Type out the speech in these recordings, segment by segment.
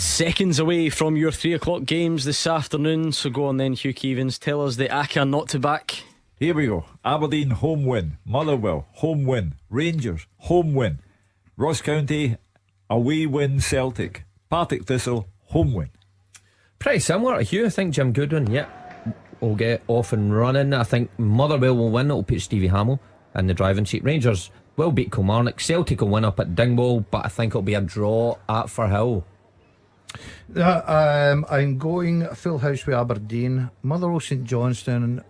seconds away from your 3 o'clock games this afternoon. So go on then, Hugh Keevins, tell us the ACA not to back. Here we go. Aberdeen home win, Motherwell home win, Rangers home win, Ross County away win, Celtic, Partick Thistle home win. Pretty similar to Hugh. I think Jim Goodwin will get off and running. I think Motherwell will win. It'll put Stevie Hamill in the driving seat. Rangers will beat Kilmarnock. Celtic will win up at Dingwall, but I think it'll be a draw at Firhill. I'm going full house with Aberdeen, Motherwell, St Johnstone.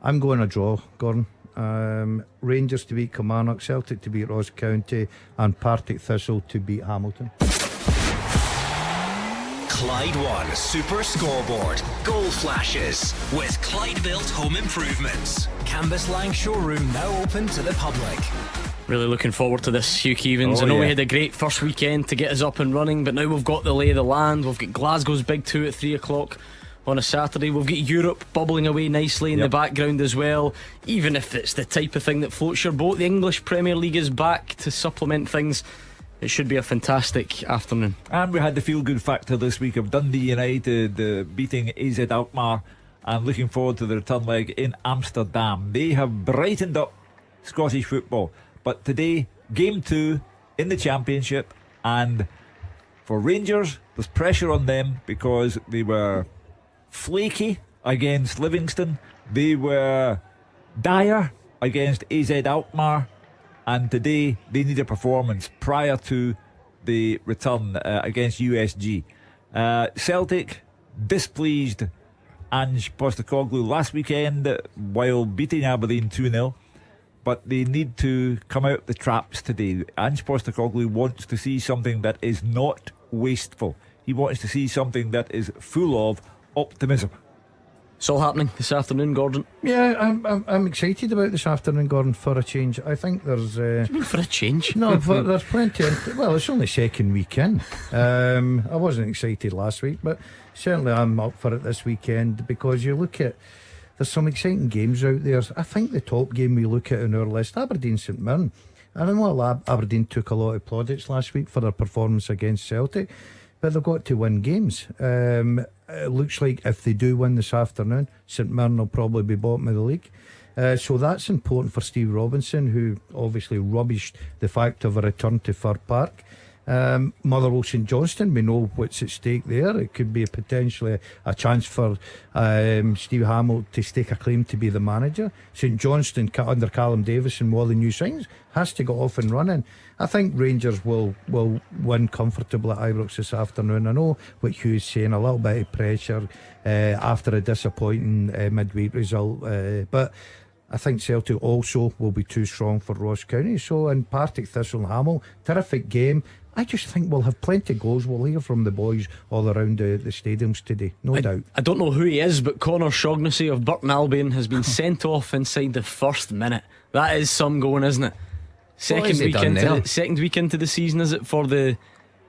I'm going a draw, Gordon. Rangers to beat Kilmarnock, Celtic to beat Ross County, and Partick Thistle to beat Hamilton. Clyde One Super Scoreboard Goal Flashes with Clyde Built Home Improvements. Cambuslang showroom now open to the public. Really looking forward to this, Hugh Keevins. I know we had a great first weekend to get us up and running, but now we've got the lay of the land. We've got Glasgow's Big 2 at 3 o'clock on a Saturday. We've got Europe bubbling away nicely in the background as well. Even if it's the type of thing that floats your boat, the English Premier League is back to supplement things. It should be a fantastic afternoon. And we had the feel-good factor this week of Dundee United beating AZ Alkmaar, and looking forward to the return leg in Amsterdam. They have brightened up Scottish football. But today, game 2 in the Championship, and for Rangers, there's pressure on them because they were flaky against Livingston. They were dire against AZ Alkmaar, and today they need a performance prior to the return against USG. Celtic displeased Ange Postecoglou last weekend while beating Aberdeen 2-0, but they need to come out the traps today. Ange Postecoglou wants to see something that is not wasteful. He wants to see something that is full of optimism. It's all happening this afternoon, Gordon. Yeah, I'm excited about this afternoon, Gordon, for a change. I think there's What do you mean for a change? no, there's plenty well, it's only second weekend. I wasn't excited last week, but certainly I'm up for it this weekend, because you look at, there's some exciting games out there. I think the top game we look at on our list, Aberdeen St Mirren. I don't know, Aberdeen took a lot of plaudits last week for their performance against Celtic, but they've got to win games. It looks like if they do win this afternoon, St Mirren will probably be bottom of the league. So that's important for Steve Robinson, who obviously rubbished the fact of a return to Fir Park. Motherwell St Johnstone, we know what's at stake there. It could be potentially a chance for Steve Hamill to stake a claim to be the manager. St Johnstone, under Callum Davis and all the new signings, has to get off and running. I think Rangers will win comfortably at Ibrox this afternoon. I know what Hugh's saying, a little bit of pressure after a disappointing midweek result, but I think Celtic also will be too strong for Ross County. So in Partick Thistle and Hamill, terrific game. I just think we'll have plenty of goals. We'll hear from the boys all around the stadiums today, no doubt. I don't know who he is, but Connor Shaughnessy of Burton Albion has been sent off inside the first minute. That is some going, isn't it? Second week into the season, is it, for the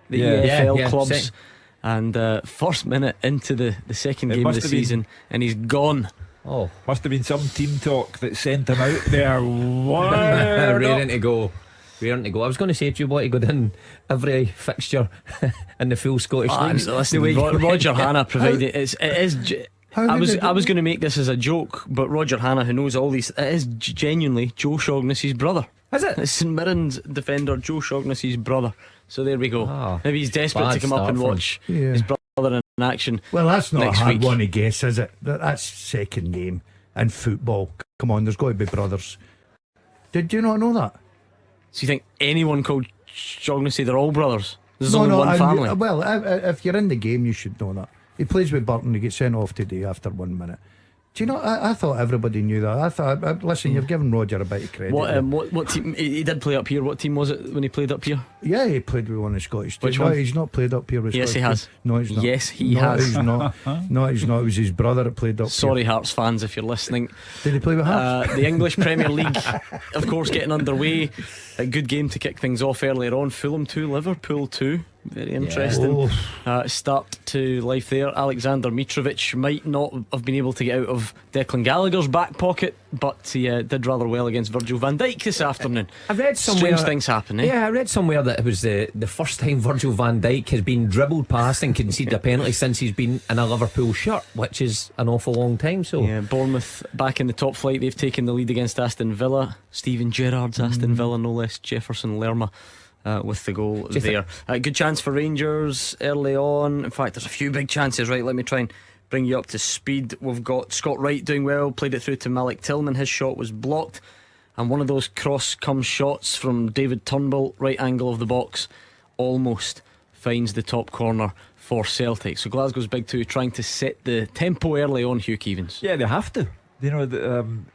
EFL clubs? And first minute into the second game of the season, and he's gone. Oh, must have been some team talk that sent him out there. Raring to go. I was going to say, do you want to go down every fixture in the full Scottish League? Listen, Roger Hanna provided it is. I was going to make this as a joke, but Roger Hanna, who knows all these, it is genuinely Joe Shaughnessy's brother. Is it? It's St Mirren's defender Joe Shaughnessy's brother. So there we go. Maybe he's desperate to come up and watch his brother in action. Well, that's not a hard week. one to guess, is it? That's second name in football. Come on, there's got to be brothers. Did you not know that? So you think anyone called Shaughnessy, they're all brothers? There's only one family. Well, if you're in the game, you should know that. He plays with Burton. He gets sent off today after 1 minute. Do you know? I thought everybody knew that. I thought, listen, you're giving Roger a bit of credit. What team? He did play up here. What team was it when he played up here? Yeah, he played with one of the Scottish teams. Which one? No, he's not played up here with Yes, Scottish he has. teams. No, he's not. Yes, he has. He's not. No, he's not. It was his brother that played up Sorry, here. Hearts fans, if you're listening. Did he play with Hearts? The English Premier League, of course, getting underway. A good game to kick things off earlier on. Fulham 2, Liverpool 2. Very interesting start to life there. Alexander Mitrovic might not have been able to get out of Declan Gallagher's back pocket, but he did rather well against Virgil van Dijk this afternoon. I read somewhere, strange things happen, eh? Yeah, I read somewhere that it was the first time Virgil van Dijk has been dribbled past and conceded a penalty since he's been in a Liverpool shirt, which is an awful long time. So yeah, Bournemouth back in the top flight. They've taken the lead against Aston Villa. Steven Gerrard's Aston Villa, no less. Jefferson Lerma with the goal there. Good chance for Rangers early on. In fact, there's a few big chances. Right, let me try and bring you up to speed. We've got Scott Wright doing well, played it through to Malik Tillman. His shot was blocked, and one of those cross-come shots from David Turnbull, right angle of the box, almost finds the top corner for Celtic. So Glasgow's big two trying to set the tempo early on, Hugh Keevins. Yeah, they have to. You know,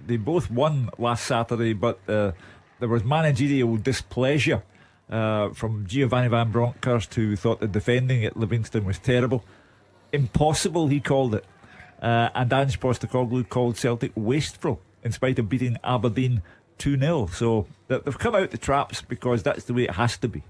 they both won last Saturday, but there was managerial displeasure from Giovanni Van Bronckhorst, who thought the defending at Livingston was terrible. Impossible, he called it. And Ange Postecoglou called Celtic wasteful in spite of beating Aberdeen 2-0. So they've come out the traps because that's the way it has to be.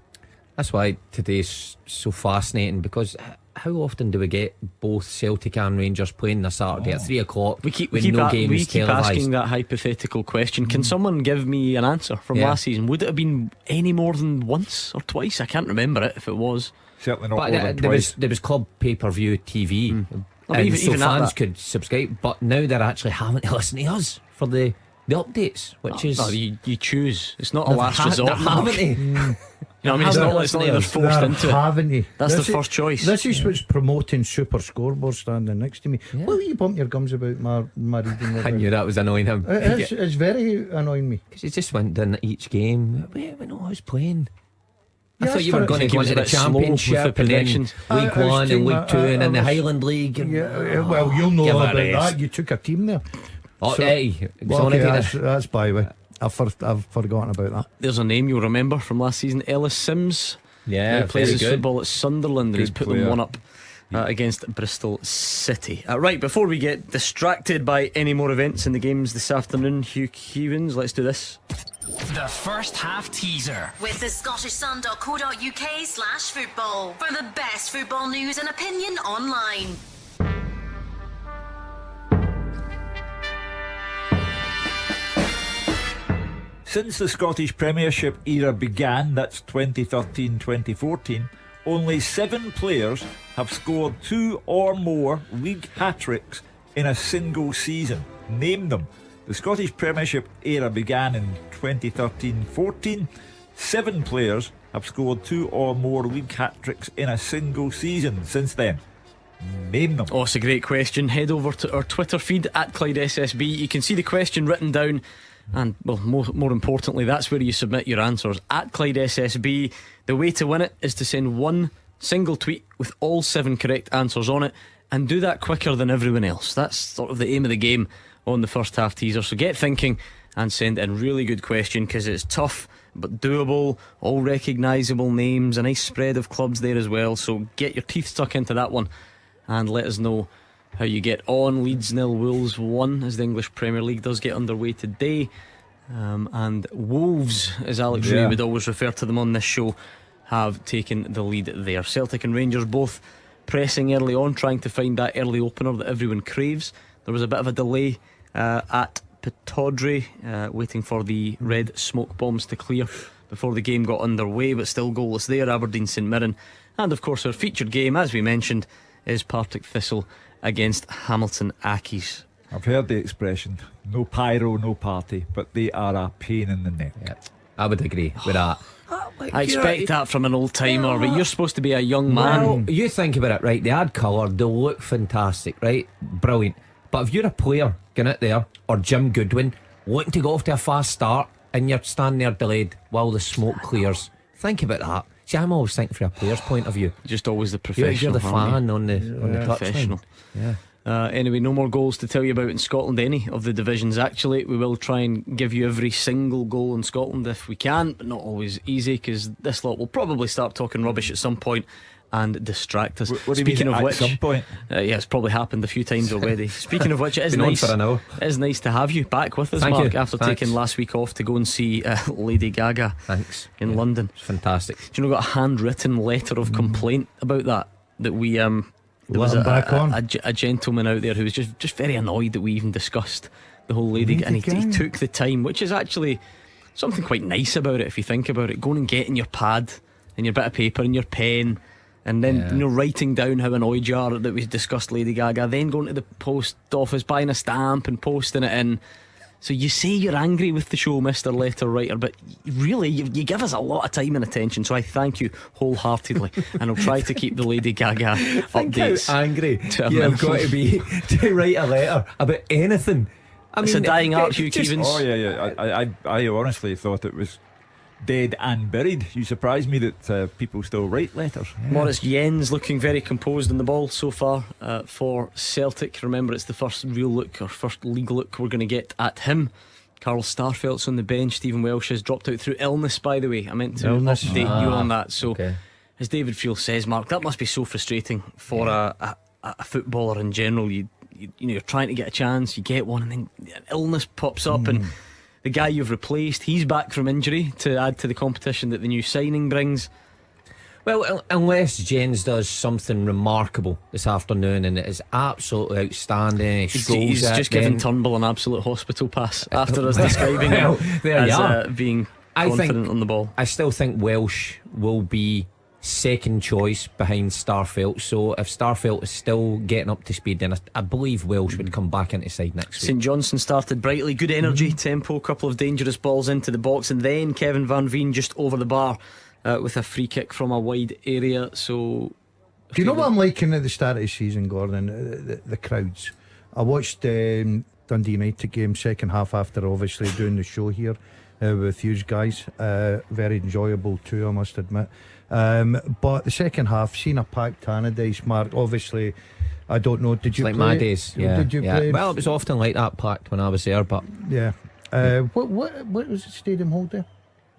that's why today's so fascinating, because how often do we get both Celtic and Rangers playing this Saturday at 3 o'clock? We keep asking that hypothetical question. Can someone give me an answer from last season? Would it have been any more than once or twice? I can't remember it if it was. Certainly not but more than twice. There was club pay-per-view TV, Well, even fans could subscribe. But now they're actually having to listen to us for the updates, which is you choose. It's not a last resort. Haven't they? You know what I mean? It's not like they're forced into it. Haven't you? That's the first choice. This is what's promoting Super Scoreboard standing next to me. Yeah. Will you bump your gums about my reading? I knew that was annoying him. It's very annoying me. Because he just went in each game. We know who's playing. I Yeah, thought you were going to go into the Championship and then League One and League Two and then the Highland League. Yeah, well, you'll know about that. You took a team there. Oh, So- hey, Well, okay, that's by the way. I've forgotten about that. There's a name you'll remember from last season, Ellis Sims. yeah, He plays very his good. football at Sunderland, and he's Good put player. them one up against Bristol City. Right, before we get distracted by any more events in the games this afternoon, Hugh Keevins, let's do this. The first half teaser. With the scottishsun.co.uk/football for the best football news and opinion online. Since the Scottish Premiership era began, that's 2013-2014, only 7 players have scored 2 or more league hat-tricks in a single season. Name them. The Scottish Premiership era began in 2013-14. 7 players have scored 2 or more league hat-tricks in a single season since then. Name them. Oh, it's a great question. Head over to our Twitter feed at Clyde SSB. You can see the question written down, and well, more importantly, that's where you submit your answers at Clyde SSB. The way to win it is to send one single tweet with all 7 correct answers on it, and do that quicker than everyone else. That's sort of the aim of the game on the first half teaser. So get thinking and send in. Really good question, because it's tough but doable, all recognisable names, a nice spread of clubs there as well. So get your teeth stuck into that one and let us know how you get on. Leeds 0, Wolves 1, as the English Premier League does get underway today. And Wolves, as Alex Ray would always refer to them on this show, have taken the lead there. Celtic and Rangers both pressing early on, trying to find that early opener that everyone craves. There was a bit of a delay at Pittodrie, waiting for the red smoke bombs to clear before the game got underway, but still goalless there. Aberdeen St Mirren. And of course our featured game, as we mentioned, is Partick Thistle against Hamilton Accies. I've heard the expression, no pyro, no party, but they are a pain in the neck. Yeah, I would agree with that. I expect that from an old timer, but you're supposed to be a young man. Well, you think about it, right? They add colour, they look fantastic, right? Brilliant. But if you're a player going out there, or Jim Goodwin looking to go off to a fast start, and you're standing there delayed while the smoke clears, think about that. See, I'm always thinking from a player's point of view. Just always the professional. You're the fan on the professional. touchline. Yeah. Anyway, no more goals to tell you about in Scotland, any of the divisions actually. We will try and give you every single goal in Scotland if we can, but not always easy, because this lot will probably start talking rubbish at some point and distract us. What do you Speaking mean, of at which, some point? Yeah, it's probably happened a few times already. Speaking of which, it is Been on nice. for an hour. It is nice to have you back with us, Thank Mark, you. after Thanks. taking last week off to go and see Lady Gaga Thanks. in London. It's fantastic. Do you know, got a handwritten letter of complaint about that we there was Let him back on. a gentleman out there who was just very annoyed that we even discussed the whole Lady Gaga, and he Gaga. took the time, which is actually something quite nice about it if you think about it. Going and getting your pad and your bit of paper and your pen, and then Yeah. writing down how annoyed you are that we discussed Lady Gaga, then going to the post office, buying a stamp and posting it in. So you say you're angry with the show, Mr. Letter Writer, but really you give us a lot of time and attention, so I thank you wholeheartedly. And I'll try to keep the Lady Gaga Think updates. how angry to a you've got minimum. to be to write a letter about anything. I It's a dying art, Hugh just- Keevins. Oh yeah. I honestly thought it was dead and buried. You surprised me that people still write letters. Maurice Jens looking very composed on the ball so far for Celtic. Remember, it's the first real look or first league look we're going to get at him. Carl Starfelt's on the bench. Stephen Welsh has dropped out through illness, by the way. I meant to Illness. update you on that. So Okay. as David Field says, Mark, that must be so frustrating for a footballer in general. You know, you're trying to get a chance, you get one, and then an illness pops up, and the guy you've replaced, he's back from injury to add to the competition that the new signing brings. Well, unless Jens does something remarkable this afternoon and it is absolutely outstanding, he strolls He's it, just given then- Turnbull an absolute hospital pass after us describing Well, him there you as are. being I think- confident on the ball. I still think Welsh will be second choice behind Starfelt. So if Starfelt is still getting up to speed, then I believe Welsh would come back into side next week. St Johnson started brightly, good energy, tempo, couple of dangerous balls into the box, and then Kevin Van Veen just over the bar with a free kick from a wide area. So Do you know what I'm liking at the start of the season, Gordon? The crowds. I watched Dundee United game second half after obviously doing the show here with you guys. Very enjoyable too, I must admit. But the second half, seen a packed Tannadice, Mark. Obviously, I don't know. Did you Like play? my days, yeah. Did you play? Well, it was often like that packed when I was there, but Yeah. What was the stadium hold there?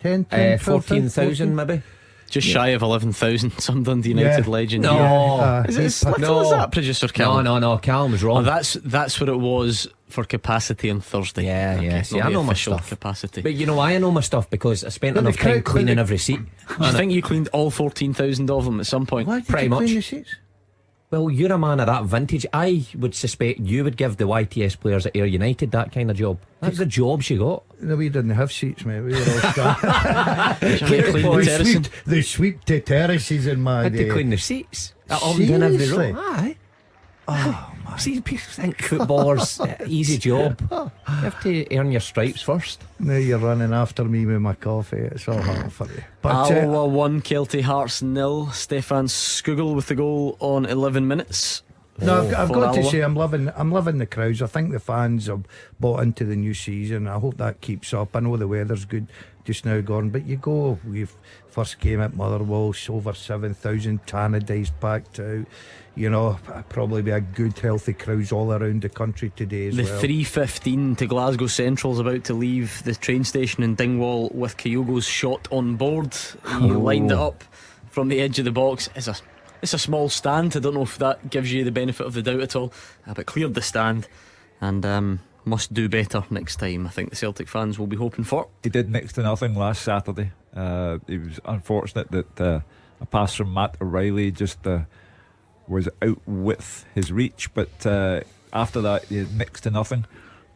10, 12, 14,000 maybe. just shy of 11,000. Some Dundee United Yeah. legend. No. here. Is it as little No. as that, producer Cal? No, Callum was Oh, wrong. that's what it was for capacity on Thursday. Yeah, Okay, yeah. See, not I the know my official stuff. capacity. But you know why I know my stuff? Because I spent But the enough time crowd- cleaning but the- every seat. Do you think you cleaned all 14,000 of them at some point? Why did Pretty you clean much. the seats? Well, you're a man of that vintage. I would suspect you would give the YTS players at Ayr United that kind of job. That's the job she got. No, we didn't have seats, mate. We were all standing. Shall we clean the terracing? They sweep the terraces in my Had day. to clean the seats. Up and down every Seriously? row. Aye. Oh, my. See, people think footballers, easy job. You have to earn your stripes first. Now you're running after me with my coffee. It's all hard for you. But Alloa 1, Kelty Hearts 0. Stefan Skugel with the goal on 11 minutes. no, I've for got to Alloa. say I'm loving the crowds. I think the fans have bought into the new season. I hope that keeps up. I know the weather's good just now, Gordon, but you go. We've first game at Motherwell, over 7,000 Tannadice packed out. You know, probably be a good healthy crowds all around the country today as The well. 3:15 to Glasgow Central's about to leave the train station in Dingwall with Kyogo's shot on board. He lined it up from the edge of the box. It's a small stand. I don't know if that gives you the benefit of the doubt at all, but cleared the stand and must do better next time. I think the Celtic fans will be hoping for. He did next to nothing last Saturday. It was unfortunate that a pass from Matt O'Reilly just was out with his reach, but after that he had next to nothing.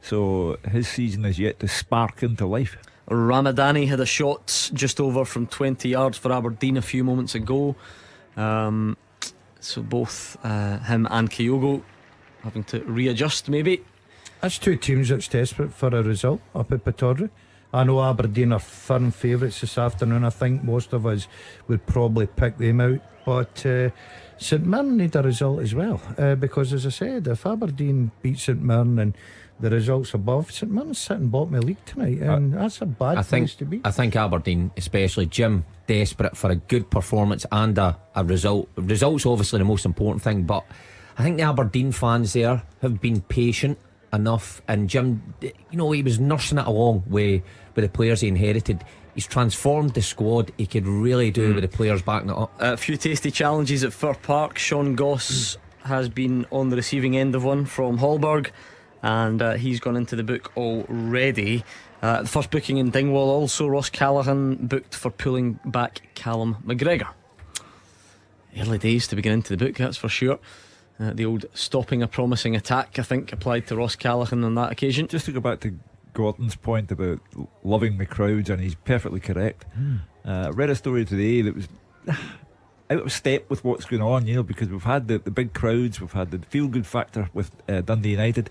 So his season is yet to spark into life. Ramadani had a shot just over from 20 yards for Aberdeen a few moments ago. So both him and Kyogo having to readjust maybe. That's two teams that's desperate for a result up at Pittodrie. I know Aberdeen are firm favourites this afternoon. I think most of us would probably pick them out, but St Mirren need a result as well, because as I said, if Aberdeen beat St Mirren and the results above, St Mirren's sitting bottom of the league tonight, and that's a bad place to be. I think Aberdeen, especially Jim, desperate for a good performance and a result. Results obviously the most important thing, but I think the Aberdeen fans there have been patient enough, and Jim, you know, he was nursing it along with the players he inherited. He's transformed the squad. He could really do with the players backing it up. A few tasty challenges at Fir Park. Sean Goss has been on the receiving end of one from Hallberg, and he's gone into the book already. The first booking in Dingwall also. Ross Callaghan booked for pulling back Callum McGregor. Early days to begin into the book, that's for sure. The old stopping a promising attack, I think, applied to Ross Callaghan on that occasion. Just to go back to Gordon's point about loving the crowds, and he's perfectly correct. I read a story today that was out of step with what's going on, because we've had the big crowds, we've had the feel-good factor with Dundee United,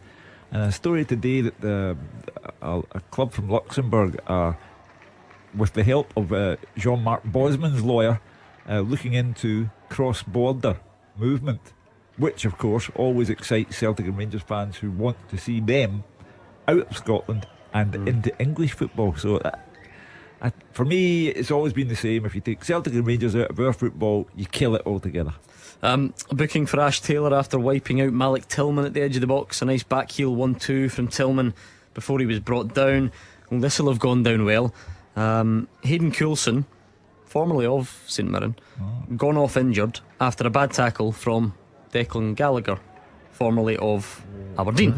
and a story today that a club from Luxembourg are, with the help of Jean-Marc Bosman's lawyer, looking into cross-border movement, which of course always excites Celtic and Rangers fans who want to see them out of Scotland and into English football. So for me, it's always been the same. If you take Celtic and Rangers out of our football, you kill it altogether. A booking for Ash Taylor after wiping out Malik Tillman at the edge of the box. A nice back heel 1-2 from Tillman before he was brought down. Well, this will have gone down well. Hayden Coulson, formerly of St Mirren, gone off injured after a bad tackle from Declan Gallagher, formerly of Aberdeen.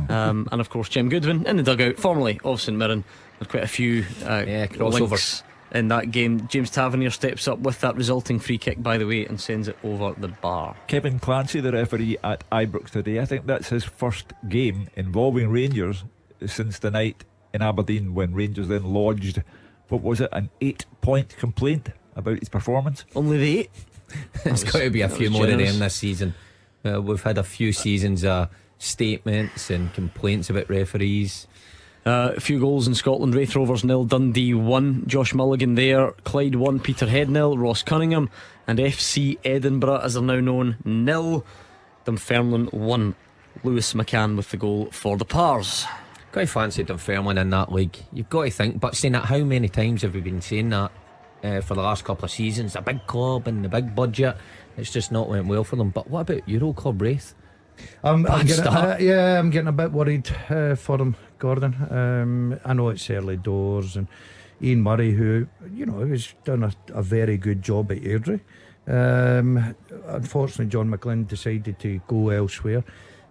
And of course Jim Goodwin in the dugout, formerly of St Mirren. There's quite a few crossovers in that game. James Tavernier steps up with that resulting free kick, by the way, and sends it over the bar. Kevin Clancy, the referee at Ibrox today, I think that's his first game involving Rangers since the night in Aberdeen when Rangers then lodged, what was it, an 8-point complaint about his performance. Only the 8? There's got to be a few more of them this season. We've had a few seasons statements and complaints about referees. A few goals in Scotland. Wraith Rovers 0, Dundee 1. Josh Mulligan there. Clyde 1, Peterhead 0. Ross Cunningham and FC Edinburgh, as they're now known, 0. Dunfermline 1. Lewis McCann with the goal for the Pars. Quite fancy Dunfermline in that league. You've got to think, but saying that, how many times have we been saying that for the last couple of seasons? A big club and the big budget, it's just not went well for them. But what about Euro Club Wraith? I'm getting a bit worried for them, Gordon. I know it's early doors, and Ian Murray, who has done a very good job at Airdrie. Unfortunately, John McGlynn decided to go elsewhere.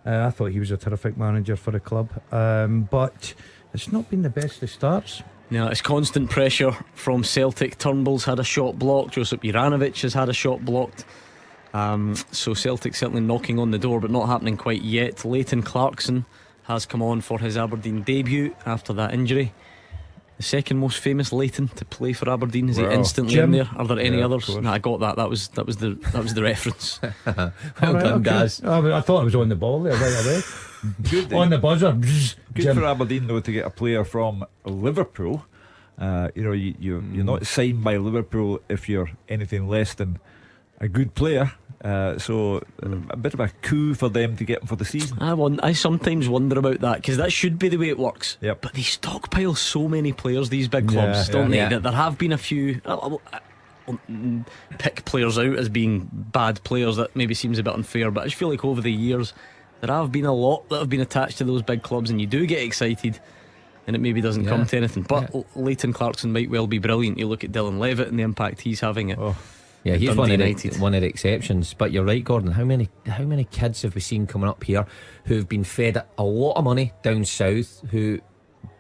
I thought he was a terrific manager for the club, but it's not been the best of starts. No, it's constant pressure from Celtic. Turnbull's had a shot blocked. Josip Juranovic has had a shot blocked. So Celtic certainly knocking on the door, but not happening quite yet. Leighton Clarkson has come on for his Aberdeen debut after that injury. The second most famous Leighton to play for Aberdeen. Is he instantly in there? Are there any others? No, I got that. That was the reference. Well done, Gaz. I thought I was on the ball there right away. Good on the buzzer. Good for Aberdeen though to get a player from Liverpool. You're not signed by Liverpool if you're anything less than a good player. So a bit of a coup for them to get him for the season. I sometimes wonder about that, because that should be the way it works. Yep. But they stockpile so many players, these big clubs, don't they? That there have been a few. I'll pick players out as being bad players. That maybe seems a bit unfair, but I just feel like over the years there have been a lot that have been attached to those big clubs, and you do get excited and it maybe doesn't come to anything. But Leighton Clarkson might well be brilliant. You look at Dylan Levitt and the impact he's having at Yeah, he's Dundee one of the exceptions. But you're right, Gordon. How many kids have we seen coming up here who've been fed a lot of money down south, who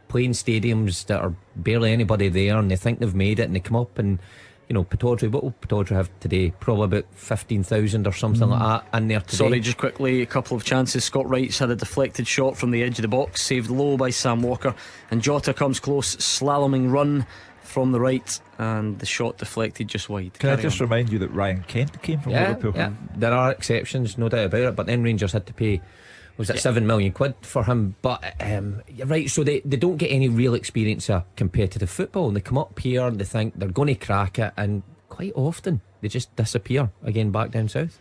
play in stadiums that are barely anybody there, and they think they've made it, and they come up and, Pittodrie, what will Pittodrie have today? Probably about 15,000 or something like that in there today. Sorry, just quickly, a couple of chances. Scott Wright's had a deflected shot from the edge of the box, saved low by Sam Walker, and Jota comes close, slaloming run from the right, and the shot deflected just wide. Can I just remind you that Ryan Kent came from Liverpool? Yeah, there are exceptions, no doubt about it. But then Rangers had to pay, was it £7 million for him? But you're right, so they don't get any real experience of competitive football, and they come up here and they think they're going to crack it, and quite often they just disappear again back down south.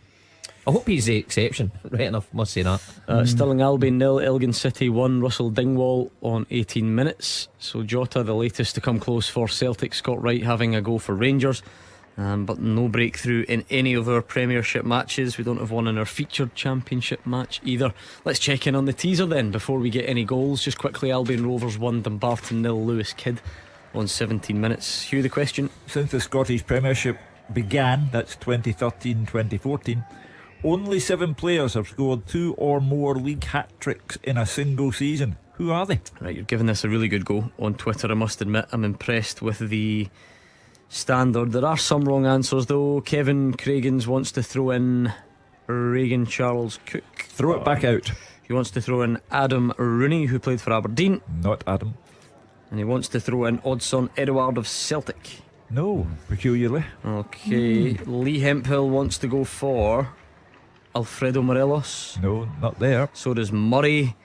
I hope he's the exception. Right enough, must say that. Stirling Albion 0, Elgin City 1. Russell Dingwall on 18 minutes. So Jota the latest to come close for Celtic. Scott Wright having a go for Rangers, but no breakthrough in any of our Premiership matches. We don't have one in our featured Championship match either. Let's check in on the teaser then before we get any goals. Just quickly, Albion Rovers 1, Dumbarton 0. Lewis Kidd on 17 minutes. Hugh, the question. Since the Scottish Premiership began, that's 2013-2014, only 7 players have scored 2 or more league hat-tricks in a single season. Who are they? Right, you're giving this a really good go on Twitter. I must admit, I'm impressed with the standard. There are some wrong answers though. Kevin Cragans wants to throw in Reagan Charles Cook. Throw it back out. He wants to throw in Adam Rooney, who played for Aberdeen. Not Adam. And he wants to throw in Oddson Edouard of Celtic. No, peculiarly. Okay, Lee Hemphill wants to go for Alfredo Morelos. No, not there. So does Murray.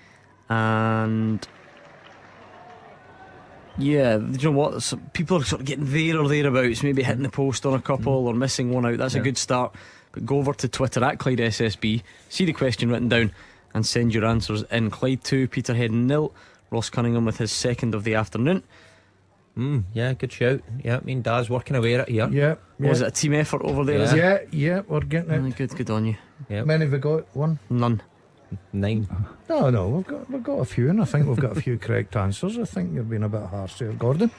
And yeah, do you know what? Some people are sort of getting there or thereabouts, maybe hitting the post on a couple or missing one out. That's a good start. But go over to Twitter at Clyde SSB, see the question written down, and send your answers in. Clyde 2, Peterhead 0. Ross Cunningham with his second of the afternoon. Yeah, good shout. Yeah, I mean, Daz working away at here. Yeah. Was it a team effort over there? Is it? Yeah, we're getting it. Good on you. Yeah. How many have we got? One? None. 9. No, we've got a few, and I think we've got a few correct answers. I think you're being a bit harsh there, Gordon.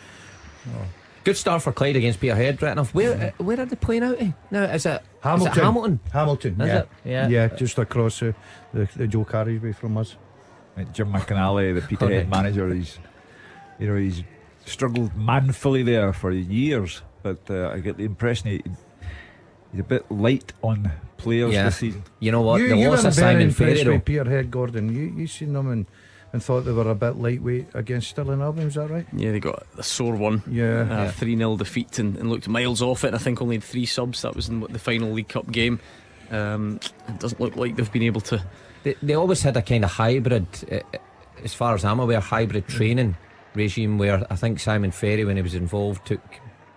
Good start for Clyde against Peterhead, right enough. Where are they playing out? No, is it Hamilton? Is it Hamilton? Hamilton, Is yeah. it? Yeah. Yeah, just across the Joe Carriageway from us. Jim McAnally, the Peterhead manager, he's struggled manfully there for years, but I get the impression he's a bit light on players this season. You know what? You There was were a very Simon impressed Ferry though. with Peterhead, Gordon. You seen them and thought they were a bit lightweight against Stirling Albion, is that right? Yeah, they got a sore one. Yeah. 3-0 defeat and looked miles off it. I think only had 3 subs. That was in the final League Cup game. It doesn't look like they've been able to. They always had a kind of hybrid, as far as I'm aware, hybrid training regime where I think Simon Ferry, when he was involved, took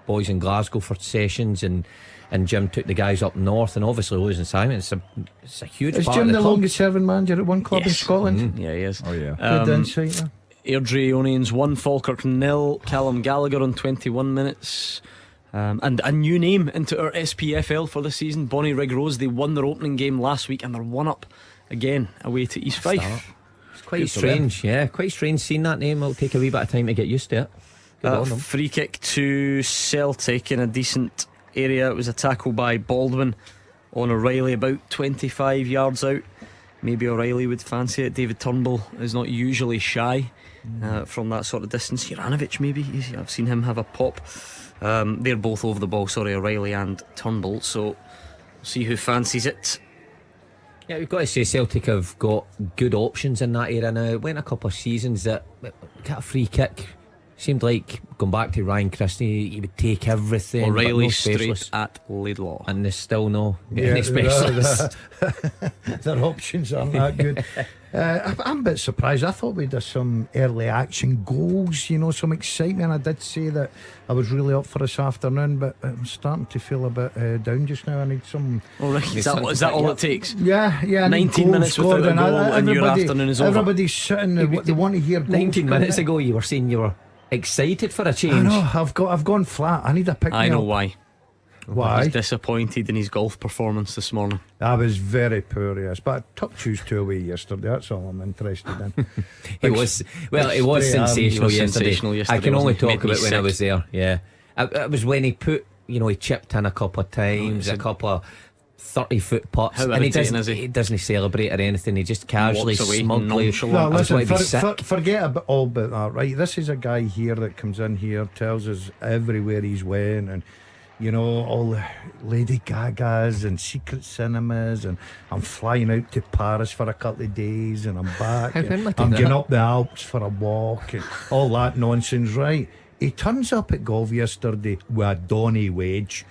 boys in Glasgow for sessions and Jim took the guys up north, and obviously losing Simon, it's a huge Is part Jim of the club. longest serving manager at one club in Scotland? Yeah, he is. Oh yeah. Good insight there. Airdrie Onions 1, Falkirk 0. Callum Gallagher on 21 minutes. And a new name into our SPFL for the season, Bonnie Rig Rose. They won their opening game last week and they're 1 up again away to East Fife. It's quite strange, quite strange seeing that name. It'll take a wee bit of time to get used to it. Good on them. Free kick to Celtic in a decent area. It was a tackle by Baldwin on O'Reilly about 25 yards out. Maybe O'Reilly would fancy it. David Turnbull is not usually shy from that sort of distance. Juranovic maybe, I've seen him have a pop. They're both over the ball, O'Reilly and Turnbull. So we'll see who fancies it. Yeah, we've got to say Celtic have got good options in that area now. It went a couple of seasons that got a free kick. Seemed like, going back to Ryan Christie, he would take everything. O'Reilly no straight at Laidlaw. And there's still no any specialists. Their options aren't that good. I'm a bit surprised. I thought we'd have some early action goals, some excitement. I did say that I was really up for this afternoon, but I'm starting to feel a bit down just now. I need some. Oh, right. Is that all it takes? Yeah. 19 minutes without a goal and your afternoon is over. Everybody's sitting. They want to hear goals. 19 minutes ago, you were saying you were excited for a change. I know. I've gone flat. I need a pick. I know why. Why? He's disappointed in his golf performance this morning. I was very poor, yes, but I took choose 2 away yesterday. That's all I'm interested in. It was sensational yesterday. I can only talk about when I was there. Yeah, it was when he put, he chipped in a couple of times, a couple of 30-foot putts, How and he doesn't celebrate or anything. He just casually, walks away, smugly. nonchalant. No, I just want listen, to be sick. forget all about that, right? This is a guy here that comes in here, tells us everywhere he's went, and all the Lady Gagas and secret cinemas, and I'm flying out to Paris for a couple of days and I'm back. And I'm going up the Alps for a walk and all that nonsense, right? He turns up at golf yesterday with a Donny wedge.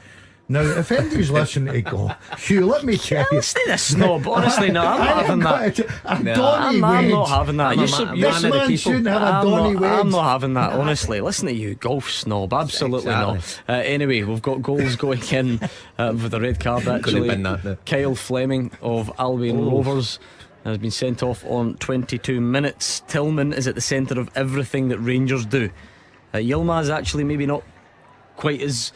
Now, if anybody's listening to go, Hugh, let me tell you. Stay the snob, honestly, no, I'm not having that. I'm not having that. This man shouldn't have a Donny wedge. I'm not having that, honestly. Listen to you, golf snob, absolutely not. Anyway, we've got goals going in with a red card actually. Kyle Fleming of Albion Rovers has been sent off on 22 minutes. Tillman is at the centre of everything that Rangers do. Yilmaz actually maybe not quite as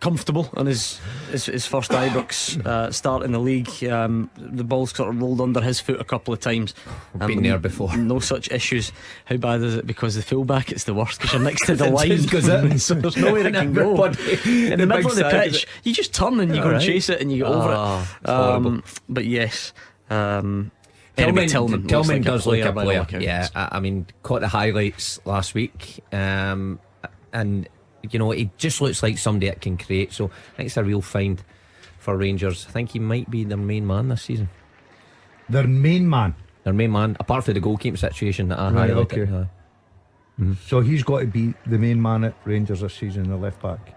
comfortable on his first Ibrox start in the league. The ball's sort of rolled under his foot a couple of times. Been there before. No such issues. How bad is it? Because the fullback, it's the worst, because you're next to the line. So there's nowhere it can go. In the middle of the pitch, you just turn and you go and chase it and you get over it. But yes. Anyway, Tillman does look a player. by Yeah, I mean, caught the highlights last week, and you know, he just looks like somebody that can create. So I think it's a real find for Rangers. I think he might be their main man this season. Their main man, apart from the goalkeeping situation that I right, highlighted. okay. So he's got to be the main man at Rangers this season, the left back.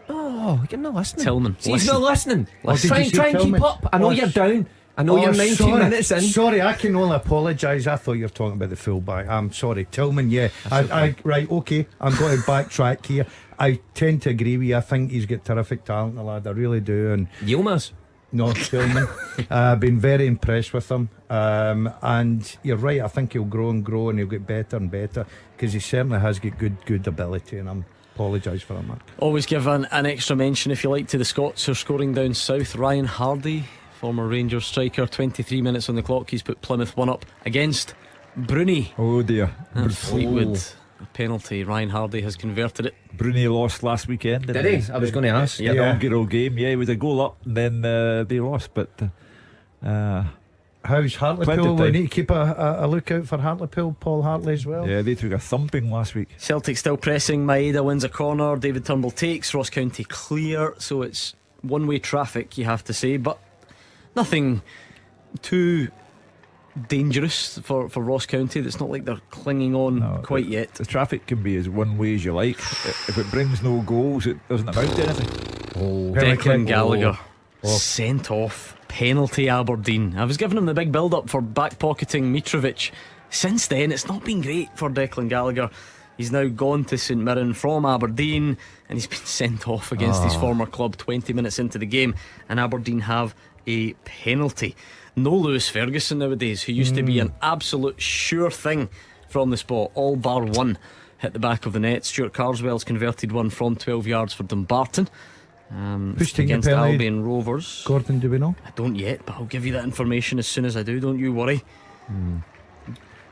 Oh, you're not listening. Tillman, He's not listening. Oh, did you say Try and keep Tillman? up. I know you're down. I know you're 19 minutes in. Sorry, I can only apologise. I thought you were talking about the fullback. I'm sorry, Tillman. Yeah, I right, okay. I'm going to backtrack here. I tend to agree with you. I think he's got terrific talent, the lad. I really do. And Yilmaz. no, Tillman. I've been very impressed with him. And you're right. I think he'll grow and grow, and he'll get better and better, because he certainly has got good ability. And I'm apologise for that, Mark. always give an extra mention, if you like, to the Scots who are scoring down south. Ryan Hardy, former Rangers striker, 23 minutes on the clock. He's put Plymouth 1 up against Bruni. Oh dear. And Fleetwood, a penalty. Ryan Hardy has converted it. Bruni lost last weekend. Did he? I was going to ask. Yeah, the inaugural game. Yeah, it was a goal up, and then they lost. But How's Hartlepool? We need to keep a lookout for Hartlepool. Paul Hartley as well. yeah, they took a thumping last week. Celtic still pressing. Maeda wins a corner. David Turnbull takes. Ross County clear. So it's one-way traffic, you have to say, but nothing too dangerous for Ross County. That's not like they're clinging on quite yet. The traffic can be as one way as you like. If it brings no goals, it doesn't amount to anything. Declan Gallagher sent off. Penalty, Aberdeen. I was giving him the big build up for back pocketing Mitrovic. Since then it's not been great for Declan Gallagher. He's now gone to St Mirren from Aberdeen, and he's been sent off against his former club 20 minutes into the game, and Aberdeen have a penalty. No Lewis Ferguson nowadays, who used to be an absolute sure thing from the spot. All bar one hit the back of the net. Stuart Carswell's converted one from 12 yards for Dumbarton. Who's taking against the penalty? Albion Rovers. Gordon, do we know? I don't yet, but I'll give you that information as soon as I do. Don't you worry.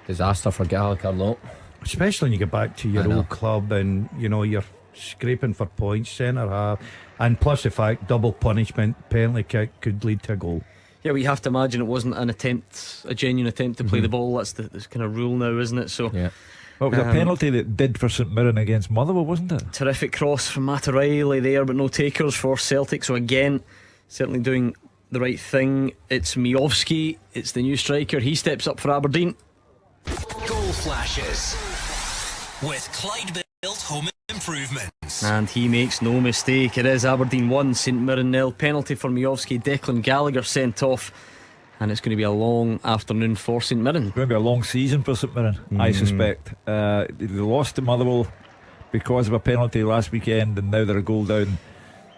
Disaster for Gallagher, though. Especially when you get back to your old club and you know you're scraping for points, centre half, and plus the fact double punishment, penalty kick could lead to a goal. Yeah, we have to imagine it wasn't a genuine attempt to play the ball. That's the kind of rule now, isn't it? So Yeah. Well, it was a penalty that did for St Mirren against Motherwell, wasn't it? terrific cross from Matt O'Reilly there, but no takers for Celtic. So again, certainly doing the right thing. It's Miovski, it's the new striker. He steps up for Aberdeen. Goal flashes with Clyde Built Home Improvements. And he makes no mistake. It is Aberdeen 1, St Mirren 0. Penalty for Miovski. Declan Gallagher sent off. And it's going to be a long afternoon for St Mirren. It's going to be a long season for St Mirren, I suspect. They lost to Motherwell because of a penalty last weekend, and now they're a goal down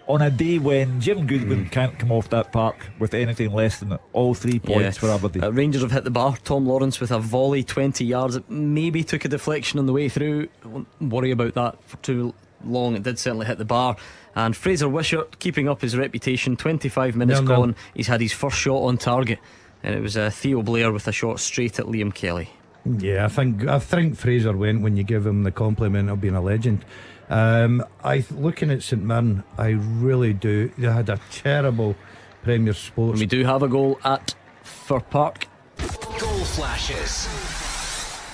on a day when Jim Goodwin can't come off that park with anything less than all 3 points for Aberdeen. Rangers have hit the bar. Tom Lawrence with a volley 20 yards. It maybe took a deflection on the way through. I won't worry about that for too long. It did certainly hit the bar. And Fraser Wishart keeping up his reputation. 25 minutes gone. He's had his first shot on target, and it was Theo Blair with a shot straight at Liam Kelly. Yeah, I think Fraser went when you give him the compliment of being a legend. Looking at St Mirren, I really do. They had a terrible Premier Sports. We do have a goal at Fir Park. Goal flashes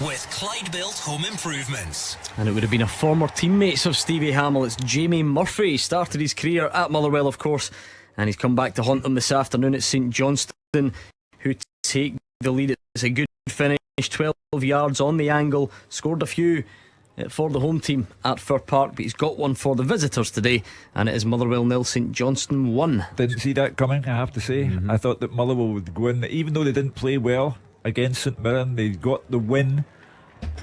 with Clyde Built Home Improvements. And it would have been a former teammates of Stevie Hamill. It's Jamie Murphy. He started his career at Motherwell, of course, and he's come back to haunt them this afternoon at St Johnstone, who take the lead. It's a good finish, 12 yards on the angle. Scored a few for the home team at Fir Park, but he's got one for the visitors today, and it is Motherwell 0, St Johnstone 1. Didn't see that coming, I have to say. I thought that Motherwell would go in, even though they didn't play well against St Mirren. They got the win,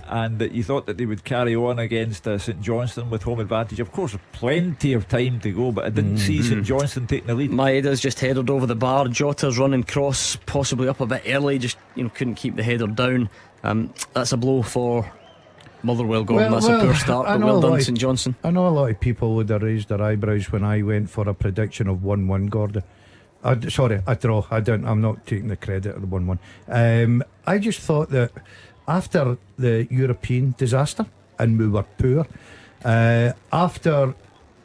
and that you thought that they would carry on against St Johnstone with home advantage. Of course, plenty of time to go, but I didn't see St Johnstone taking the lead. Maeda's just headed over the bar. Jota's running cross, possibly up a bit early, just couldn't keep the header down. That's a blow for Motherwell, Gordon, that's a poor start, but well done, St Johnstone. I know a lot of people would have raised their eyebrows when I went for a prediction of 1-1, Gordon. Sorry, a draw. I'm not taking the credit of the 1-1. I just thought that after the European disaster, and we were poor, after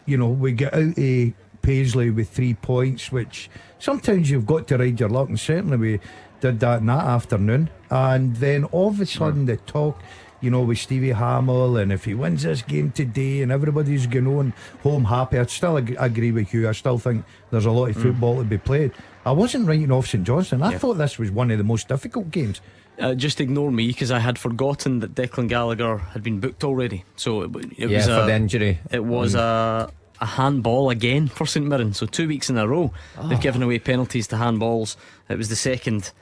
we get out of Paisley with 3 points, which sometimes you've got to ride your luck, and certainly we did that in that afternoon. And then all of a sudden the talk, with Stevie Hamill, and if he wins this game today and everybody's going home happy. I still agree with you. I still think there's a lot of football to be played. I wasn't writing off St Johnstone. I thought this was one of the most difficult games. Just ignore me, because I had forgotten that Declan Gallagher had been booked already. So it was for the injury. It was a handball again for St Mirren. So 2 weeks in a row they've given away penalties to handballs. It was the second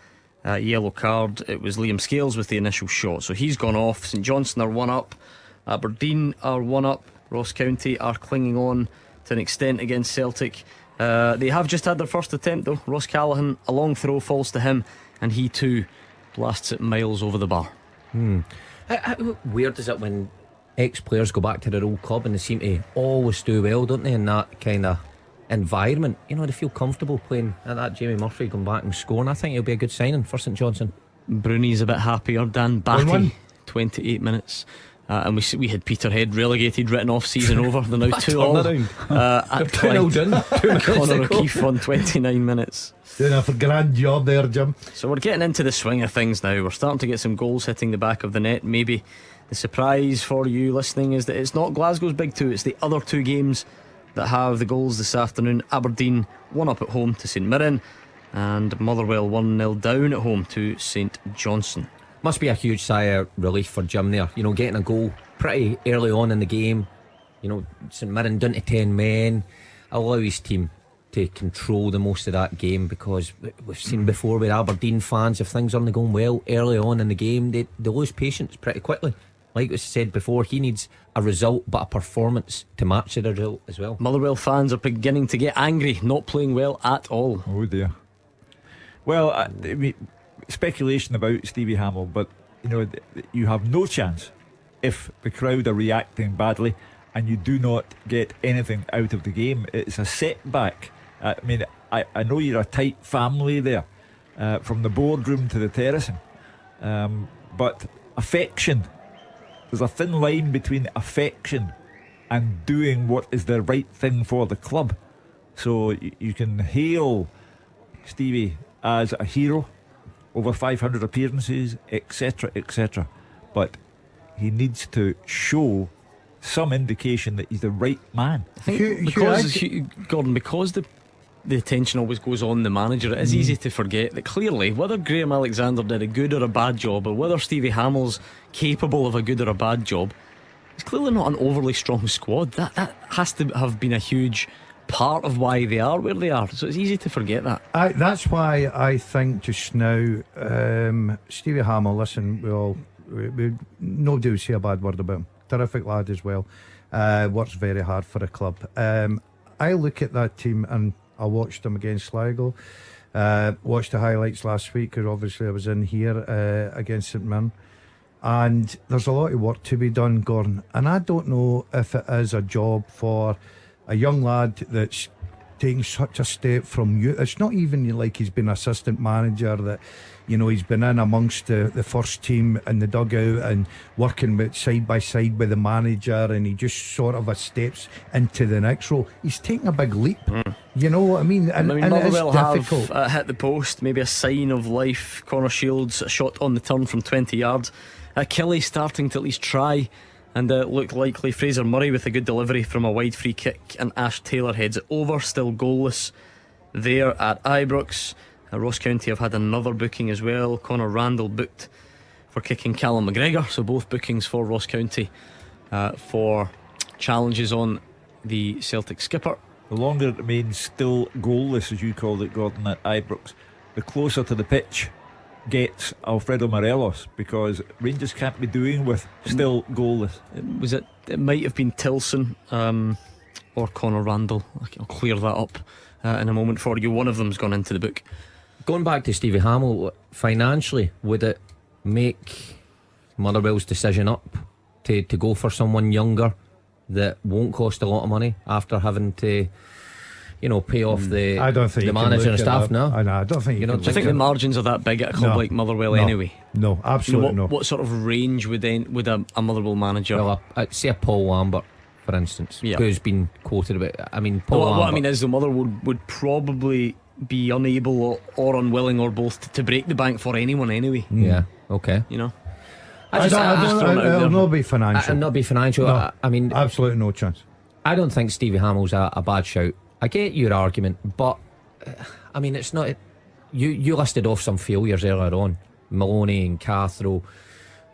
yellow card. It was Liam Scales with the initial shot, so he's gone off. St Johnstone are 1 up, Aberdeen are 1 up, Ross County are clinging on to an extent against Celtic. They have just had their first attempt though. Ross Callaghan, a long throw falls to him, and he too blasts it miles over the bar. How weird is it when ex-players go back to their old club and they seem to always do well, don't they, in that kind of environment? They feel comfortable playing at that. Jamie Murphy going back and scoring, I think it'll be a good signing for St Johnstone. Bruni's a bit happier. Dan Batty, 28 minutes. And we had Peterhead relegated, written off, season over. They're now 2-all. At Clyde. Conor O'Keefe on 29 minutes. Doing a grand job there, Jim. So we're getting into the swing of things now. We're starting to get some goals hitting the back of the net. Maybe the surprise for you listening is that it's not Glasgow's big two, it's the other two games that have the goals this afternoon. Aberdeen 1 up at home to St Mirren, and Motherwell 1-0 down at home to St Johnstone. Must be a huge sigh of relief for Jim there, getting a goal pretty early on in the game. St Mirren down to 10 men, allow his team to control the most of that game, because we've seen before with Aberdeen fans, if things aren't going well early on in the game, they lose patience pretty quickly. Like was said before, he needs a result but a performance to match the result as well. Motherwell fans are beginning to get angry, not playing well at all. Oh dear. Well, I mean, speculation about Stevie Hamill, but you have no chance if the crowd are reacting badly and you do not get anything out of the game. It's a setback. I mean, I know you're a tight family there, from the boardroom to the terracing, but affection, there's a thin line between affection and doing what is the right thing for the club. So you can hail Stevie as a hero, over 500 appearances, etc., etc., but he needs to show some indication that he's the right man. I think Gordon, because the attention always goes on the manager, it is easy to forget that clearly, whether Graham Alexander did a good or a bad job, or whether Stevie Hamill's capable of a good or a bad job, it's clearly not an overly strong squad. That has to have been a huge part of why they are where they are. So it's easy to forget that. That's why I think just now, Stevie Hamill, listen, we nobody would say a bad word about him. Terrific lad as well. Works very hard for the club. I look at that team, and I watched them against Sligo. Watched the highlights last week, because obviously I was in here against St Mirren. And there's a lot of work to be done, Gordon. And I don't know if it is a job for a young lad that's taking such a step from you. It's not even like he's been assistant manager, that he's been in amongst the first team in the dugout and working with side by side with the manager, and he just sort of steps into the next role. He's taking a big leap. You know what I mean? And Motherwell it's difficult. have hit the post, maybe a sign of life. Connor Shields, a shot on the turn from 20 yards. Kelly starting to at least try and look likely. Fraser Murray with a good delivery from a wide free kick, and Ash Taylor heads it over. Still goalless there at Ibrox. Ross County have had another booking as well. Conor Randall booked for kicking Callum McGregor, so both bookings for Ross County for challenges on the Celtic skipper. The longer it remains still goalless, as you called it, Gordon, at Ibrox, the closer to the pitch gets Alfredo Morelos, because Rangers can't be doing with still goalless. It might have been Tilson or Conor Randall. I'll clear that up in a moment for you. One of them's gone into the book. Going back to Stevie Hamill, financially, would it make Motherwell's decision up to go for someone younger that won't cost a lot of money after having to, pay off the I don't think the you can manager look and at staff? that. No, I know. I don't think you can Do you think look the at margins are that big at a club No. like Motherwell No. anyway? No, absolutely no. What sort of range would a Motherwell manager? well, I'd say a Paul Lambert, for instance, Yeah. who's been quoted about. I mean, Paul What I Lambert. mean is the Motherwell would probably be unable or unwilling or both to break the bank for anyone anyway. Yeah. Okay. You know, I don't, throwing it out it'll there. not be financial. And not be financial. No. I mean, Absolutely no chance. I don't think Stevie Hamill's a bad shout. I get your argument, but I mean, it's not. You listed off some failures earlier on, Maloney and Cathro,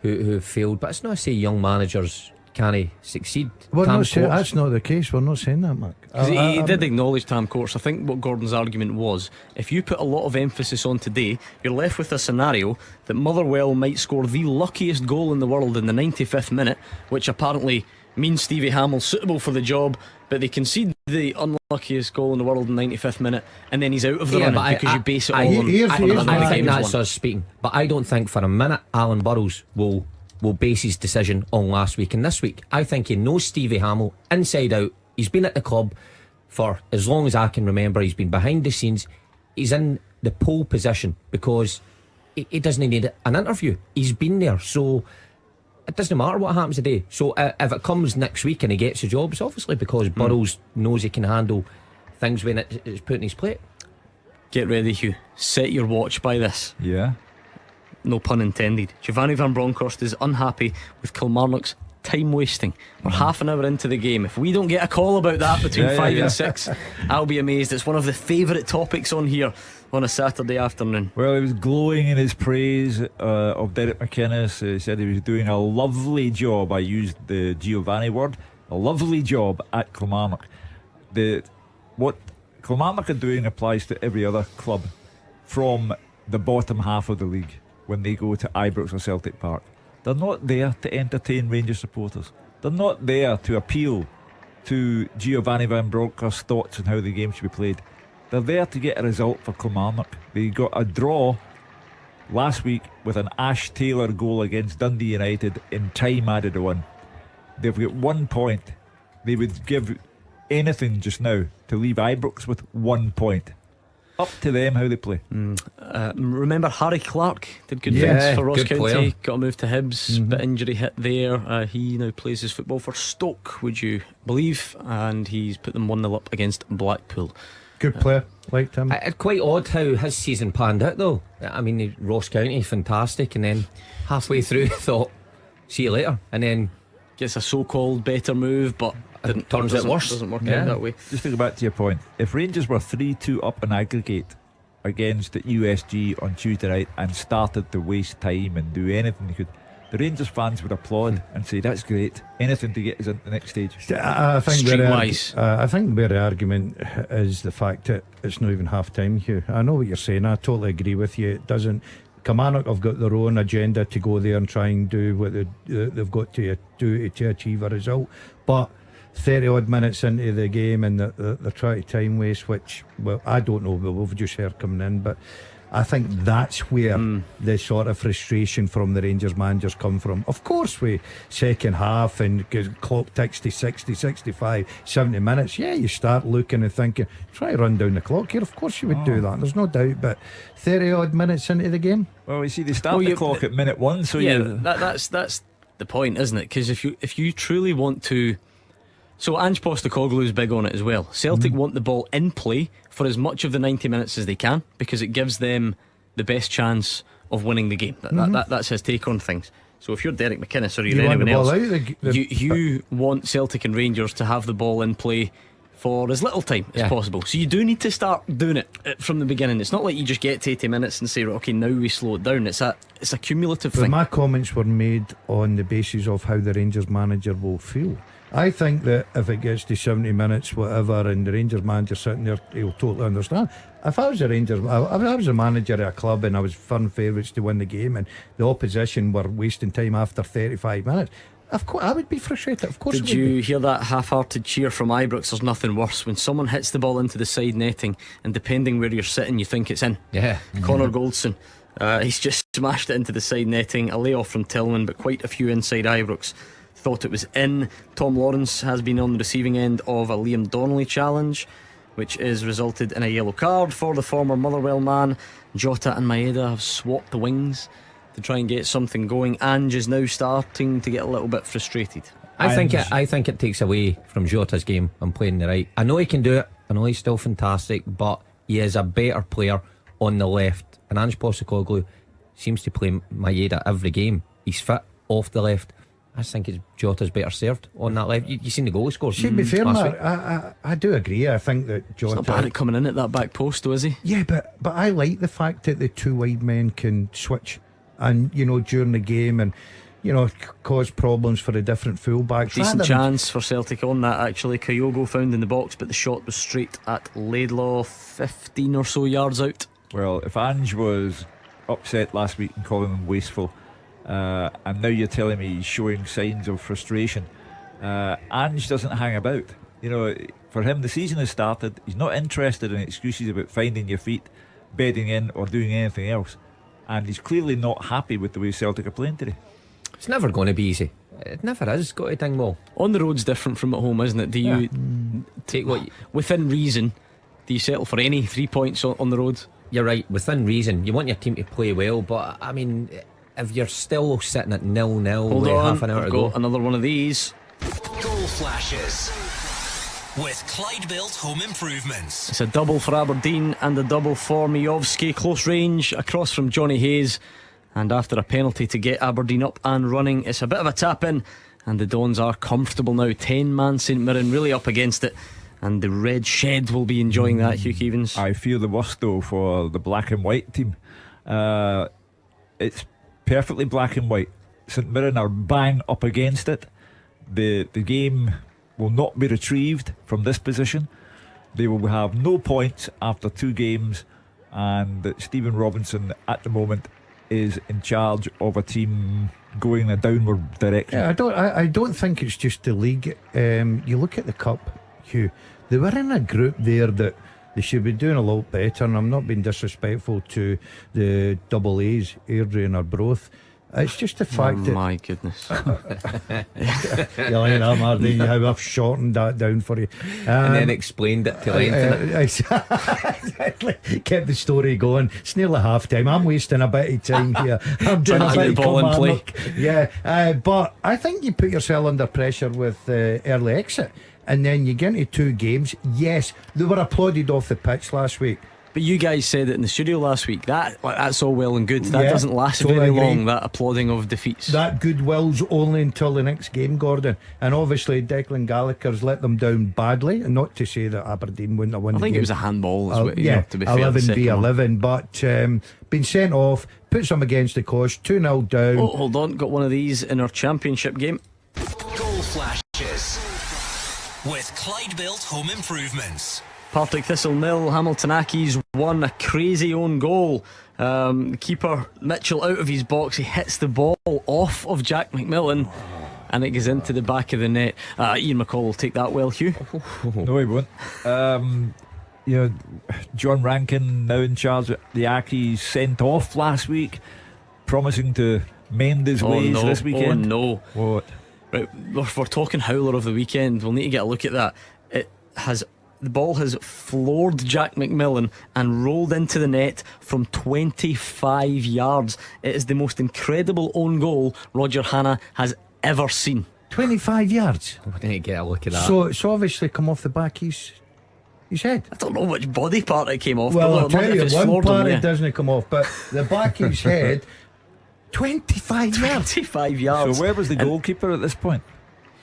who failed. But it's not to say young managers can't succeed. Well, Tam not saying, Courts- that's not the case. We're not saying that, Mark. 'Cause he did acknowledge Tam Courts. I think what Gordon's argument was, if you put a lot of emphasis on today, you're left with a scenario that Motherwell might score the luckiest goal in the world in the 95th minute, which apparently means Stevie Hamill's suitable for the job, but they concede the unluckiest goal in the world in the 95th minute, and then he's out of the Yeah, running but because you base it all on here's I my- think games that's won. us speaking, but I don't think for a minute Alan Burrows will base his decision on last week and this week. I think he knows Stevie Hamill inside out. He's been at the club for as long as I can remember. He's been behind the scenes. He's in the pole position because he doesn't need an interview. He's been there, so it doesn't matter what happens today. So if it comes next week and he gets a job, it's obviously because Burrows knows he can handle things when it's put in his plate. Get ready, Hugh. Set your watch by this. Yeah. No pun intended. Giovanni Van Bronckhorst is unhappy with Kilmarnock's time wasting. We're half an hour into the game. If we don't get a call about that between 5 and 6, I'll be amazed. It's one of the favourite topics on here on a Saturday afternoon. Well, he was glowing in his praise of Derek McInnes. He said he was doing a lovely job. I used the Giovanni word. A lovely job at Kilmarnock. What Kilmarnock are doing applies to every other club from the bottom half of the league when they go to Ibrox or Celtic Park. They're not there to entertain Rangers supporters. They're not there to appeal to Giovanni Van Bronckhorst's thoughts on how the game should be played. They're there to get a result for Kilmarnock. They got a draw last week with an Ash Taylor goal against Dundee United in time added on. They've got 1 point. They would give anything just now to leave Ibrox with 1 point. Up to them how they play. Remember Harry Clark did good Yeah, things for Ross good County. player. Got a move to Hibs, bit injury hit there. He now plays his football for Stoke, would you believe? And he's put them 1-0 up against Blackpool. Good player, liked him. It's quite odd how his season panned out, though. I mean, Ross County, fantastic, and then halfway through thought, see you later, and then Gets a so-called better move, but turns out worse. Doesn't work Yeah. out that way. Just to go back to your point, if Rangers were 3-2 up in aggregate against the USG on Tuesday night and started to waste time and do anything they could, the Rangers fans would applaud and say that's great, anything to get us into the next stage. I think where Streetwise. I think where the argument is the fact that it's not even half time, Hugh. I know what you're saying. I totally agree with you. It doesn't. Kilmarnock have got their own agenda to go there and try and do what they've got to do to achieve a result. But 30 odd minutes into the game and they're trying to time waste, which, well, I don't know, but we've just heard coming in. But I think that's where the sort of frustration from the Rangers managers come from. Of course, we second half and clock ticks to 60, 65, 70 minutes. Yeah, you start looking and thinking, try to run down the clock here. Of course you would do that, there's no doubt. But 30 odd minutes into the game, Well, you see, they start the clock at minute 1, so Yeah, you that's the point, isn't it? Because if you truly want to. So Ange Postecoglou's big on it as well. Celtic want the ball in play for as much of the 90 minutes as they can, because it gives them the best chance of winning the game. That's his take on things. So if you're Derek McInnes or you're you want the anyone ball else, out the you want Celtic and Rangers to have the ball in play for as little time as possible. So you do need to start doing it from the beginning. It's not like you just get to 80 minutes and say, right, okay, now we slow it down. It's a cumulative But thing. my comments were made on the basis of how the Rangers manager will feel. I think that if it gets to 70 minutes, whatever, and the Rangers manager sitting there, he'll totally understand. If I was a Rangers, I was a manager at a club and I was firm favourites to win the game, and the opposition were wasting time after 35 minutes, of course I would be frustrated. Of course. Did you hear that half-hearted cheer from Ibrox? There's nothing worse when someone hits the ball into the side netting, and depending where you're sitting, you think it's in. Yeah. Connor Goldson, he's just smashed it into the side netting. A layoff from Tillman, but quite a few inside Ibrox thought it was in. Tom Lawrence has been on the receiving end of a Liam Donnelly challenge, which has resulted in a yellow card for the former Motherwell man. Jota and Maeda have swapped the wings to try and get something going. Ange is now starting to get a little bit frustrated. I think it takes away from Jota's game and playing the right. I know he can do it, I know he's still fantastic, but he is a better player on the left, and Ange Postecoglou seems to play Maeda every game. He's fit off the left. I just think Jota's better served on that left. You seen the goal he scored? To be fair, Mark, I do agree. I think that Jota, it's not bad at coming in at that back post, though, is he? Yeah, but I like the fact that the two wide men can switch, and during the game, and cause problems for the different fullbacks. Decent chance for Celtic on that, actually. Kyogo found in the box, but the shot was straight at Laidlaw, 15 or so yards out. Well, if Ange was upset last week and calling him wasteful, and now you're telling me he's showing signs of frustration, Ange doesn't hang about. For him, the season has started. He's not interested in excuses about finding your feet, bedding in, or doing anything else. And he's clearly not happy with the way Celtic are playing today. It's never going to be easy. It never is. Got to Dingwall. On the road's different from at home, isn't it? Do you take what within reason? Do you settle for any 3 points on the road? You're right. Within reason, you want your team to play well, but I mean, if you're still sitting at 0-0 Hold with on, half an hour I've to go, got another one of these. Goal flashes with Clyde Built Home Improvements. It's a double for Aberdeen and a double for Miovski. Close range across from Johnny Hayes, and after a penalty to get Aberdeen up and running, it's a bit of a tap in, and the Dons are comfortable now. 10-man St Mirren really up against it, and the Red Shed will be enjoying that. Hugh Keevins. I feel the worst though for the black and white team. It's perfectly black and white. St Mirren are bang up against it. The game will not be retrieved from this position. They will have no points after 2 games, and Stephen Robinson at the moment is in charge of a team going in a downward direction. Yeah, I don't think it's just the league. You look at the cup, Hugh. They were in a group there that they should be doing a lot better, and I'm not being disrespectful to the double A's, Airdrie and Arbroath. It's just the fact that my goodness. you like that, Marty, how I've shortened that down for you, and then explained it to lengthen it. Kept the story going. It's nearly half time. I'm wasting a bit of time here. I'm doing a Trying to bit get the ball in play. Yeah, but I think you put yourself under pressure with early exit, and then you get into 2 games. Yes, they were applauded off the pitch last week. But you guys said it in the studio last week. That's all well and good. That Yeah, doesn't last totally very agree. long, that applauding of defeats. That goodwill's only until the next game, Gordon. And obviously Declan Gallagher's let them down badly. And not to say that Aberdeen wouldn't have won I the think game. it was a handball as well, Yeah, to be fair. 11v11. But been sent off, puts them against the coast, 2-0 down. Oh, hold on, got one of these in our championship game. Goal flashes with Clyde Built Home Improvements. Partick Thistle 0, Hamilton Accies 1. A crazy own goal. The keeper Mitchell out of his box, he hits the ball off of Jack McMillan, and it goes into the back of the net. Ian McCall will take that well, Hugh. No, he won't. John Rankin now in charge of the Accies, sent off last week, promising to mend his ways this weekend. Oh no. What? Right, if we're talking howler of the weekend, we'll need to get a look at that. The ball has floored Jack McMillan and rolled into the net from 25 yards. It is the most incredible own goal Roger Hanna has ever seen. 25 yards. We need to get a look at that. So it's obviously come off the back of his head. I don't know which body part it came off. Well, but I'll tell if you, it's one floored part him, it doesn't come off, but the back of his head, 25 yards. 25 yards. So where was the goalkeeper at this point?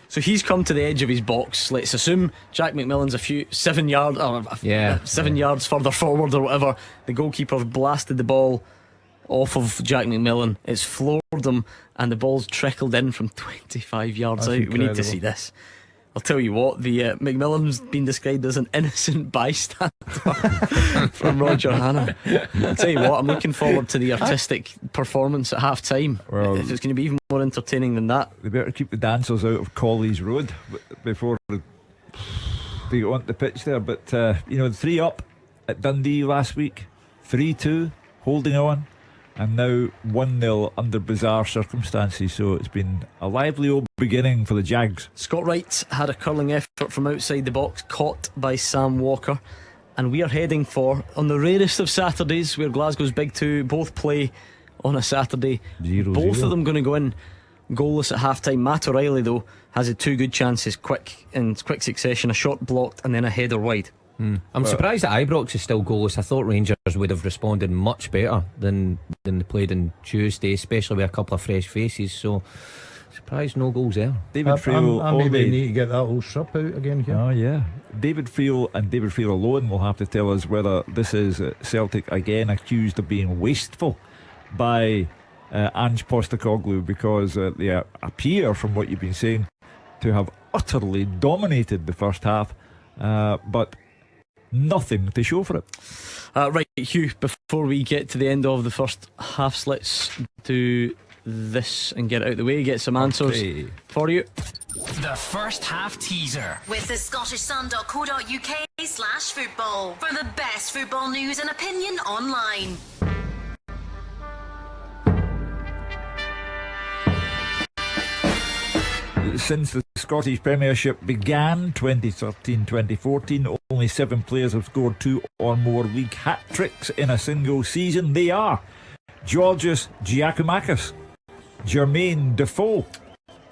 So he's come to the edge of his box. Let's assume Jack McMillan's a few 7 yards, 7 yards further forward or whatever. The goalkeeper's blasted the ball off of Jack McMillan. It's floored him, and the ball's trickled in from 25 yards That's out. We need to incredible. see this. I'll tell you what, the McMillan's been described as an innocent bystander from Roger Hanna. I'll tell you what, I'm looking forward to the artistic performance at half time. Well, if it's going to be even more entertaining than that. They better keep the dancers out of Colley's Road before they go onto the pitch there. But the 3 up at Dundee last week, 3-2, holding on. and now 1-0 under bizarre circumstances. So it's been a lively old beginning for the Jags. Scott Wright had a curling effort from outside the box, caught by Sam Walker. And we are heading for, on the rarest of Saturdays, where Glasgow's big two both play on a Saturday, 0-0. both of them going to go in goalless at half time. Matt O'Reilly, though, has had two good chances in quick succession, a shot blocked and then a header wide. I'm surprised that Ibrox is still goalless. I thought Rangers would have responded much better than they played on Tuesday, especially with a couple of fresh faces. So surprised no goals there. David Friel, I maybe need to get that old strip out again here. Oh yeah, David Friel and David Friel alone will have to tell us whether this is Celtic again accused of being wasteful by Ange Postecoglou, because they appear, from what you've been saying, to have utterly dominated the first half, but nothing to show for it. Right, Hugh, before we get to the end of the first half, let's do this and get it out of the way, get some answers for you. The first half teaser. With the scottishsun.co.uk/football for the best football news and opinion online. Since the Scottish Premiership began 2013-2014, only 7 players have scored 2 or more league hat-tricks in a single season. They are Georgios Giacomakis, Jermaine Defoe,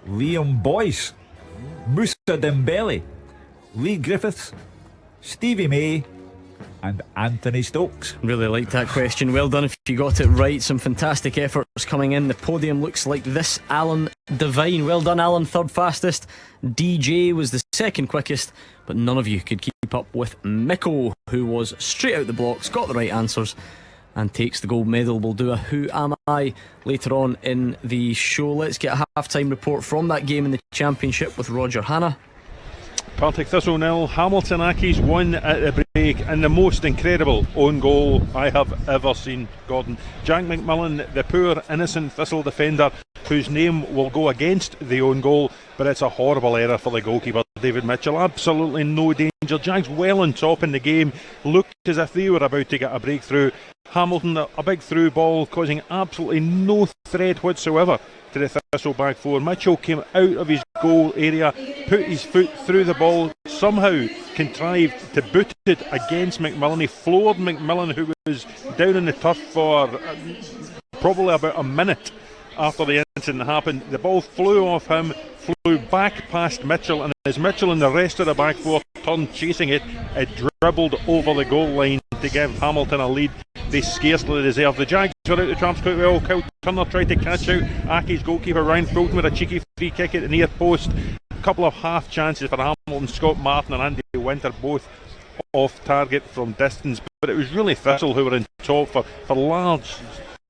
Liam Boyce, Moussa Dembele, Lee Griffiths, Stevie May and Anthony Stokes. Really like that question. Well done if you got it right. Some fantastic efforts coming in. The podium looks like this. Alan Devine, well done Alan, third fastest. DJ was the second quickest, but none of you could keep up with Mikko, who was straight out the blocks, got the right answers and takes the gold medal. We'll do a Who Am I later on in the show. Let's get a half-time report from that game in the Championship with Roger Hanna. Partick Thistle 0, Hamilton Accies 1 at the break, and the most incredible own goal I have ever seen, Gordon. Jack McMillan, the poor innocent Thistle defender whose name will go against the own goal, but it's a horrible error for the goalkeeper David Mitchell. Absolutely no danger. Jack's well on top in the game, looked as if they were about to get a breakthrough. Hamilton, a big through ball causing absolutely no threat whatsoever to the Thistle back four. Mitchell came out of his goal area, put his foot through the ball, somehow contrived to boot it against McMillan. He floored McMillan, who was down on the turf for probably about a minute after the incident happened. The ball flew off him, flew back past Mitchell, and as Mitchell and the rest of the back four turned chasing it, it dribbled over the goal line to give Hamilton a lead they scarcely deserved. The Jags were out the traps quite well. Kyle Turner tried to catch out Aki's goalkeeper Ryan Fulton with a cheeky free kick at the near post. A couple of half chances for Hamilton. Scott Martin and Andy Winter both off target from distance, but it was really Thistle who were in top for large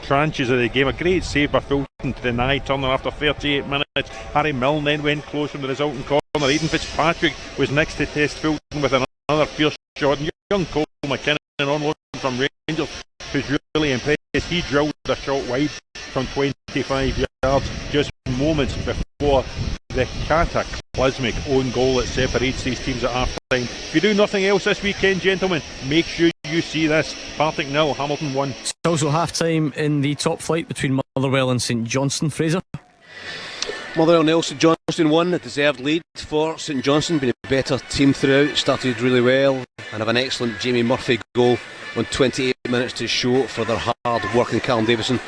tranches of the game. A great save by Fulton to deny Turner after 38 minutes. Harry Milne then went close from the resulting corner. Aidan Fitzpatrick was next to test Fulton with another fierce shot. And young Cole McKinnon on loan from Rangers, who's really impressed. He drilled a shot wide from 25 yards just moments before the cataclysmic own goal that separates these teams at half time. If you do nothing else this weekend, gentlemen, make sure you see this. Partick 0, Hamilton 1. It's also half time in the top flight between Motherwell and St Johnstone. Fraser? Motherwell 0, St Johnstone 1. A deserved lead for St Johnstone. Been a better team throughout. Started really well and have an excellent Jamie Murphy goal on 28 minutes to show for their hard work. And Callum Davison,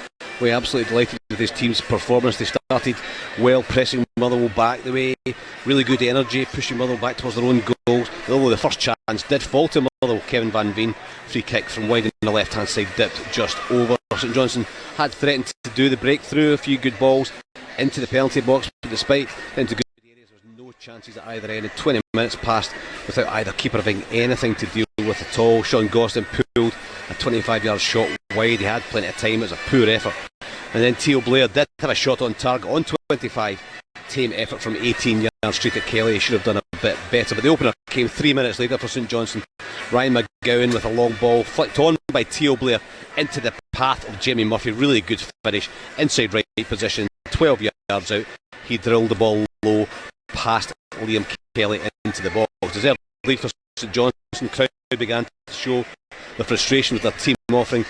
we're absolutely delighted with his team's performance. They started well, pressing Motherwell back the way, really good energy, pushing Motherwell back towards their own goals. Although the first chance did fall to Motherwell, Kevin Van Veen, free kick from wide on the left hand side, dipped just over. St Johnstone had threatened to do the breakthrough, a few good balls into the penalty box, but despite into good areas, there was no chances at either end. 20 minutes passed without either keeper having anything to deal with at all. Sean Gosden pulled a 25-yard shot wide. He had plenty of time. It was a poor effort. And then Theo Blair did have a shot on target on 25. Tame effort from 18 yards straight at Kelly. He should have done a bit better, but the opener came 3 minutes later for St Johnstone. Ryan McGowan with a long ball flicked on by Theo Blair into the path of Jamie Murphy. Really good finish, inside right position, 12 yards out. He drilled the ball low past Liam Kelly into the box. Deserved lead for St Johnstone. Crowd began to show the frustration with their team offering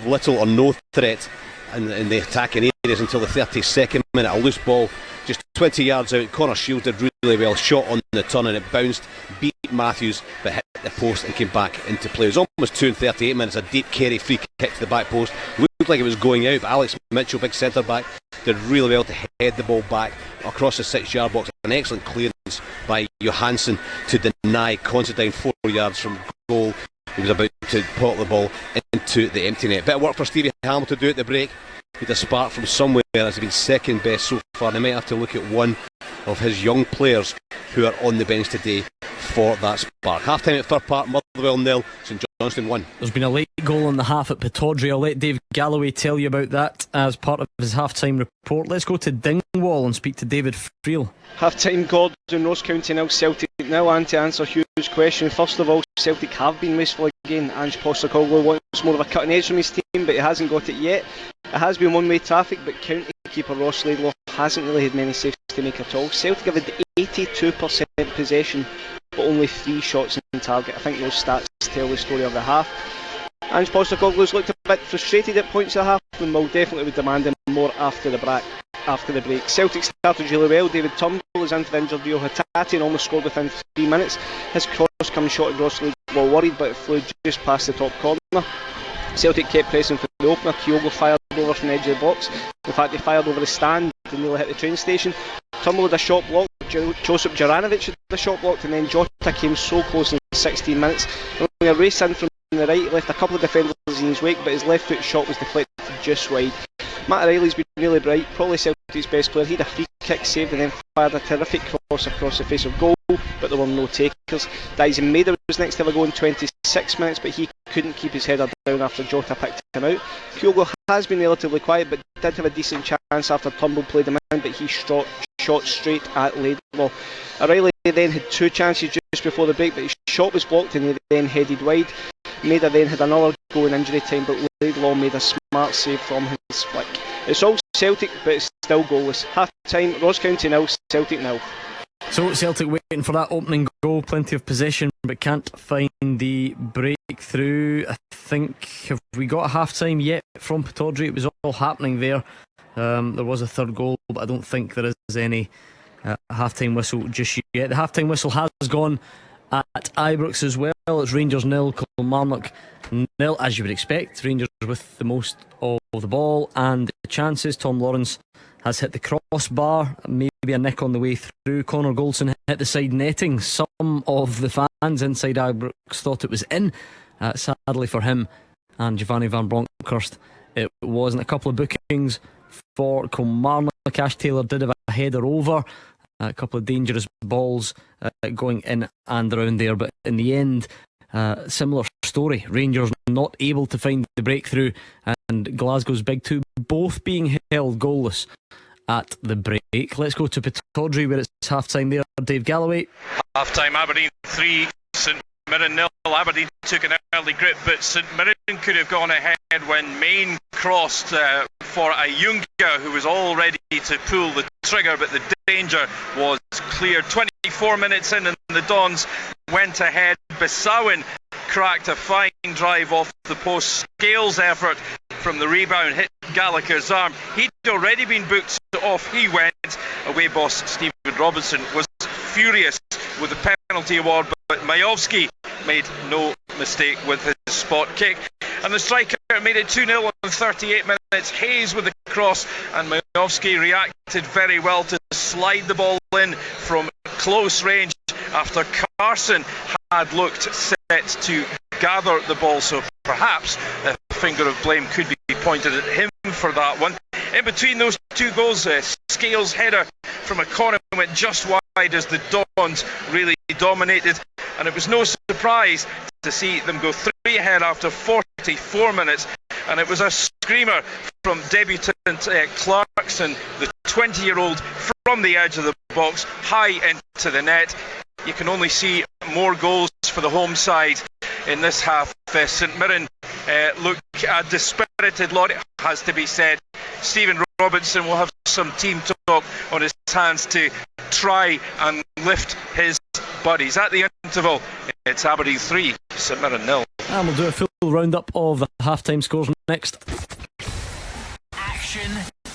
little or no threat in the attacking areas until the 32nd minute. A loose ball just 20 yards out. Connor Shields did really well, shot on the turn and it bounced, beat Matthews but hit the post and came back into play. It was almost 2 and 38 minutes. A deep Kerry free kick to the back post. Looked like it was going out, but Alex Mitchell, big centre back, did really well to head the ball back across the 6-yard box. An excellent clearance by Johansson to deny Considine 4 yards from goal. He was about to pot the ball into the empty net. Bit of work for Stevie Hamill to do at the break. He had a spark from somewhere. Has been second best so far. They might have to look at one of his young players who are on the bench today for that spark. Half time at Fir Park, Motherwell 0, St Johnstone 1. There's been a late goal in the half at Pittodrie. I'll let Dave Galloway tell you about that as part of his half time report. Let's go to Dingwall and speak to David Friel. Half time, Gordon, Ross County 0, Celtic 0. And to answer Hugh's question, first of all, Celtic have been wasteful again. Ange Postecoglou wants more of a cutting edge from his team, but he hasn't got it yet. It has been one way traffic, but county keeper Ross Laidlaw hasn't really had many saves to make at all. Celtic have had 82% possession, but only 3 shots on target. I think those stats tell the story of the half. Ange Postecoglou's looked a bit frustrated at points of the half and will definitely be demanding more after the break. Celtic started really well. David Turnbull is into the injured Rio Hattati and almost scored within 3 minutes. His cross-come shot at Ross Laidlaw worried, but it flew just past the top corner. Celtic kept pressing for the opener. Kyogo fired over from the edge of the box. In fact, he fired over the stand and nearly hit the train station. Turnbull had a shot blocked. Josip Juranovic had a shot blocked, and then Jota came so close in 16 minutes. Only a race in from the right, he left a couple of defenders in his wake, but his left foot shot was deflected just wide. Matt O'Reilly's been really bright, probably Celtic's best player. He had a free kick saved and then fired a terrific cross across the face of goal, but there were no takers. Dyson Maeder was next to have a go in 26 minutes, but he couldn't keep his header down after Jota picked him out. Kyogo has been relatively quiet, but did have a decent chance after Turnbull played him in, but he shot straight at Laidlaw. O'Reilly then had 2 chances just before the break, but his shot was blocked and he then headed wide. Maeder then had another go in injury time, but Laidlaw made a smart save from his flick. It's all Celtic, but it's still goalless. Half time, Ross County 0, Celtic 0. So Celtic waiting for that opening goal, plenty of possession, but can't find the breakthrough. I think, have we got a half time yet from Pittodrie? It was all happening there. There was a third goal, but I don't think there is any half time whistle just yet. The half time whistle has gone at Ibrox as well. It's Rangers 0, Kilmarnock 0, as you would expect. Rangers with the most of the ball and the chances. Tom Lawrence has hit the crossbar, maybe a nick on the way through. Connor Goldson hit the side netting. Some of the fans inside Ibrox thought it was in. Sadly for him and Giovanni Van Bronckhorst, it wasn't. A couple of bookings for Kilmarnock. Ash Taylor did have a header over. A couple of dangerous balls going in and around there, but in the end, similar story. Rangers not able to find the breakthrough, and Glasgow's big two both being held goalless at the break. Let's go to Pittodrie where it's half time there. Dave Galloway. Half time, Aberdeen 3, St Mirren 0. Aberdeen took an early grip, but St Mirren could have gone ahead when Main crossed for Ayunga, who was all ready to pull the trigger, but the danger was cleared. 24 minutes in and the Dons went ahead. Bissawin cracked a fine drive off the post. Scales' effort from the rebound hit Gallagher's arm. He'd already been booked off. He went. Away boss Stephen Robinson was furious with the penalty award, but Majowski made no mistake with his spot kick. And the striker made it 2-0 in 38 minutes. Hayes with the cross, and Majowski reacted very well to slide the ball in from close range after Carson had looked set to gather the ball, so perhaps a finger of blame could be pointed at him for that one. In between those two goals, Scales' header from a corner went just wide as the Dons really dominated, and it was no surprise to see them go 3 ahead after 44 minutes, and it was a screamer from debutant Clarkson, the 20-year-old, from the edge of the box high into the net. You can only see more goals for the home side in this half. St Mirren look a dispirited lot, it has to be said. Stephen Robinson will have some team talk on his hands to try and lift his buddies. At the interval, it's Aberdeen 3, St Mirren 0. And we'll do a full roundup of the half-time scores next. action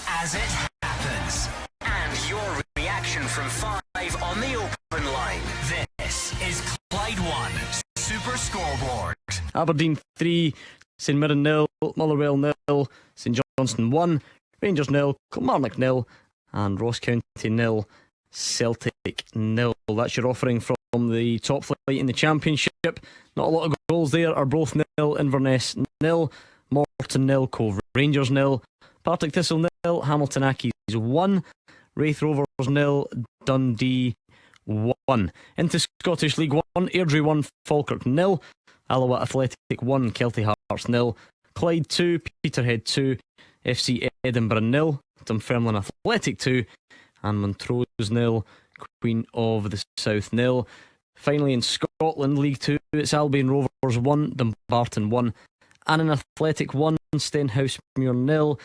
as it happens. And your reaction from 5 on the open line. This is Clyde 1 Super Scoreboard. Aberdeen 3, St Mirren 0, Motherwell 0, St Johnstone 1, Rangers 0, Kilmarnock 0, and Ross County 0, Celtic 0. That's your offering from the top flight in the Championship. Not a lot of goals there. Arbroath 0, Inverness 0, Morton 0, Cove Rangers 0, Partick Thistle 0, Hamilton Accies 1, Wraith Rovers 0, Dundee 1. Into Scottish League 1, Airdrie 1, Falkirk 0, Alloa Athletic 1, Kelty Hearts 0, Clyde 2, Peterhead 2, FC Edinburgh 0, Dunfermline Athletic 2, and Montrose 0, Queen of the South 0. Finally in Scotland League 2, it's Albion Rovers 1, Dumbarton 1, Annan Athletic 1, Stenhousemuir 0,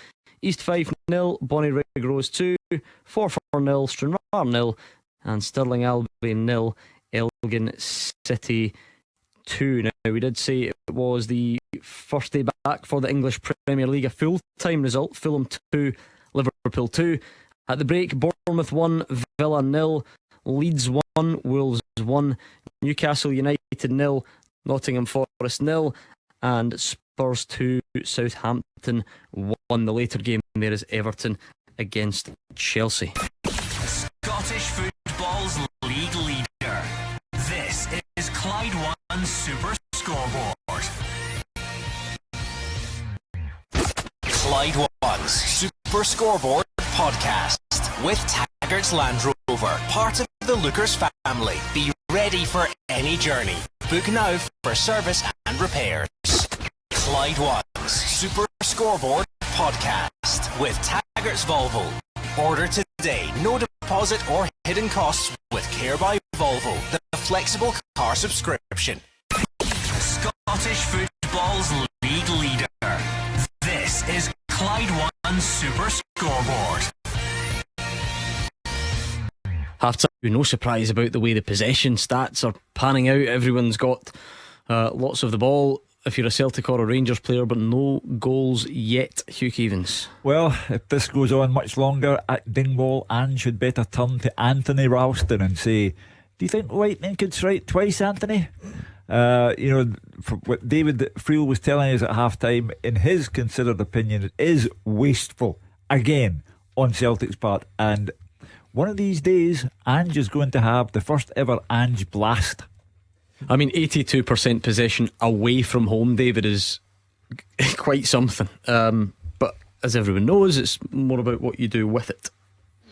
East 5 0, Bonnyrigg Rose 2, Forfar 0, Stranraer 0, and Stirling Albion 0, Elgin City 2. Now, we did say it was the first day back for the English Premier League, a full-time result. Fulham 2, Liverpool 2. At the break, Bournemouth 1, Villa 0, Leeds 1, Wolves 1, Newcastle United 0, Nottingham Forest 0, and Spurs 2, Southampton 1. The later game there is Everton against Chelsea. Scottish football's league leader. This is Clyde 1 Super Scoreboard. Clyde 1's Super Scoreboard podcast with Taggart's Land Rover, part of the Lookers family. Be ready for any journey. Book now for service and repairs. Clyde 1's Super Scoreboard podcast with Taggart's Volvo. Order today. No deposit or hidden costs with Care by Volvo, the flexible car subscription. Scottish football's league leader. This is Clyde 1 Super Scoreboard. Half-time, no surprise about the way the possession stats are panning out. Everyone's got lots of the ball if you're a Celtic or a Rangers player, but no goals yet. Hugh Keevins. Well, if this goes on much longer at Dingwall, Ange should better turn to Anthony Ralston and say, do you think Lightning could strike twice, Anthony? From what David Friel was telling us at half-time, in his considered opinion, it is wasteful again on Celtic's part, and one of these days Ange is going to have the first ever Ange blast. I mean, 82% possession away from home, David, is quite something, but as everyone knows, it's more about what you do with it.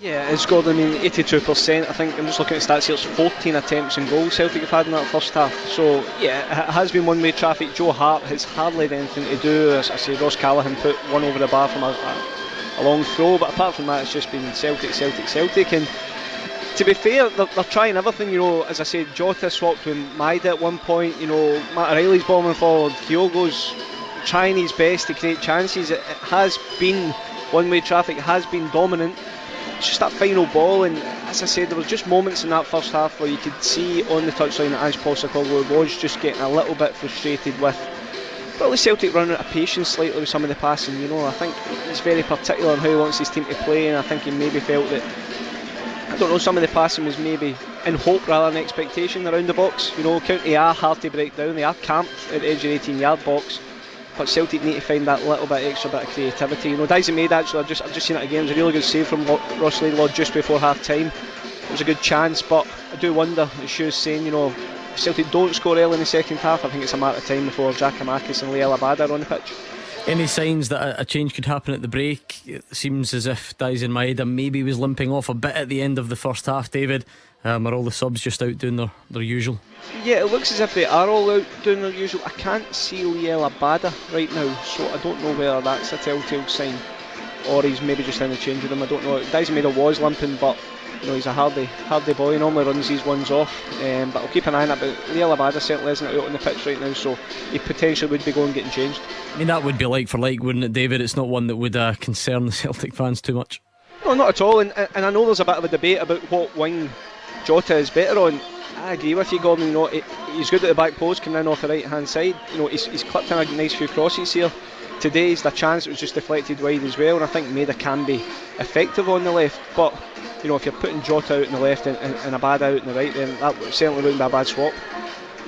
Yeah, it's Gordon. I mean, 82%. I think I'm just looking at stats here. It's 14 attempts and goals Celtic have had in that first half. So yeah, it has been one-way traffic. Joe Hart has hardly had anything to do. As I say, Ross Callaghan put one over the bar from a long throw. But apart from that, it's just been Celtic. And to be fair, they're trying everything. As I said, Jota swapped with Maida at one point. Matt O'Reilly's bombing forward. Kyogo's trying his best to create chances. It has been one-way traffic. Has been dominant. It's just that final ball, and as I said, there were just moments in that first half where you could see on the touchline that Ange Postecoglou was just getting a little bit frustrated with probably Celtic running out of patience slightly with some of the passing. I think he's very particular on how he wants his team to play, and I think he maybe felt that, I don't know, some of the passing was maybe in hope rather than expectation around the box. County are hard to break down, they are camped at the edge of the 18-yard box. But Celtic need to find that little bit extra bit of creativity. Dyson made actually, I've just seen it again. It was a really good save from Ross Laidlaw just before half time. It was a good chance, but I do wonder, as Hugh's saying, if Celtic don't score early in the second half, I think it's a matter of time before Giacomakis and Liel Abada are on the pitch. Any signs that a change could happen at the break? It seems as if Dyson Maeda maybe was limping off a bit at the end of the first half, David. Are all the subs just out doing their usual? Yeah, it looks as if they are all out doing their usual. I can't see Liel Abada right now, so I don't know whether that's a telltale sign or he's maybe just in the change with them. I don't know. Dyson Maeda was limping, but he's a hardy boy. He normally runs these ones off, but I'll keep an eye on it. But Liel Abada certainly isn't out on the pitch right now, so he potentially would be going getting changed. I mean, that would be like for like, wouldn't it, David? It's not one that would concern the Celtic fans too much. No, not at all. And I know there's a bit of a debate about what wing Jota is better on. I agree with you, Gordon. He's good at the back post, coming in off the right hand side. He's clipped in a nice few crosses here. today's the chance it was just deflected wide as well, and I think Maida can be effective on the left, but you know, if you're putting Jota out on the left and Abada out on the right, then that certainly wouldn't be a bad swap.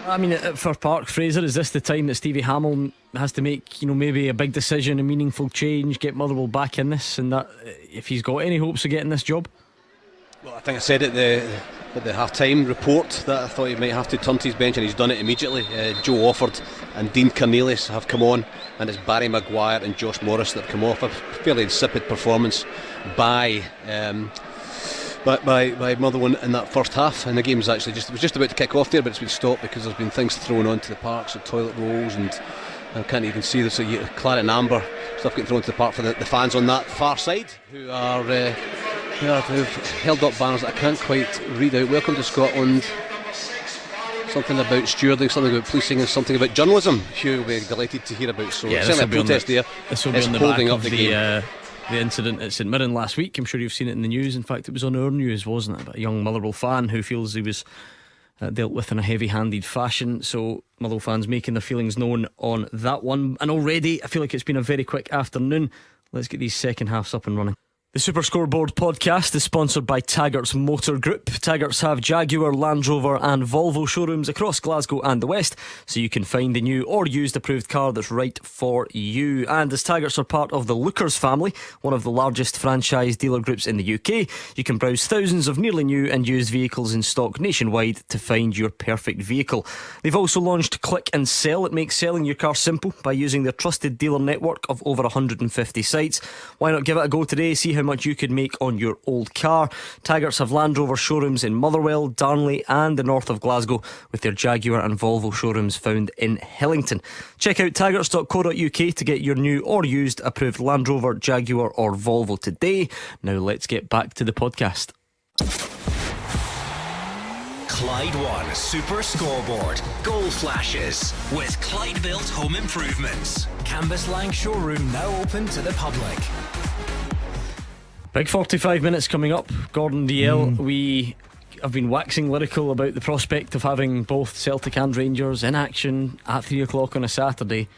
I mean, at Fir Park, Fraser, is this the time that Stevie Hamill has to make, you know, maybe a big decision, a meaningful change, get Motherwell back in this, and that if he's got any hopes of getting this job? Well, I think I said at the half-time report that I thought he might have to turn to his bench, and he's done it immediately. Joe Offord and Dean Cornelius have come on, and it's Barry Maguire and Josh Morris that have come off. A fairly insipid performance by Motherwell in that first half, and the game was actually just about to kick off there, but it's been stopped because there's been things thrown onto the park, so toilet rolls, and I can't even see this, so claret and amber stuff getting thrown into the park for the fans on that far side who've held up banners that I can't quite read out. Welcome to Scotland, something about stewarding, something about policing, and something about journalism. Hugh will be delighted to hear about. So yeah, certainly a protest there. This will be on the back of the incident at St Mirren last week. I'm sure you've seen it in the news. In fact, it was on our news, wasn't it? About a young Motherwell fan who feels he was dealt with in a heavy-handed fashion. So Motherwell fans making their feelings known on that one. And already I feel like it's been a very quick afternoon. Let's get these second halves up and running. The Super Scoreboard podcast is sponsored by Taggart's Motor Group. Taggart's have Jaguar, Land Rover and Volvo showrooms across Glasgow and the West, so you can find the new or used approved car that's right for you. And as Taggart's are part of the Lookers family, one of the largest franchise dealer groups in the UK, you can browse thousands of nearly new and used vehicles in stock nationwide to find your perfect vehicle. They've also launched Click and Sell. It makes selling your car simple by using their trusted dealer network of over 150 sites. Why not give it a go today? See how much you could make on your old car. Taggart's have Land Rover showrooms in Motherwell, Darnley and the north of Glasgow, with their Jaguar and Volvo showrooms found in Hillington. Check out taggarts.co.uk to get your new or used approved Land Rover, Jaguar or Volvo today. Now let's get back to the podcast. Clyde One Super Scoreboard Goal Flashes with Clyde Built Home Improvements. Cambuslang showroom now open to the public. Big 45 minutes coming up. Gordon Dalziel, we have been waxing lyrical about the prospect of having both Celtic and Rangers in action at 3 o'clock on a Saturday.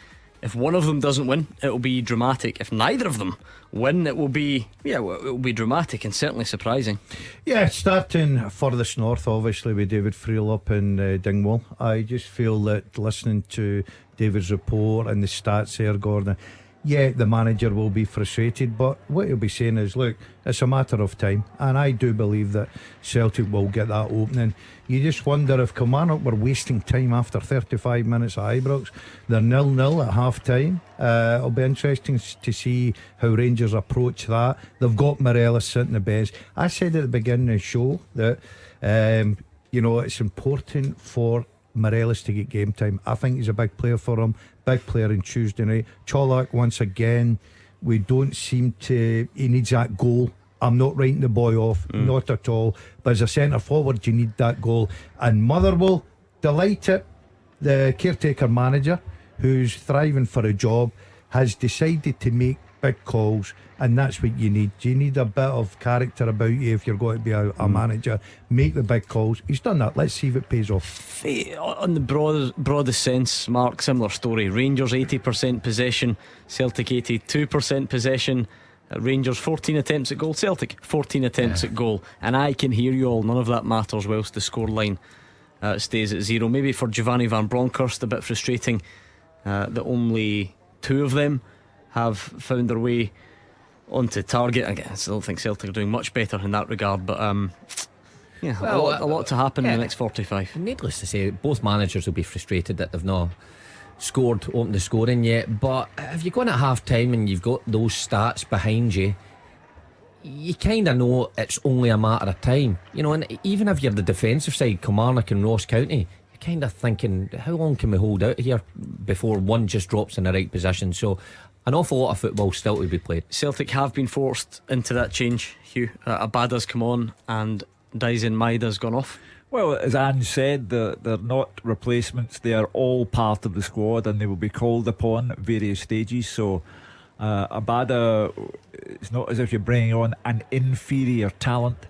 If one of them doesn't win, it will be dramatic. If neither of them win, it will be dramatic and certainly surprising. Yeah, starting furthest north, obviously, with David Friel up in Dingwall. I just feel that listening to David's report and the stats there, Gordon, yeah, the manager will be frustrated, but what he'll be saying is, look, it's a matter of time, and I do believe that Celtic will get that opening. You just wonder if Kilmarnock were wasting time after 35 minutes at Ibrox. They're 0-0 at half time. It'll be interesting to see how Rangers approach that. They've got Morelos sitting the bench. I said at the beginning of the show that it's important for Morelos to get game time. I think he's a big player for him, big player on Tuesday night. Colak, once again, we don't seem to, he needs that goal. I'm not writing the boy off, not at all, but as a centre forward you need that goal. And Motherwell, delighted, the caretaker manager who's thriving for a job has decided to make big calls, and that's what you need. You need a bit of character about you if you're going to be a manager. Make the big calls. He's done that. Let's see if it pays off. On the broadest sense, Mark, similar story. Rangers 80% possession, Celtic 82% possession. Rangers 14 attempts at goal, Celtic 14 attempts at goal. And I can hear you all, none of that matters whilst the scoreline stays at 0. Maybe for Giovanni Van Bronckhorst a bit frustrating that only 2 of them have found their way onto target. Again, I still think Celtic are doing much better in that regard, but a lot to happen in the next 45. Needless to say, both managers will be frustrated that they've not opened the scoring yet. But if you're going at half time and you've got those stats behind you, you kind of know it's only a matter of time, and even if you're the defensive side, Kilmarnock and Ross County, you're kind of thinking, how long can we hold out here before one just drops in the right position? So an awful lot of football still to be played. Celtic have been forced into that change, Hugh. Abada's come on and Dalziel Maida's gone off. Well, as Anne said, they're not replacements. They are all part of the squad, and they will be called upon at various stages. So Abada, it's not as if you're bringing on an inferior talent,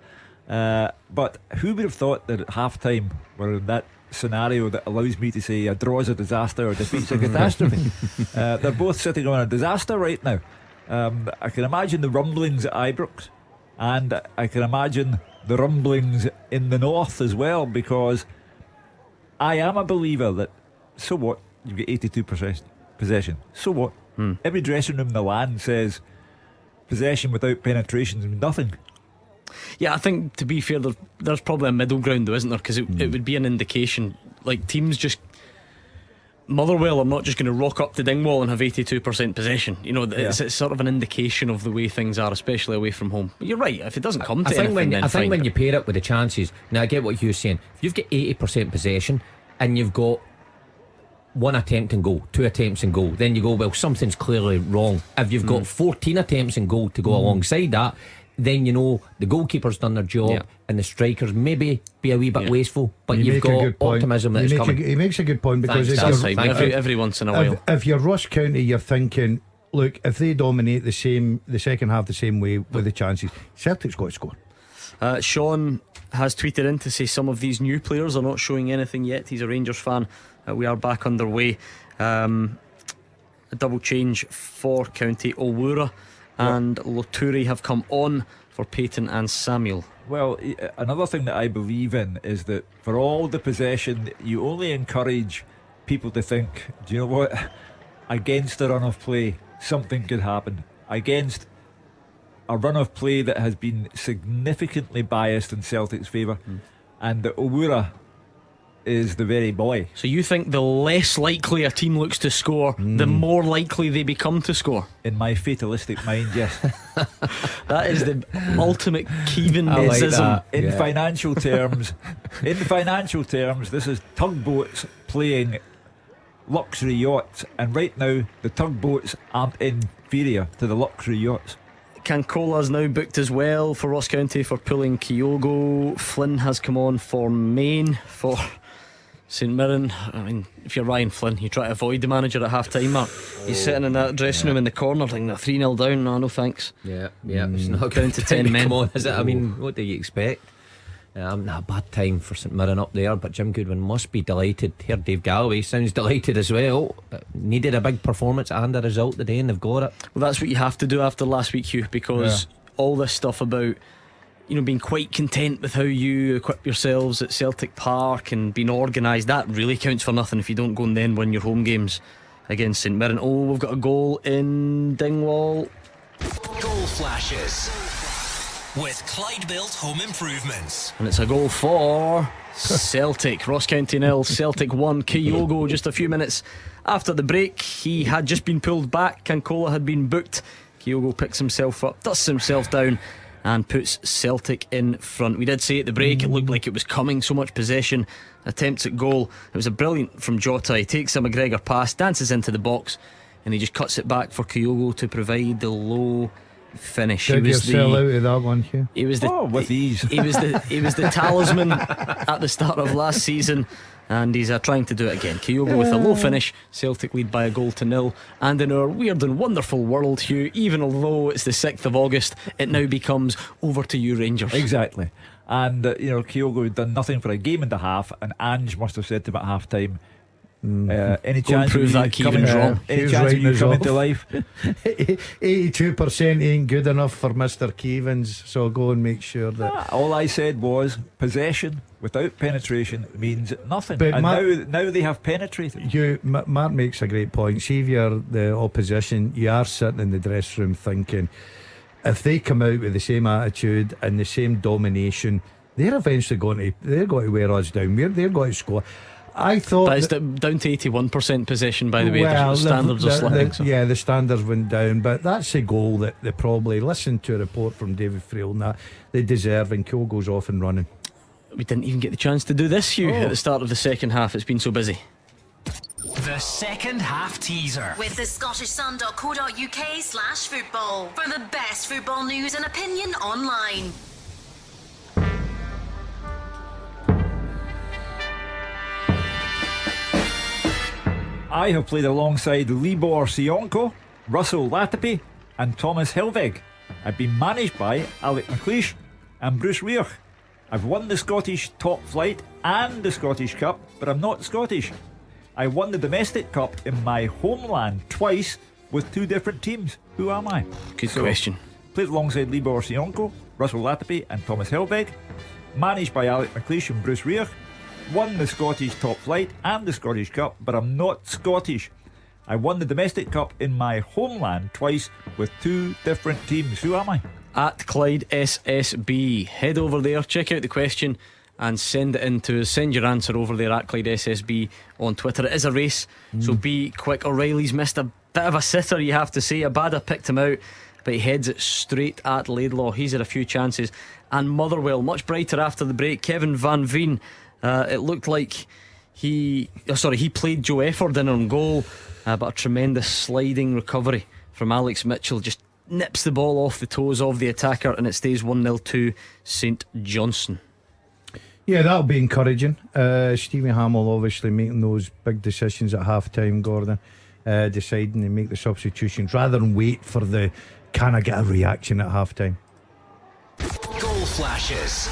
but who would have thought that at half time we're in that scenario that allows me to say a draw is a disaster or defeat's a catastrophe. They're both sitting on a disaster right now. I can imagine the rumblings at Ibrox, and I can imagine the rumblings in the north as well, because I am a believer that, so what, you've got 82% possession, so what? Every dressing room in the land says possession without penetration is nothing. Yeah, I think, to be fair, there's probably a middle ground though, isn't there? Because it would be an indication, like, teams just, Motherwell are not just going to rock up to Dingwall and have 82% possession. You know, it's sort of an indication of the way things are, especially away from home. But you're right, if it doesn't come to anything, I think when you pair it with the chances, now I get what you're saying. If you've got 80% possession and you've got one attempt in goal, 2 attempts in goal, then you go, well, something's clearly wrong. If you've got 14 attempts in goal to go alongside that, then you know the goalkeeper's done their job, and the strikers maybe be a wee bit wasteful, but you've got optimism that it's coming. He makes a good point, because every once in a while, if you're Ross County, you're thinking, look, if they dominate the second half the same way with the chances, Celtic's got to score. Sean has tweeted in to say some of these new players are not showing anything yet. He's a Rangers fan. We are back underway. A double change for County. Owura and Loturi have come on for Payton and Samuel. Well, another thing that I believe in is that for all the possession, you only encourage people to think, do you know what, against a run of play something could happen. Against a run of play that has been significantly biased in Celtic's favour, and that Owura is the very boy. So you think the less likely a team looks to score, the more likely they become to score? In my fatalistic mind, yes. That is the ultimate Keevinism. In financial terms, this is tugboats playing luxury yachts, and right now the tugboats aren't inferior to the luxury yachts. Cancola's now booked as well for Ross County for pulling Kyogo. Flynn has come on for Maine for St Mirren. I mean, if you're Ryan Flynn, you try to avoid the manager at half time, Mark. He's sitting in that dressing room in the corner thinking, 3-0 down, no thanks. It's not down to 10 men. Come on, is it? I mean, what do you expect? A bad time for St Mirren up there, but Jim Goodwin must be delighted. Here Dave Galloway sounds delighted as well. Needed a big performance and a result today, and they've got it. Well, that's what you have to do after last week, Hugh, because all this stuff about, you know, being quite content with how you equip yourselves at Celtic Park and being organised, that really counts for nothing if you don't go and then win your home games against St Mirren. Oh, we've got a goal in Dingwall. Goal flashes with Clyde Built Home Improvements, and it's a goal for Celtic. Ross County 0, Celtic 1. Kyogo just a few minutes after the break. He had just been pulled back. Cancola had been booked. Kyogo picks himself up, dusts himself down, and puts Celtic in front. We did say at the break it looked like it was coming, so much possession, attempts at goal. It was a brilliant from Jota. He takes a McGregor pass, dances into the box, and he just cuts it back for Kyogo to provide the low finish. Did you sell out of that one, Hugh? He was the with ease. He was the talisman at the start of last season, and he's trying to do it again. Kyogo with a low finish. Celtic lead by a goal to 0. And in our weird and wonderful world, Hugh, even although it's the 6th of August, it now becomes over to you, Rangers. Exactly. And Kyogo had done nothing for a game and a half, and Ange must have said to him at half time, any chance prove that Keevan's wrong? Any chance of you coming to life? 82% ain't good enough for Mr. Keevins, so go and make sure that. All I said was possession without penetration means nothing. But now they have penetrated. Mark makes a great point. See, if you're the opposition, you are sitting in the dressing room thinking, if they come out with the same attitude and the same domination, they're eventually going to wear us down. They're going to score. I thought that is down to 81% possession, by the way. The standards are slipping. Yeah, the standards went down, but that's a goal that they probably listened to a report from David Friel and that they deserve, and Kill goes off and running. We didn't even get the chance to do this, Hugh, at the start of the second half. It's been so busy. The second half teaser with the scottishsun.co.uk/football for the best football news and opinion online. I have played alongside Libor Sionko, Russell Latipi and Thomas Helveg. I've been managed by Alec McLeish and Bruce Weir. I've won the Scottish Top Flight and the Scottish Cup, but I'm not Scottish. I won the Domestic Cup in my homeland twice with two different teams. Who am I? Good question. Played alongside Libor Sionko, Russell Latapi and Thomas Helbig. Managed by Alec McLeish and Bruce Rear. Won the Scottish Top Flight and the Scottish Cup, but I'm not Scottish. I won the Domestic Cup in my homeland twice with two different teams. Who am I? At Clyde SSB. Head over there, check out the question and send it in to us. Send your answer over there at Clyde SSB on Twitter. It is a race, so be quick. O'Reilly's missed a bit of a sitter, you have to say. Abada picked him out, but he heads it straight at Laidlaw. He's had a few chances. And Motherwell, much brighter after the break. Kevin Van Veen, it looked like he played Joe Efford in on goal, but a tremendous sliding recovery from Alex Mitchell just nips the ball off the toes of the attacker, and it stays 1-0 to St Johnstone. Yeah, that'll be encouraging. Stevie Hamill obviously making those big decisions at half time, Gordon, deciding to make the substitutions rather than wait for the can I get a reaction at half time. Goal flashes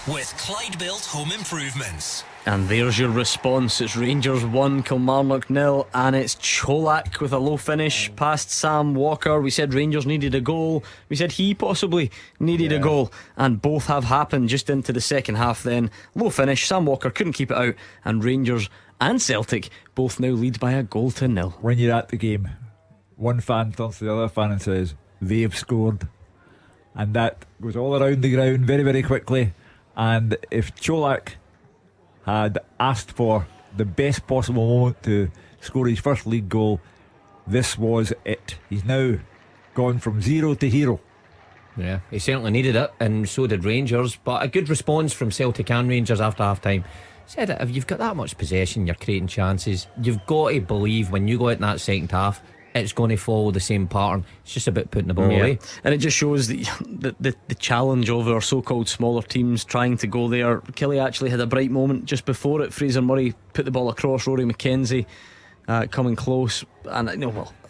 with Clyde Built Home Improvements. And there's your response. It's Rangers 1, Kilmarnock 0, and it's Cholak with a low finish past Sam Walker. We said Rangers needed a goal. We said he possibly needed a goal, and both have happened just into the second half. Then low finish, Sam Walker couldn't keep it out, and Rangers and Celtic both now lead by a 1-0. When you're at the game, one fan turns to the other fan and says, they've scored, and that goes all around the ground very, very quickly. And if Cholak had asked for the best possible moment to score his first league goal, this was it. He's now gone from zero to hero. Yeah, he certainly needed it, and so did Rangers. But a good response from Celtic and Rangers after half time. Said it, if you've got that much possession, you're creating chances, you've got to believe when you go out in that second half, it's going to follow the same pattern. It's just about putting the ball away. And it just shows the challenge of our so-called smaller teams trying to go there. Kelly actually had a bright moment just before it. Fraser Murray put the ball across, Rory McKenzie coming close, and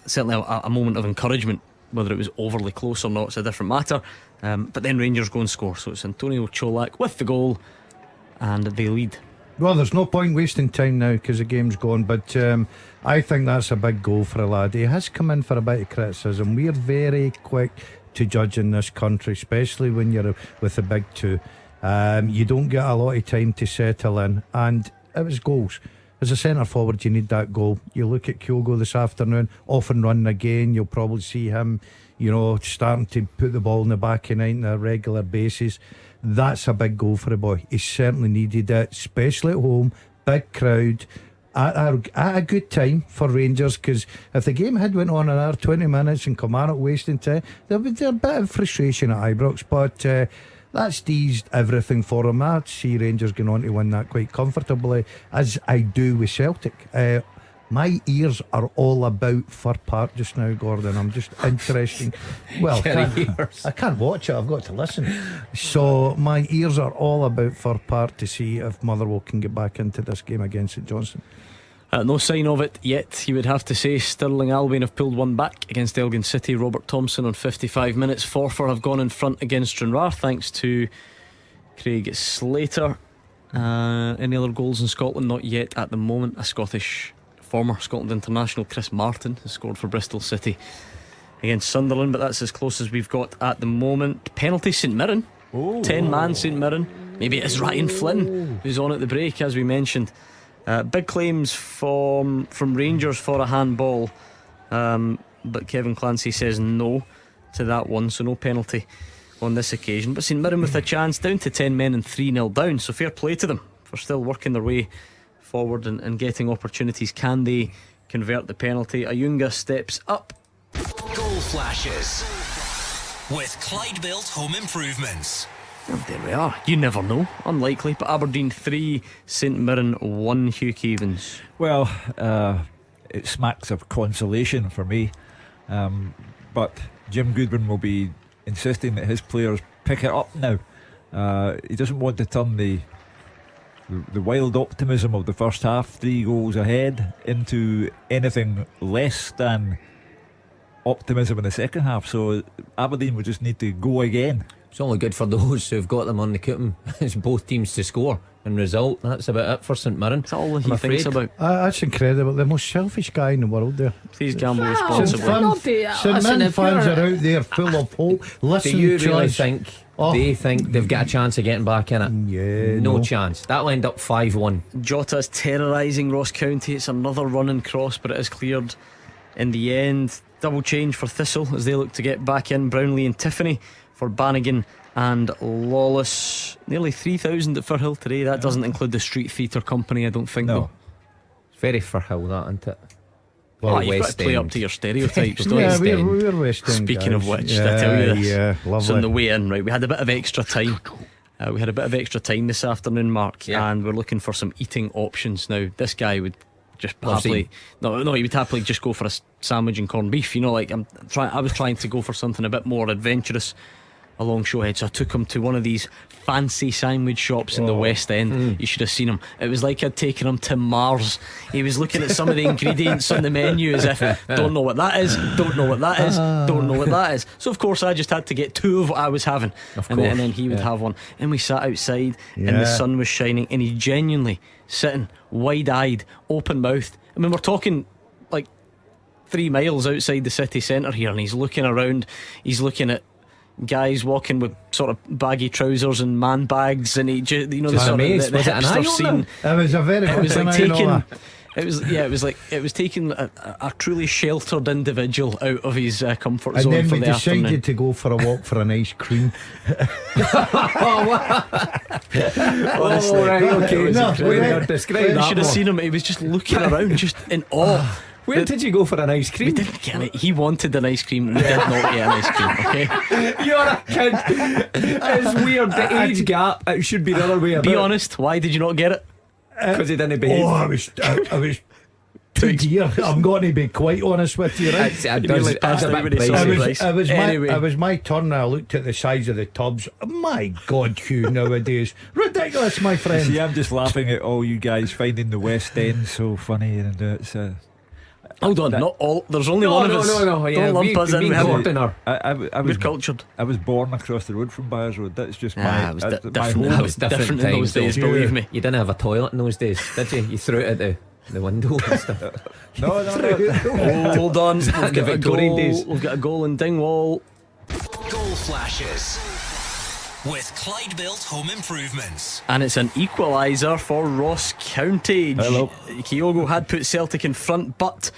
certainly a moment of encouragement. Whether it was overly close or not, it's a different matter. But then Rangers go and score, so it's Antonio Cholak with the goal, and they lead. Well, there's no point wasting time now because the game's gone, but I think that's a big goal for a lad. He has come in for a bit of criticism. We're very quick to judge in this country, especially when you're with the big two. You don't get a lot of time to settle in, and it was goals. As a centre forward, you need that goal. You look at Kyogo this afternoon, off and running again. You'll probably see him, starting to put the ball in the back of nine on a regular basis. That's a big goal for a boy. He certainly needed it, especially at home, big crowd, at a good time for Rangers. Because if the game had went on another 20 minutes and Kilmarnock wasting time, there would be a bit of frustration at Ibrox, but that's eased everything for them. I see Rangers going on to win that quite comfortably, as I do with Celtic. My ears are all about Fir Park just now, Gordon. I'm just interesting. Well, I can't watch it, I've got to listen. So my ears are all about Fir Park to see if Motherwell can get back into this game against St Johnstone. No sign of it yet, you would have to say. Stirling Albion have pulled one back against Elgin City. Robert Thompson on 55 minutes. Forfar have gone in front against Stranraer thanks to Craig Slater. Any other goals in Scotland? Not yet at the moment. Former Scotland international Chris Martin has scored for Bristol City against Sunderland, but that's as close as we've got at the moment. Penalty, St Mirren. 10-man St Mirren. Maybe it is Ryan Flynn who's on at the break, as we mentioned. Big claims from Rangers for a handball, but Kevin Clancy says no to that one, so no penalty on this occasion. But St Mirren with a chance, down to 10 men and 3-0 down, so fair play to them for still working their way forward and getting opportunities. Can they convert the penalty? Ayunga steps up. Goal flashes with Clyde Built Home Improvements. Oh, there we are. You never know. Unlikely, but Aberdeen 3, St Mirren 1. Hugh Keevins. Well, it smacks of consolation for me, but Jim Goodwin will be insisting that his players pick it up now. He doesn't want to turn the wild optimism of the first half, 3 goals ahead, into anything less than optimism in the second half. So Aberdeen will just need to go again. It's only good for those who've got them on the coupon. It's both teams to score and result. That's about it for St Mirren. That's all he thinks about. That's incredible. The most selfish guy in the world there. Please gamble responsibly. St Mirren fans are out there full of hope. Listen, do you really us. think they think they've got a chance of getting back in it? Yeah, no chance. That'll end up 5-1. Jota's terrorising Ross County. It's another running cross, but it is cleared in the end. Double change for Thistle as they look to get back in. Brownlee and Tiffany for Bannigan and Lawless. Nearly 3,000 at Firhill today. That doesn't include the Street Theatre Company, I don't think. No. It's very Firhill, that, isn't it? Well, you've got to play up to your stereotypes, don't Yeah, you? we're West End Speaking guys. of which, did I tell you this? Yeah, lovely. So on the way in, right, we had a bit of extra time. We had a bit of extra time this afternoon, Mark, and we're looking for some eating options. Now, this guy would just happily, he would happily just go for a sandwich and corned beef. You know, like I was trying to go for something a bit more adventurous along Showhead, so I took him to one of these fancy sandwich shops in the West End. You should have seen him. It was like I'd taken him to Mars. He was looking at some of the ingredients on the menu as if, don't know what that is, don't know what that is, don't know what that is. So of course I just had to get two of what I was having, and then he would have one. And we sat outside and the sun was shining, and he genuinely sitting wide-eyed, open-mouthed. I mean, we're talking like 3 miles outside the city centre here, and he's looking around. He's looking at guys walking with sort of baggy trousers and man bags, and he just, you know, the sort of the hipster scene. It was a very it was good like thing, taking it was taking a truly sheltered individual out of his comfort and zone then for we the decided afternoon. to go for a walk for an ice cream. Honestly, okay. Describe you should have seen him. He was just looking around, just in awe. Where did you go for an ice cream? We didn't get it. He wanted an ice cream. We did not get an ice cream. Okay. You're a kid. It's weird. The age gap. It should be the other way about. Be honest. Why did you not get it? Because he didn't behave. I was too dear. I'm going to be quite honest with you, right? It was my turn. I looked at the size of the tubs. My God, Hugh, nowadays ridiculous, my friend. See, I'm just laughing at all you guys finding the West End so funny, and it's hold on, not all. There's only one of us. No. Yeah, don't lump us in. I was we're cultured. I was born across the road from Byers Road. That's just it was different. home. It was different in those days. Believe me. You didn't have a toilet in those days, did you? You threw it at the window and stuff. No. Hold on. We've got a Victorian days. goal. We've got a goal in Dingwall. Goal flashes with Clyde Built Home Improvements. And it's an equaliser for Ross County. Hello. Kyogo had put Celtic in front, but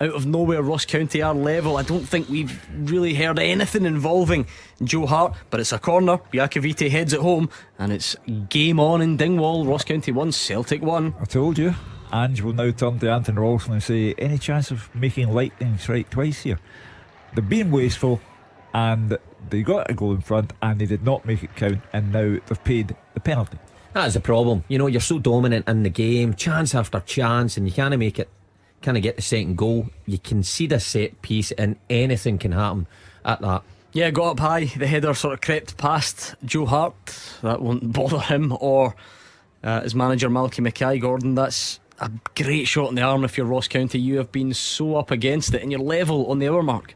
out of nowhere Ross County are level. I don't think we've really heard anything involving Joe Hart, but it's a corner. Iakovite heads it home, and it's game on in Dingwall. Ross County 1, Celtic 1. I told you. Ange will now turn to Anthony Ralston and say, any chance of making lightning strike twice here? They're being wasteful, and they got a goal in front and they did not make it count, and now they've paid the penalty. That's the problem. You know, you're so dominant in the game, chance after chance, and you can't make it, can't get the second goal. You concede a set piece and anything can happen at that. Yeah, got up high. The header sort of crept past Joe Hart. That won't bother him or his manager Malky Mackay. Gordon, that's a great shot in the arm if you're Ross County. You have been so up against it and you're level on the hour mark.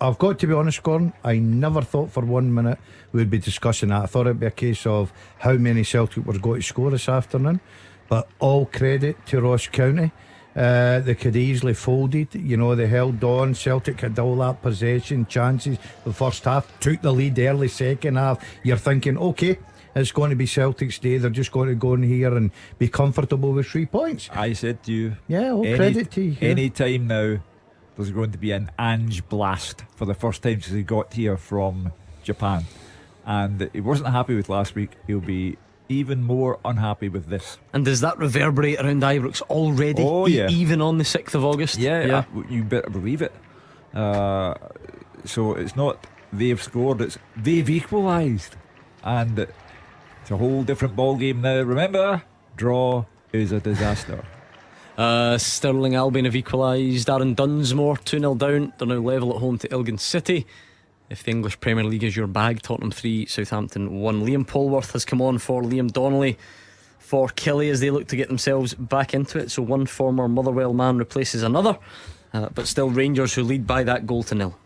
I've got to be honest, Gordon, I never thought for 1 minute we'd be discussing that. I thought it'd be a case of how many Celtic were going to score this afternoon, but all credit to Ross County. They could easily folded. You know, they held on. Celtic had all that possession, chances. The first half took the lead early. Second half, you're thinking, okay, it's going to be Celtic's day. They're just going to go in here and be comfortable with 3 points. I said to you, yeah, all credit to you. Any time now there's going to be an Ange blast for the first time since he got here from Japan, and he wasn't happy with last week. He'll be even more unhappy with this. And does that reverberate around Ibrox already? Oh yeah, even on the 6th of August. Yeah. You better believe it. So it's not they've scored, it's they've equalised, and it's a whole different ball game now. Remember, draw is a disaster. Stirling Albion have equalised. Aaron Dunsmore 2-0 down. They're now level at home to Elgin City. If the English Premier League is your bag, Tottenham 3, Southampton 1. Liam Polworth has come on for Liam Donnelly for Killie as they look to get themselves back into it. So one former Motherwell man replaces another, but still Rangers who lead by that goal to nil.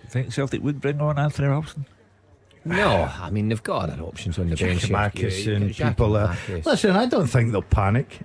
You think Celtic would bring on Anthony Robson? No, I mean they've got other options on the bench. Giakoumakis and people there. Listen, I don't think they'll panic.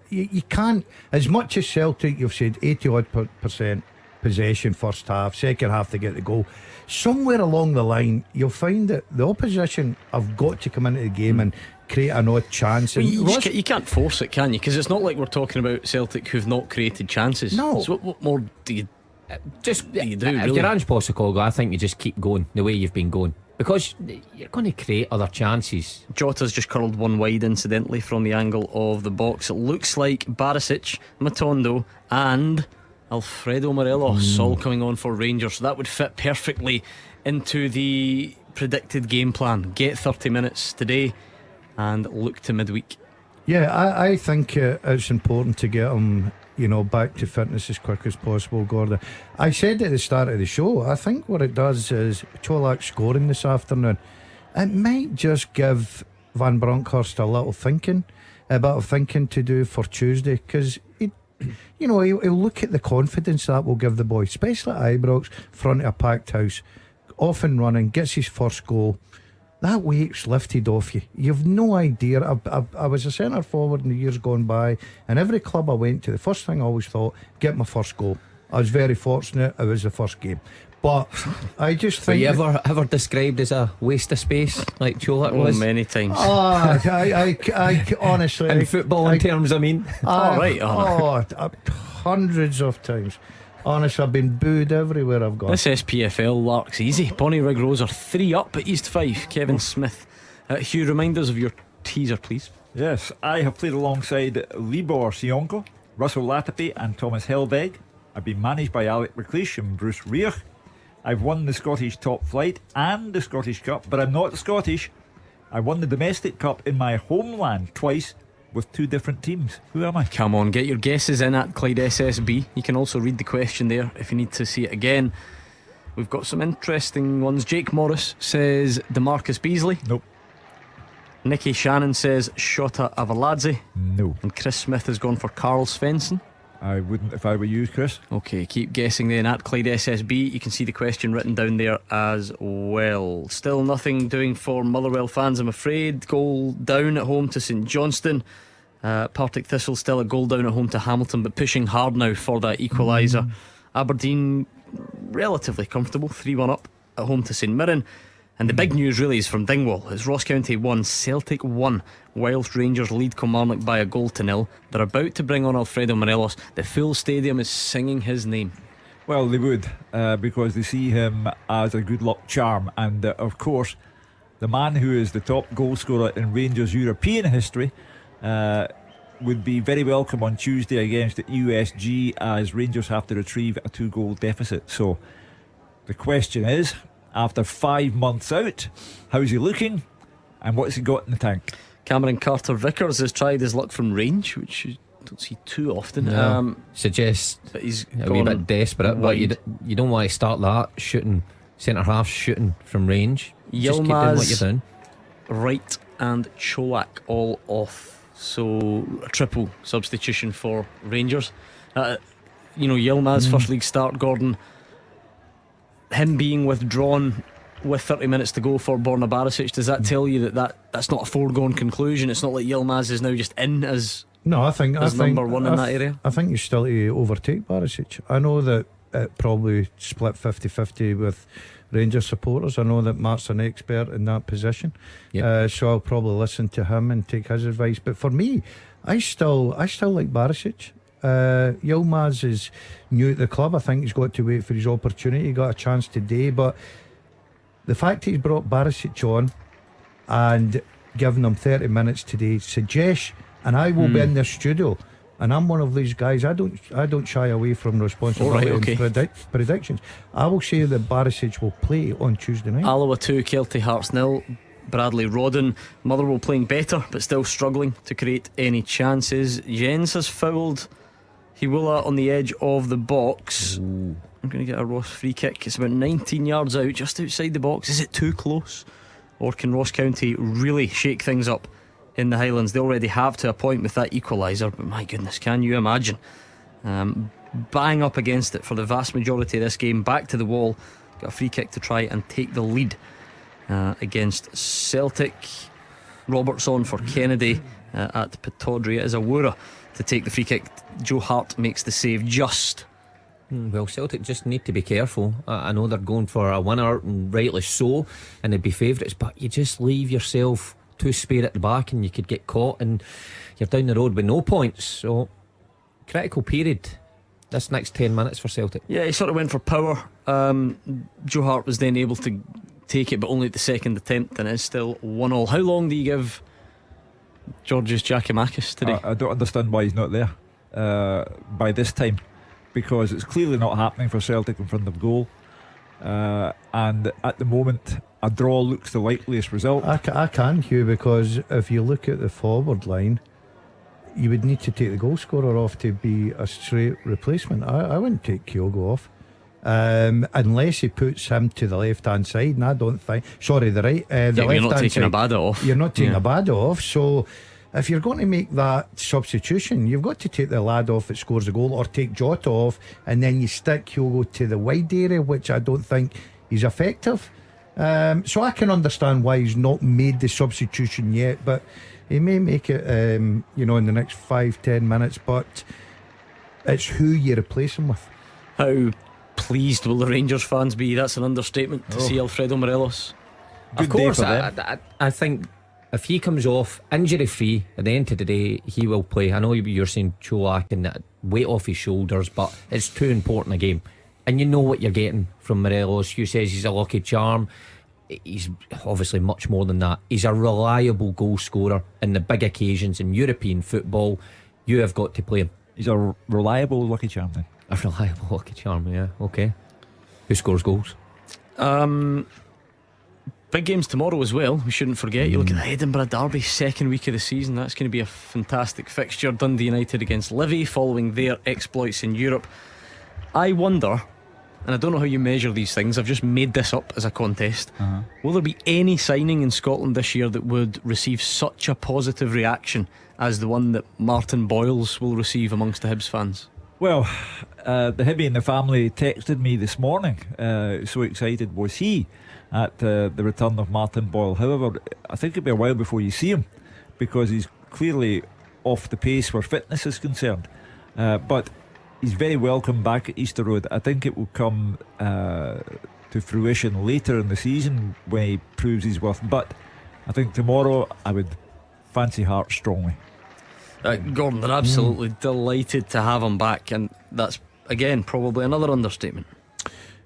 You can't, as much as Celtic, you've said 80 odd % possession first half, second half they get the goal. Somewhere along the line, you'll find that the opposition have got to come into the game and create an odd chance. Well, you can't force it, can you? Because it's not like we're talking about Celtic who've not created chances. No. So what more do you do? If Really? you're Ange Postecoglou, I think you just keep going the way you've been going, because you're going to create other chances. Jota's just curled one wide, incidentally, from the angle of the box. It looks like Barisic, Matondo, and Alfredo Morelos all coming on for Rangers. So that would fit perfectly into the predicted game plan. Get 30 minutes today and look to midweek. Yeah, I think it's important to get them, back to fitness as quick as possible, Gordon. I said at the start of the show, I think what it does is Colak scoring this afternoon, it might just give Van Bronckhorst a bit of thinking to do for Tuesday, because he'll look at the confidence that will give the boy, especially at Ibrox, front of a packed house, off and running, gets his first goal. That weight's lifted off you. You've no idea. I was a centre forward in the years gone by, and every club I went to, the first thing I always thought, get my first goal. I was very fortunate, it was the first game. But I just think. Were you ever described as a waste of space like Colak was? Many times. I honestly. In football terms, I mean. Hundreds of times. Honestly, I've been booed everywhere I've gone. This SPFL lark's easy. Bonnyrigg Rose are 3 up at East Fife. Kevin Smith. Hugh, remind us of your teaser, please. Yes, I have played alongside Libor Sionko, Russell Latipi and Thomas Helbeg. I've been managed by Alec McLeish and Bruce Reich. I've won the Scottish Top Flight and the Scottish Cup, but I'm not Scottish. I won the Domestic Cup in my homeland twice with 2 different teams. Who am I? Come on, get your guesses in at Clyde SSB. You can also read the question there if you need to see it again. We've got some interesting ones. Jake Morris says DeMarcus Beasley. Nope. Nicky Shannon says Shota Avaladze. No. And Chris Smith has gone for Carl Svensson. I wouldn't if I were you, Chris. Okay, keep guessing then at Clyde SSB. You can see the question written down there as well. Still nothing doing for Motherwell fans, I'm afraid. Goal down at home to St Johnstone. Partick Thistle still a goal down at home to Hamilton, but pushing hard now for that equaliser. Aberdeen relatively comfortable, 3-1 up at home to St Mirren. And the big news really is from Dingwall. It's Ross County 1, Celtic 1, whilst Rangers lead Kilmarnock by 1-0. They're about to bring on Alfredo Morelos. The full stadium is singing his name. Well, they would, because they see him as a good luck charm. And of course, the man who is the top goal scorer in Rangers European history would be very welcome on Tuesday against USG, as Rangers have to retrieve a 2-goal deficit. So the question is, after 5 months out, how's he looking and what's he got in the tank? Cameron Carter Vickers has tried his luck from range, which you don't see too often. No. Suggests that he's a wee bit desperate, wide. but you don't want to start that shooting, centre half shooting from range. Just keep doing what you're doing. Wright and Cholak all off, so a triple substitution for Rangers. Yilmaz first league start, Gordon. Him being withdrawn with 30 minutes to go for Borna Barisic, does that tell you that's not a foregone conclusion? It's not like Yilmaz is now just in as number one in that area? I think you still to overtake Barisic. I know that it probably split 50-50 with Rangers supporters. I know that Mark's an expert in that position, so I'll probably listen to him and take his advice. But for me, I still like Barisic. Yilmaz is new at the club. I think he's got to wait for his opportunity. He got a chance today, but the fact he's brought Barisic on and given him 30 minutes today suggests, and I will be in the studio, and I'm one of these guys, I don't shy away from responsibility and predictions. I will say that Barisic will play on Tuesday night. Alloa 2, Kelty Hearts 0. Bradley Rodden. Motherwell playing better but still struggling to create any chances. Jens has fouled Hiwula on the edge of the box. I'm going to get a Ross free kick. It's about 19 yards out, just outside the box. Is it too close? Or can Ross County really shake things up in the Highlands? They already have to a point with that equaliser, but my goodness, can you imagine? Bang up against it for the vast majority of this game. Back to the wall. Got a free kick to try and take the lead. against Celtic. Roberts on for Kennedy at Pittodrie. It is Awura to take the free kick. Joe Hart makes the save just. Well, Celtic just need to be careful. I know they're going for a winner, and rightly so, and they'd be favourites, but you just leave yourself too spare at the back and you could get caught and you're down the road with no points. So critical period this next 10 minutes for Celtic. Yeah, he sort of went for power. Joe Hart was then able to take it, but only at the second attempt, and it's still 1-1. How long do you give Georgios Giacomakis today? I don't understand why he's not there by this time, because it's clearly not happening for Celtic in front of goal, and at the moment a draw looks the likeliest result. I can, Hugh, because if you look at the forward line, you would need to take the goal scorer off to be a straight replacement. I wouldn't take Kyogo off unless he puts him to the left hand side, and I don't think, sorry, the right, the left. You're not taking Abada off. You're not taking Abada off. So if you're going to make that substitution, you've got to take the lad off that scores a goal, or take Jota off, and then you stick Kyogo to the wide area, which I don't think is effective. So I can understand why he's not made the substitution yet, but he may make it in the next 5-10 minutes. But it's who you replace him with. How pleased will the Rangers fans be? That's an understatement to see Alfredo Morelos. Of course, I think if he comes off injury free at the end of the day, he will play. I know you're saying Cholak and that weight off his shoulders, but it's too important a game, and you know what you're getting from Morelos. Hugh says he's a lucky charm. He's obviously much more than that. He's a reliable goal scorer in the big occasions in European football. You have got to play him. He's a reliable lucky charm then. A reliable lucky charm, yeah. Okay. Who scores goals? Big games tomorrow as well. We shouldn't forget. You look at the Edinburgh Derby, second week of the season. That's going to be a fantastic fixture. Dundee United against Livy, following their exploits in Europe. I wonder, and I don't know how you measure these things, I've just made this up as a contest. Will there be any signing in Scotland this year that would receive such a positive reaction as the one that Martin Boyles will receive amongst the Hibs fans? Well, the Hibby and the family texted me this morning. So excited was he at the return of Martin Boyle. However, I think it'll be a while before you see him, because he's clearly off the pace where fitness is concerned. But he's very welcome back at Easter Road. I think it will come to fruition later in the season when he proves his worth. But I think tomorrow I would fancy Hearts strongly. Gordon, they're absolutely delighted to have him back, and that's again probably another understatement.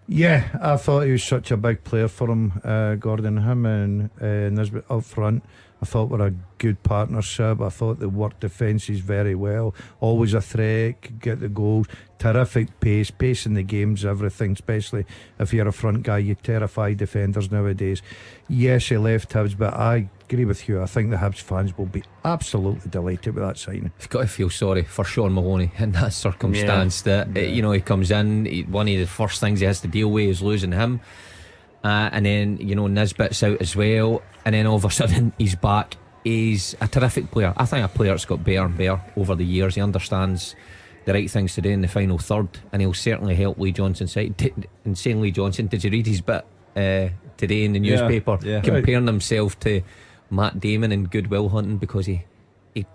Yeah, I thought he was such a big player for him, Gordon. Him and Nisbet up front, I thought were a good partnership. I thought they worked defences very well. Always a threat, could get the goals. Terrific pace in the games, everything. Especially if you're a front guy, you terrify defenders nowadays. Yes, he left Hibs, but I agree with you. I think the Hibs fans will be absolutely delighted with that signing. You've got to feel sorry for Sean Mahoney in that circumstance. He comes in, one of the first things he has to deal with is losing him, and then Nisbet's out as well, and then all of a sudden he's back. He's a terrific player. I think a player that's got better and better over the years. He understands the right things to do in the final third, and he'll certainly help Lee Johnson's side. Insane Lee Johnson, did you read his bit today in the newspaper, comparing himself to Matt Damon in Good Will Hunting, because he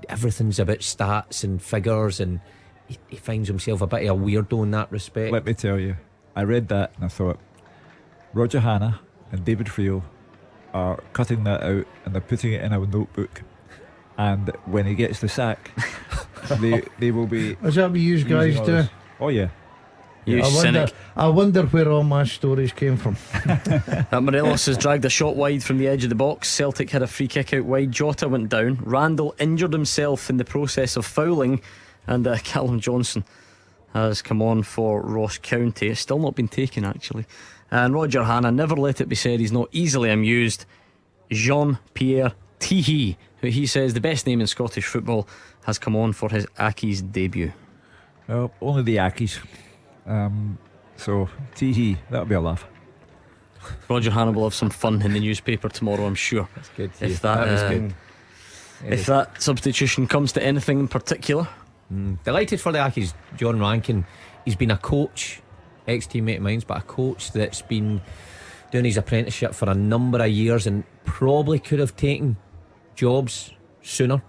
everything's about stats and figures, and he finds himself a bit of a weirdo in that respect. Let me tell you, I read that and I thought, Roger Hanna and David Friel are cutting that out and they're putting it in a notebook, and when he gets the sack they will be. Is that what you guys do? Oh yeah. I wonder where all my stories came from. Morelos has dragged a shot wide from the edge of the box. Celtic had a free kick out wide. Jota went down. Randall injured himself in the process of fouling, and Callum Johnson has come on for Ross County. It's still not been taken, actually. And Roger Hanna, never let it be said he's not easily amused. Jean-Pierre Tihi, who he says the best name in Scottish football, has come on for his Accies debut. Well, only the Accies. So Tihi, that'll be a laugh. Roger Hanna will have some fun in the newspaper tomorrow, I'm sure. That's good. If that is good. If that substitution comes to anything in particular. Delighted for the Accies. John Rankin, he's been a coach, ex-teammate of mine, but a coach that's been doing his apprenticeship for a number of years and probably could have taken jobs sooner,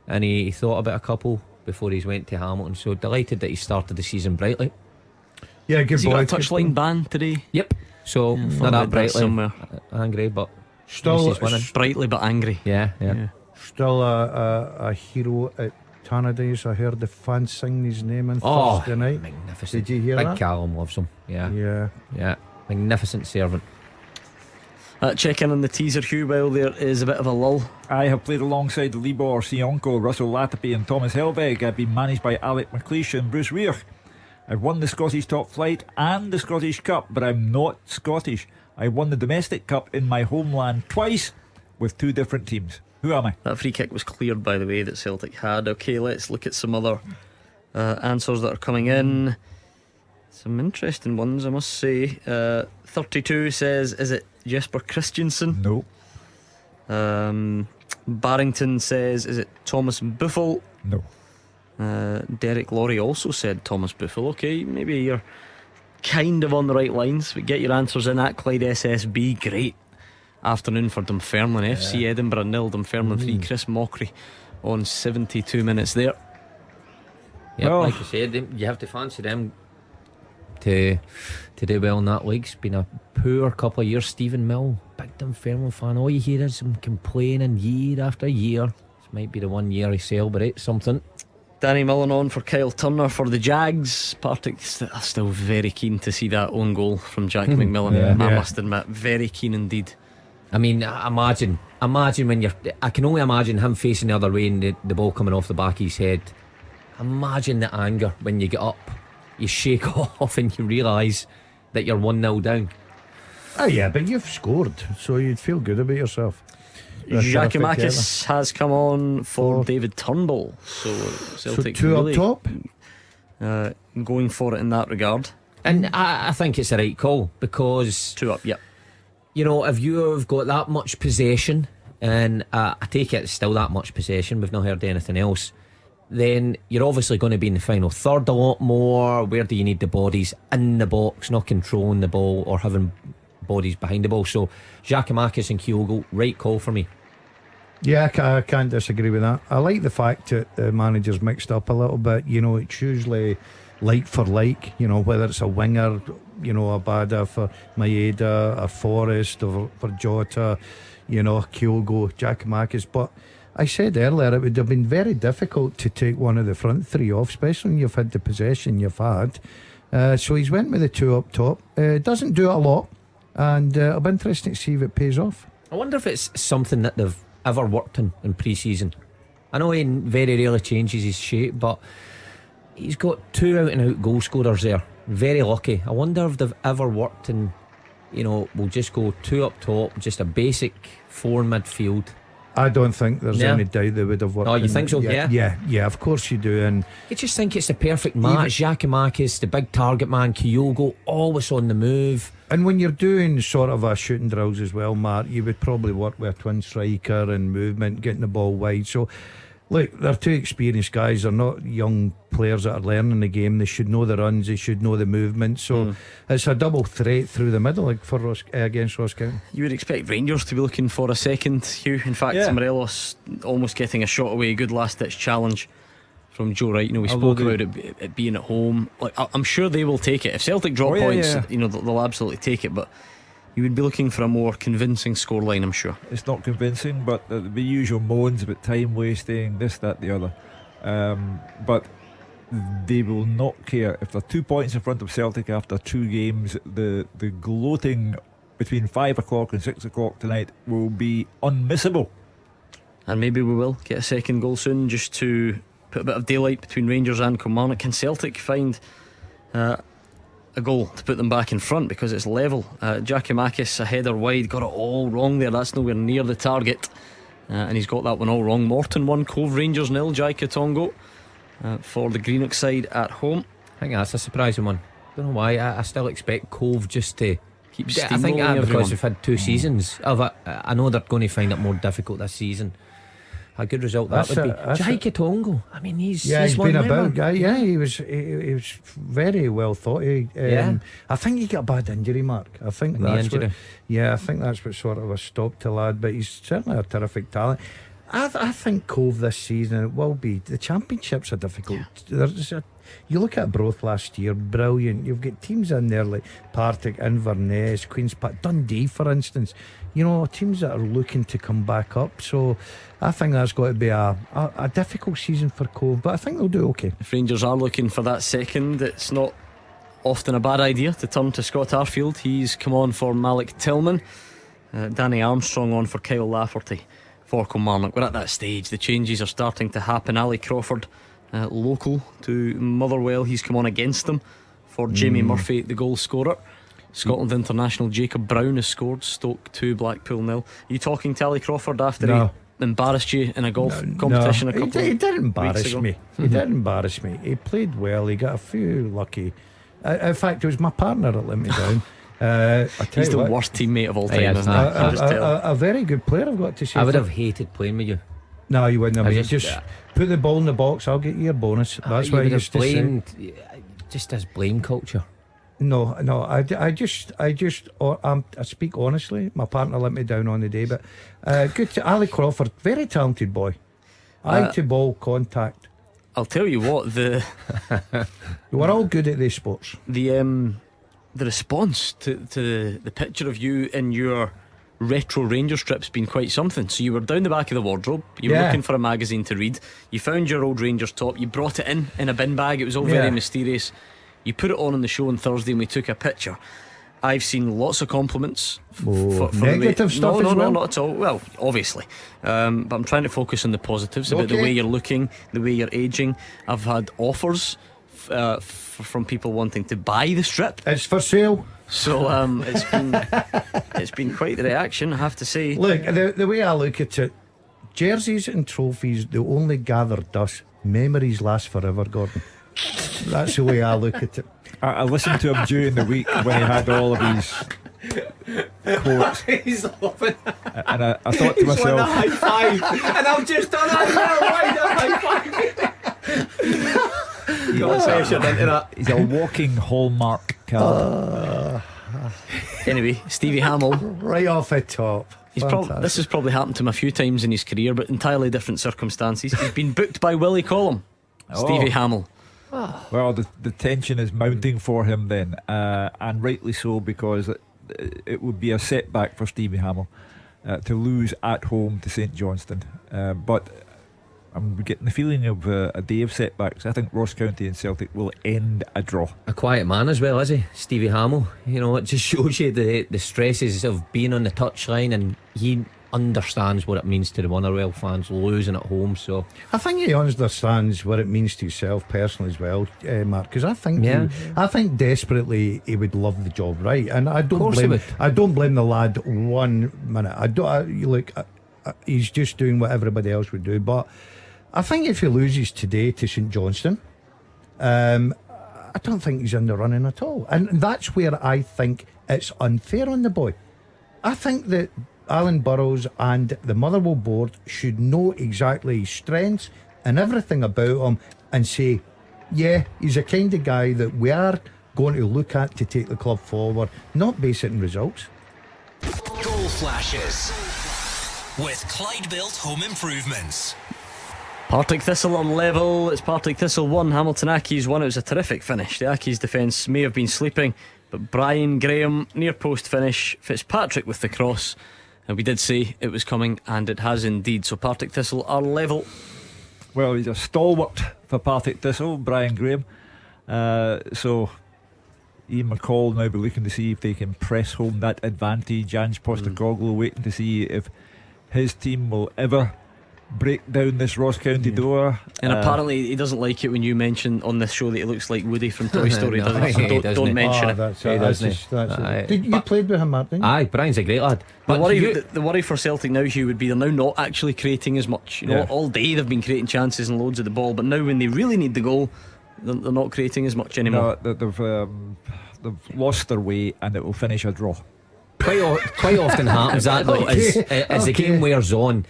and he thought about a couple before he went to Hamilton. So delighted that he started the season brightly. Yeah, good Has he boy. got a touchline ban today? Yep. So Yeah, I not thought I that read that brightly somewhere. angry, but Still, he's winning. Brightly but angry. Yeah. still a hero at Tannadice. I heard the fans sing his name on Oh, Thursday night. magnificent. Did you hear Big that? Callum loves him. Yeah. Magnificent servant. Check in on the teaser, Hugh, while there is a bit of a lull. I have played alongside Libor Sionko, Russell Latapi and Thomas Helbig. I've been managed by Alec McLeish and Bruce Weir. I've won the Scottish Top Flight and the Scottish Cup, but I'm not Scottish. I won the Domestic Cup in my homeland twice with 2 different teams. Who am I? That free kick was cleared, by the way, that Celtic had. Okay, let's look at some other answers that are coming in. Some interesting ones, I must say. 32 says, is it Jesper Christensen? No. Barrington says, is it Thomas Buffel? No. Derek Laurie also said Thomas Buffel. Okay, maybe you're kind of on the right lines, but get your answers in at Clyde SSB. Great afternoon for Dunfermline. FC Edinburgh 0, Dunfermline 3. Chris Mockery on 72 minutes there. Yeah, Well- like you said, you have to fancy them to do well in that league. It's been a poor couple of years. Stephen Mill, big Dunfermline fan. All you hear is him complaining year after year. This might be the 1 year he celebrates something. Danny Millen on for Kyle Turner for the Jags. Partick still very keen to see that own goal from Jack McMillan. Yeah. I must admit, very keen indeed. I mean, imagine when I can only imagine him facing the other way and the ball coming off the back of his head. Imagine the anger when you get up, you shake off and you realise that you're 1-0 down. Oh yeah, but you've scored, so you'd feel good about yourself. Giacomakis has come on for David Turnbull. So Celtic So 2 really, up top. going for it in that regard. And I think it's the right call, because 2 up, yep. you know, if you've got that much possession, and I take it it's still that much possession, we've not heard anything else, then you're obviously going to be in the final third a lot more. Where do you need the bodies? In the box, not controlling the ball or having bodies behind the ball. So Giacomakis and Kyogo, right call for me. Yeah, I can't disagree with that. I like the fact that the manager's mixed up a little bit. You know, it's usually like for like, you know, whether it's a winger, you know, Abada for Maeda, or Forrest, or for Jota, you know, Kyogo, Giacomakis. But I said earlier it would have been very difficult to take one of the front 3 off, especially when you've had the possession you've had. So he's went with the 2 up top. Doesn't do it a lot, and it'll be interesting to see if it pays off. I wonder if it's something that they've ever worked in pre-season. I know he very rarely changes his shape, but he's got 2 out and out goal scorers there. Very lucky. I wonder if they've ever worked in, you know, we'll just go 2 up top, just a basic 4 midfield. I don't think there's Yeah. any doubt they would have worked. Oh, you in think it. so? Yeah, of course you do. And I just think it's the perfect match. Giacomakis, the big target man, Kyogo, always on the move. And when you're doing sort of a shooting drills as well, Mark, you would probably work with a twin striker and movement, getting the ball wide. So, look, they're 2 experienced guys. They're not young players that are learning the game. They should know the runs. They should know the movement. So it's a double threat through the middle, like for against Ross County. You would expect Rangers to be looking for a second, Hugh. In fact, Morelos almost getting a shot away. Good last ditch challenge from Joe Wright. You know, we spoke about it being at home. Like, I'm sure they will take it. If Celtic drop points, you know, they'll absolutely take it. But you would be looking for a more convincing scoreline, I'm sure. It's not convincing, but the usual moans about time wasting, this, that, the other. But they will not care if they're 2 points in front of Celtic after 2 games. The gloating between 5 o'clock and 6 o'clock tonight will be unmissable. And maybe we will get a second goal soon, just to put a bit of daylight between Rangers and Kilmarnock. Can Celtic find a goal to put them back in front, because it's level? Giacomakis, a header wide, got it all wrong there. That's nowhere near the target, and he's got that one all wrong. Morton 1, Cove Rangers 0. Jai Katongo for the Greenock side at home. I think that's a surprising one. Don't know why. I still expect Cove just to keep I think steamrolling because everyone. they've had 2 seasons of it. I know they're going to find it more difficult this season, a good result that would be. Jai Katongo, I mean, he's been one about guy. Yeah, he was very well thought. I think he got a bad injury, Mark. I think that's what sort of a stop to lad. But he's certainly a terrific talent. I think Cove this season, it will be. The championships are difficult. You look at Broth last year, brilliant. You've got teams in there like Partick, Inverness, Queen's Park, Dundee, for instance. You know, teams that are looking to come back up. So I think that's got to be a difficult season for Cove, but I think they'll do okay. If Rangers are looking for that second, it's not often a bad idea to turn to Scott Arfield. He's come on for Malik Tillman, Danny Armstrong on for Kyle Lafferty for Kilmarnock. We're at that stage, the changes are starting to happen. Ali Crawford, local to Motherwell, he's come on against them for Jamie Murphy, the goal scorer. Scotland international Jacob Brown has scored. Stoke 2, Blackpool 0. Are you talking to Ali Crawford after he embarrassed you in a golf competition a couple he did embarrass weeks ago? me. He did embarrass me. He played well. He got a few lucky. In fact, it was my partner that let me down. He's the worst teammate of all time, isn't he? A very good player, I've got to say. I would have hated playing with you. No, you wouldn't have. Just put the ball in the box, I'll get you your bonus. That's what I used to say. Just this blame culture. No, I speak honestly. My partner let me down on the day, but good to Ali Crawford, very talented boy. Eye to ball contact. I'll tell you what, we're all good at these sports. The response to the picture of you in your retro Ranger strip's been quite something. So you were down the back of the wardrobe, you were looking for a magazine to read, you found your old Rangers top, you brought it in a bin bag, it was all very mysterious. You put it on the show on Thursday and we took a picture. I've seen lots of compliments for negative stuff as well? No, not at all. Well, obviously, but I'm trying to focus on the positives about the way you're looking, the way you're aging. I've had offers from people wanting to buy the strip. It's for sale. So it's been quite the reaction, I have to say. Look, the way I look at it, jerseys and trophies, they only gather dust. Memories last forever, Gordon. That's the way I look at it. I listened to him during the week when he had all of his quotes. He's laughing. And I thought to myself, a high five, and I've just done a high five. he's a walking hallmark card. Anyway, Stevie Hamill, right off the top. This has probably happened to him a few times in his career, but entirely different circumstances. He's been booked by Willie Collum. Stevie Hamill. Well, the tension is mounting for him then, and rightly so, because it would be a setback for Stevie Hamill to lose at home to St Johnstone. But I'm getting the feeling of a day of setbacks. I think Ross County and Celtic will end a draw. A quiet man as well, is he, Stevie Hamill? You know, it just shows you the stresses of being on the touchline, and he understands what it means to the Motherwell fans losing at home. So I think he understands what it means to himself personally as well, Mark, because I think desperately he would love the job, right? And I don't blame the lad 1 minute. He's just doing what everybody else would do, but I think if he loses today to St Johnstone, I don't think he's in the running at all, and that's where I think it's unfair on the boy. I think that Alan Burrows and the Motherwell board should know exactly his strengths and everything about him, and say, yeah, he's a kind of guy that we are going to look at to take the club forward, not base it in results. Goal flashes with Clyde Built Home Improvements. Partick Thistle on level. It's Partick Thistle 1, Hamilton Accies 1. It was a terrific finish. The Accies defence may have been sleeping, but Brian Graham, near post finish, Fitzpatrick with the cross, and we did say it was coming, and it has indeed. So Partick Thistle are level. Well, he's a stalwart for Partick Thistle, Brian Graham. So Ian McCall now be looking to see if they can press home that advantage. Ange Postecoglou waiting to see if his team will ever break down this Ross County door. And apparently he doesn't like it when you mention on this show that he looks like Woody from Toy Story. So don't mention it. Did you played with him, Martin? Aye, Brian's a great lad. But the worry for Celtic now, Hugh, would be they're now not actually creating as much. You know, all day they've been creating chances and loads of the ball, but now when they really need the goal, they're not creating as much anymore. No, they've lost their way, and it will finish a draw. Quite often happens that though, as the game wears on.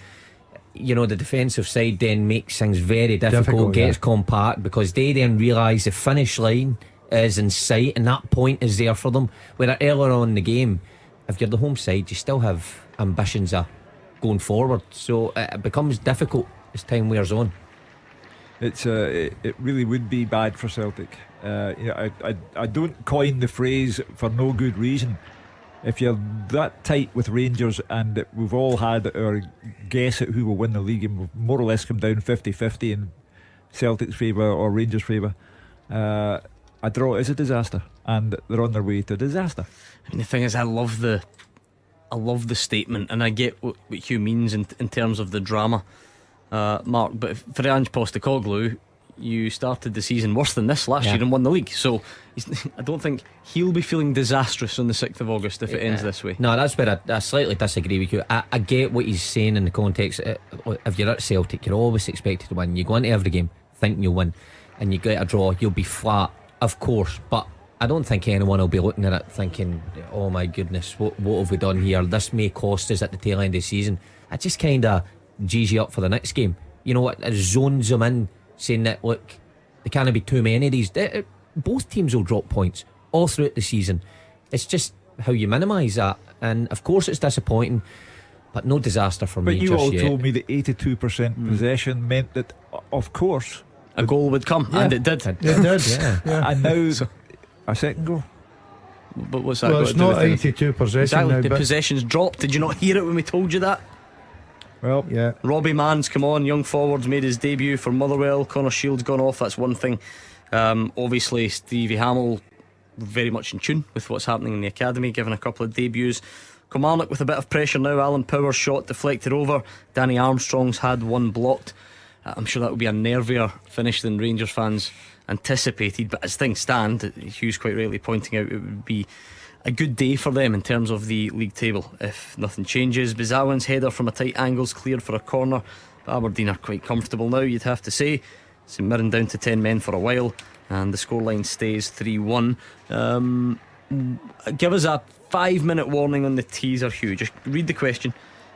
you know, the defensive side then makes things very difficult, gets compact, because they then realise the finish line is in sight and that point is there for them. Where earlier on in the game, if you're the home side, you still have ambitions of going forward, so it becomes difficult as time wears on. It really would be bad for Celtic. I don't coin the phrase for no good reason. If you're that tight with Rangers, and we've all had our guess at who will win the league, and we've more or less come down 50-50 in Celtic's favour or Rangers' favour, a draw is a disaster, and they're on their way to disaster. I mean, the thing is, I love the statement, and I get what Hugh means in terms of the drama, Mark. But for Ange Postecoglou, you started the season worse than this last year and won the league, so I don't think he'll be feeling disastrous on the 6th of August if it ends this way. No, that's where I slightly disagree with you. I get what he's saying in the context. If you're at Celtic, you're always expected to win. You go into every game thinking you'll win, and you get a draw, you'll be flat, of course. But I don't think anyone will be looking at it thinking, oh my goodness, what have we done here? This may cost us at the tail end of the season. I just kind of G's you up for the next game. You know what? It zones them in, saying that, look, there can't be too many of these. Both teams will drop points all throughout the season. It's just how you minimise that. And of course it's disappointing, but no disaster for me. But you all told me that 82% possession meant that, of course, a goal would come, and it did. It did, yeah. And now a second goal. But what's that? Well, it's not 82 possession exactly. now, The but possession's dropped. Did you not hear it when we told you that? Well, yeah. Robbie Mann's come on, young forwards, made his debut for Motherwell. Connor Shields gone off, that's one thing. Obviously Stevie Hamill very much in tune with what's happening in the academy, given a couple of debuts. Kilmarnock with a bit of pressure now. Alan Power's shot deflected over. Danny Armstrong's had one blocked. I'm sure that will be a nervier finish than Rangers fans anticipated, but as things stand, Hugh's quite rightly pointing out, it would be a good day for them in terms of the league table if nothing changes. Bizawan's header from a tight angle's cleared for a corner. Aberdeen are quite comfortable now, you'd have to say. St Mirren down to 10 men for a while, and the scoreline stays 3-1. Give us a 5-minute warning on the teaser, Hugh. Just read the question.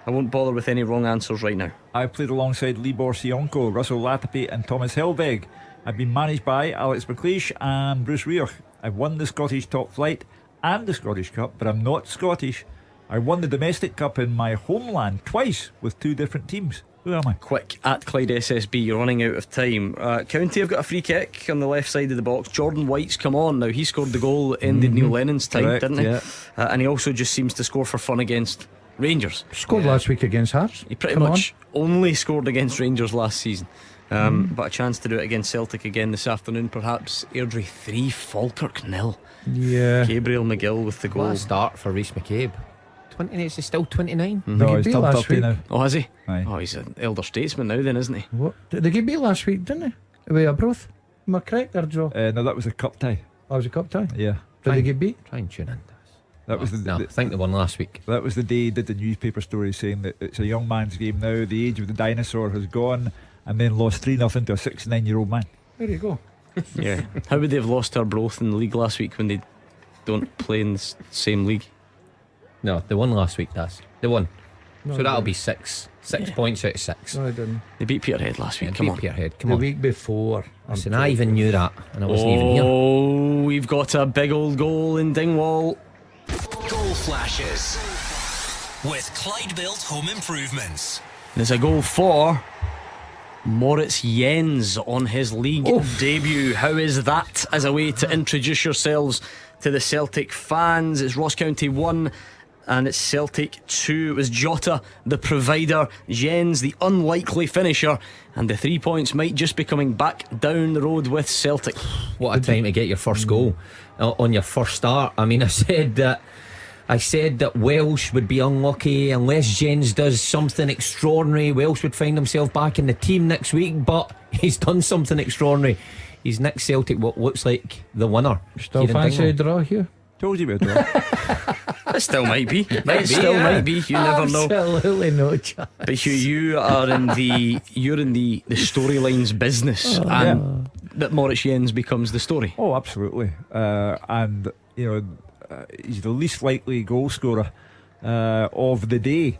I won't bother with any wrong answers right now. I played alongside Libor Sionko, Russell Latipi and Thomas Helveg. I've been managed by Alex McLeish and Bruce Rioch. I've won the Scottish Top Flight and the Scottish Cup, but I'm not Scottish. I won the Domestic Cup in my homeland twice with two different teams. Who am I? Quick, at Clyde SSB, you're running out of time. County have got a free kick on the left side of the box. Jordan White's come on. Now, he scored the goal that ended Neil Lennon's time, correct, didn't he? Yeah. And he also just seems to score for fun against Rangers. Scored last week against Hearts. He pretty much only scored against Rangers last season. But a chance to do it against Celtic again this afternoon. Perhaps Airdrie 3, Falkirk 0. Yeah. Gabriel McGill with the goal. What a start for Rhys McCabe. 29, is he still 29? No, he's turned 30 now. Oh, has he? Aye. Oh, he's an elder statesman now then, isn't he? What? They get beat last week, didn't they? Away at Broth. Am I correct there, Joe? No, that was a cup tie. That was a cup tie. Yeah. Did they get beat? Try and tune in. That was No, I think they won last week. That was the day he did the newspaper story saying that it's a young man's game now. The age of the dinosaur has gone, and then lost 3-0 to a 69-year-old man. There you go. Yeah. How would they have lost to Arbroath in the league last week when they don't play in the same league? No, they won last week, they won. No, so they that'll didn't. be 6 points out of 6. No, I didn't. They beat Peterhead last week. Yeah, Come beat on. Peterhead. Come The on. week before. Listen, I even knew that, and I wasn't even here. Oh, we've got a big old goal in Dingwall. Goal flashes with Clyde Built Home Improvements. There's a goal for Moritz Jens on his league debut. How is that as a way to introduce yourselves to the Celtic fans? It's Ross County 1 and it's Celtic 2. It was Jota the provider, Jens the unlikely finisher, and the 3 points might just be coming back down the road with Celtic. What a time to get your first goal on your first start. I mean, I said that Welsh would be unlucky unless Jens does something extraordinary. Welsh would find himself back in the team next week, but he's done something extraordinary. He's nicked Celtic what looks like the winner. Still fancy a draw here? Told you about that. It still might be. It still might be. You never know. Absolutely no chance. But Hugh, you are in the storylines business, and that Moritz Jens becomes the story. Oh, absolutely. And you know, he's the least likely goal scorer of the day.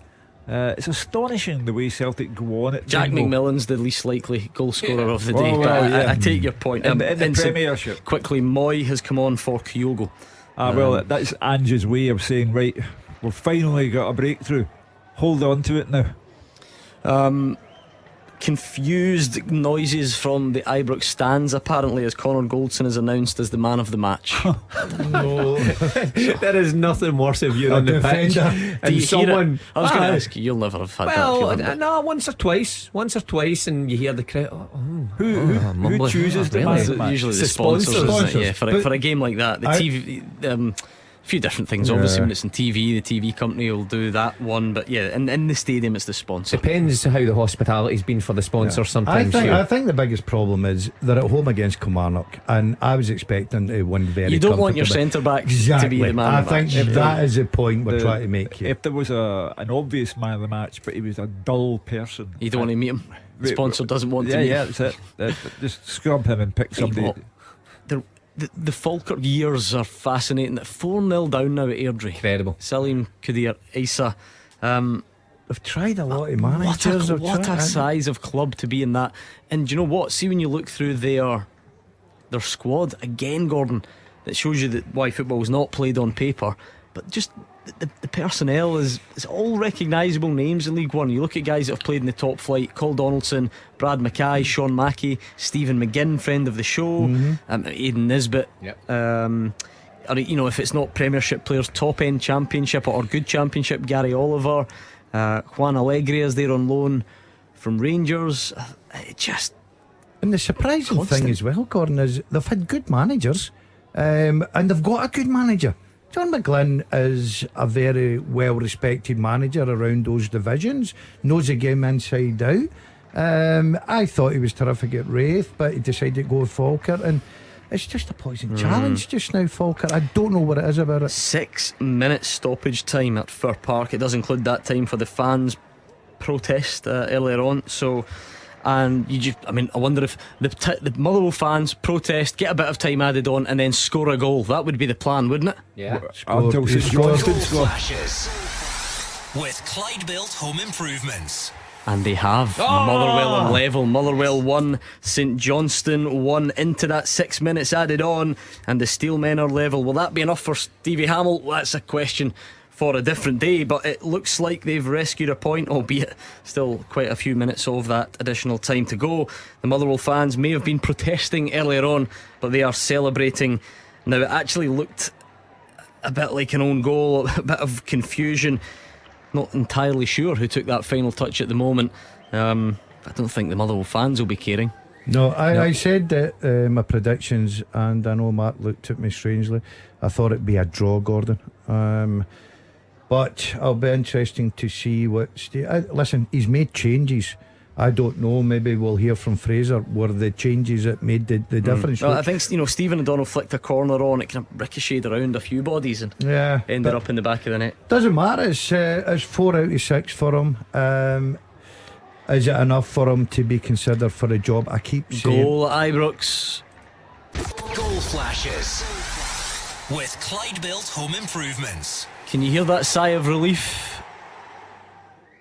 It's astonishing the way Celtic go on at Jack Dingwall. McMillan's the least likely goal scorer of the day. Oh, but well, yeah. I take your point. In the And so Premiership. quickly, Moy has come on for Kyogo. Well, that's Ange's way of saying, right, we've finally got a breakthrough. Hold on to it now. Confused noises from the Ibrox stands apparently as Connor Goldson is announced as the man of the match. No. There is nothing worse if you're A on the pitch defender. Do you and hear someone. it? I was going to ask you, you'll never have had that Well, feeling. no, once or twice, and you hear the crowd. Who mumbling. chooses the Really? man of the match? Usually the It's the sponsors, isn't it? sponsors. Yeah, But for a game like that, the TV. A few different things. Obviously, when it's in TV, the TV company will do that one. But yeah, in the stadium, it's the sponsor. Depends how the hospitality's been for the sponsors sometimes. I think the biggest problem is they're at home against Kilmarnock, and I was expecting to win very. You don't want your comfortably. centre backs Exactly. to be the man I of the think match. that is the point we're trying to make here. If there was an obvious man of the match, but he was a dull person, You don't want to meet him. The Wait, sponsor doesn't want to meet yeah, him. that's it. Just scrub him and pick somebody. what? The Falkirk years are fascinating. 4-0 down now at Airdrie. Incredible. Salim Kudir Issa. They've tried a lot of What managers. a size of club to be in that. And do you know what? See, when you look through their squad again, Gordon, that shows you that why football is not played on paper, but just the personnel is all recognisable names in League One. You look at guys that have played in the top flight: Cole Donaldson, Brad Mackay, Sean Mackey, Stephen McGinn, friend of the show, Aidan Nisbet. Yep. Or, if it's not Premiership players, top end Championship or good Championship, Gary Oliver, Juan Alegria is there on loan from Rangers. It just. And the surprising Constant. thing as well, Gordon, is they've had good managers, and they've got a good manager. John McGlynn is a very well respected manager around those divisions, knows the game inside out. I thought he was terrific at Wraith, but he decided to go with Falkirk, and it's just a poison challenge just now, Falkirk. I don't know what it is about it. 6 minutes stoppage time at Fir Park. It does include that time for the fans' protest earlier on. So, and I wonder if the Motherwell fans protest, get a bit of time added on, and then score a goal. That would be the plan, wouldn't it? Yeah. Until St Johnstone score. Flashes with Clyde Built Home Improvements. And they have. Motherwell on level. Motherwell 1, St Johnstone 1, into that 6 minutes added on, and the Steelmen are level. Will that be enough for Stevie Hamill? Well, that's a question for a different day, but it looks like they've rescued a point, albeit still quite a few minutes of that additional time to go. The Motherwell fans may have been protesting earlier on, but they are celebrating now. It actually looked a bit like an own goal, a bit of confusion. Not entirely sure who took that final touch at the moment. I don't think the Motherwell fans will be caring. No, I said that my predictions, and I know Mark looked at me strangely. I thought it'd be a draw, Gordon. But it'll be interesting to see what. Listen, he's made changes. I don't know. Maybe we'll hear from Fraser. Were the changes that made the difference? Well, I think Stephen O'Donnell flicked a corner on. It kind of ricocheted around a few bodies and ended up in the back of the net. Doesn't matter. It's 4 out of 6 for him. Is it enough for him to be considered for a job? I keep saying. Goal at Ibrox. Goal flashes with Clyde Built Home Improvements. Can you hear that sigh of relief?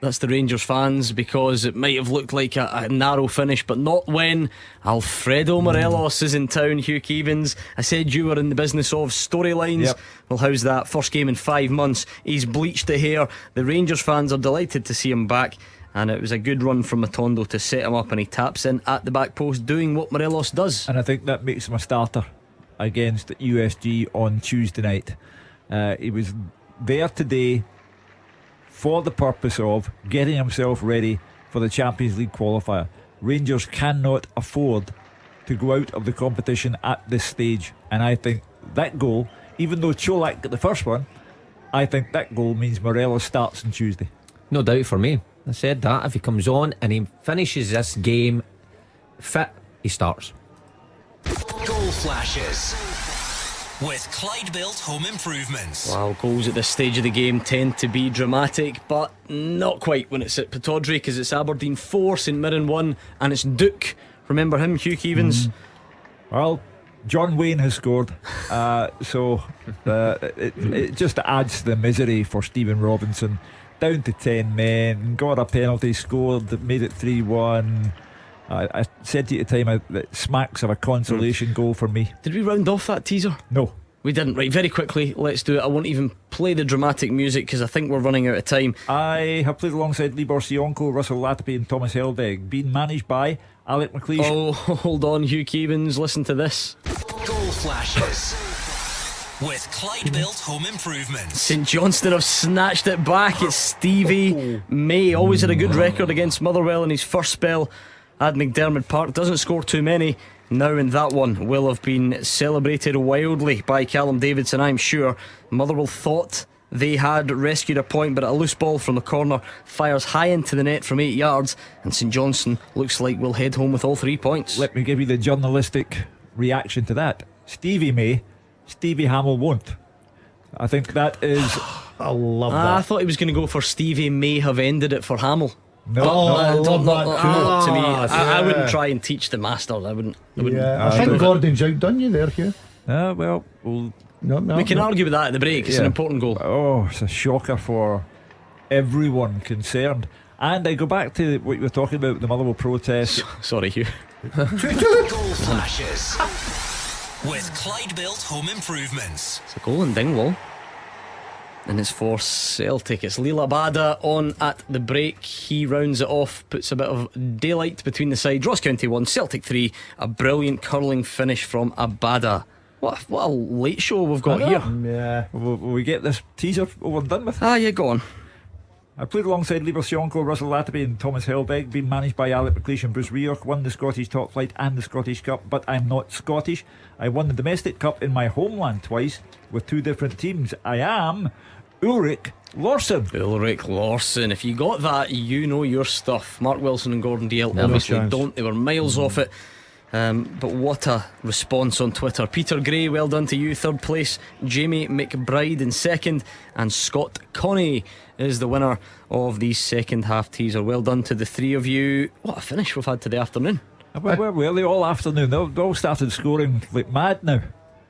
That's the Rangers fans, because it might have looked like a narrow finish, but not when Alfredo Morelos is in town. Hugh Keevins, I said you were in the business of storylines. Yep. Well, how's that? First game in 5 months. He's bleached the hair. The Rangers fans are delighted to see him back, and it was a good run from Matondo to set him up, and he taps in at the back post, doing what Morelos does. And I think that makes him a starter against USG on Tuesday night. He was there today for the purpose of getting himself ready for the Champions League qualifier. Rangers cannot afford to go out of the competition at this stage, and I think that goal, even though Cholak got the first one, I think that goal means Morelos starts on Tuesday. No doubt for me. I said that. If he comes on and he finishes this game fit, he starts. Goal flashes with Clyde Built Home Improvements. Wow, goals at this stage of the game tend to be dramatic, but not quite when it's at Pittodrie, because it's Aberdeen 4, St Mirren 1, and it's Duke. Remember him, Hugh Keevins? Well, John Wayne has scored, so it just adds to the misery for Stephen Robinson down to 10 men, got a penalty, scored, made it 3-1. I said to you at the time that smacks of a consolation goal for me. Did we round off that teaser? No. We didn't. Right, very quickly, let's do it. I won't even play the dramatic music because I think we're running out of time. I have played alongside Libor Sionko, Russell Latapy and Thomas Helbig, being managed by Alec McLeish. Oh, hold on, Hugh Keevins, listen to this. Goal flashes with Clyde Built Home Improvements. St Johnstone have snatched it back. It's Stevie May. Always had a good record against Motherwell in his first spell at McDermott Park. Doesn't score too many now, and that one will have been celebrated wildly by Callum Davidson, I'm sure. Motherwell thought they had rescued a point, but a loose ball from the corner fires high into the net from 8 yards, and St Johnstone looks like we'll head home with all 3 points. Let me give you the journalistic reaction to that. Stevie May, Stevie Hamill won't. I think that is I love that. I thought he was going to go for Stevie may have ended it for Hamill. no. I love that too. To me, I wouldn't try and teach the master. I wouldn't. Yeah, I think Gordon's outdone you there, Hugh. Well, We can argue with that at the break. It's an important goal. Oh, it's a shocker for everyone concerned. And I go back to what you were talking about, the Motherwell protest. Sorry, Hugh. Goal flashes with Clyde Built Home Improvements. It's a goal in Dingwall, and it's for Celtic. It's Leela Abada on at the break. He rounds it off, puts a bit of daylight between the sides. Ross County 1, Celtic 3. A brilliant curling finish from Abada. What a late show we've got here. Yeah. Will we get this teaser over and done with? Yeah, go on. I played alongside Libor Sionko, Russell Latapy and Thomas Helbig, being managed by Alec McLeish and Bruce Rioch, won the Scottish Top Flight and the Scottish Cup, but I'm not Scottish. I won the Domestic Cup in my homeland twice with 2 different teams. I am Ulrich Larsson. Ulrich Larsson. If you got that, you know your stuff. Mark Wilson and Gordon Duncan obviously don't. They were miles off it. But what a response on Twitter. Peter Gray, well done to you, 3rd place. Jamie McBride in 2nd, and Scott Connie is the winner of the second half teaser. Well done to the 3 of you. What a finish we've had today afternoon. Where were they all afternoon? They all started scoring like mad now.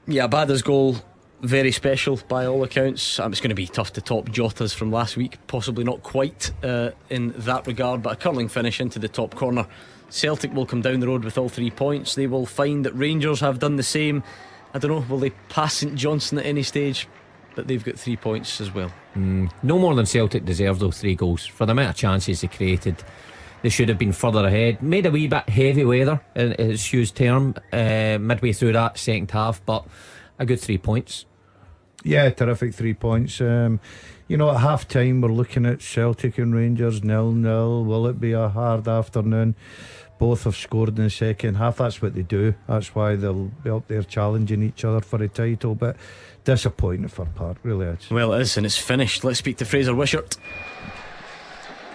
Yeah, Abada's goal, very special by all accounts. It's going to be tough to top Jota's from last week. Possibly not quite in that regard, but a curling finish into the top corner. Celtic will come down the road with all 3 points. They will find that Rangers have done the same. I don't know, will they pass St Johnstone at any stage? But they've got 3 points as well. No more than Celtic deserve those 3 goals. For the amount of chances they created, they should have been further ahead. Made a wee bit heavy weather, is Hugh's term, midway through that second half, but a good 3 points. Yeah, terrific 3 points. You know, at half time we're looking at Celtic and Rangers 0-0. Will it be a hard afternoon? Both have scored in the second half. That's what they do. That's why they'll be up there challenging each other for a title. But disappointing for Park, really is. Well, it is, and it's finished. Let's speak to Fraser Wishart.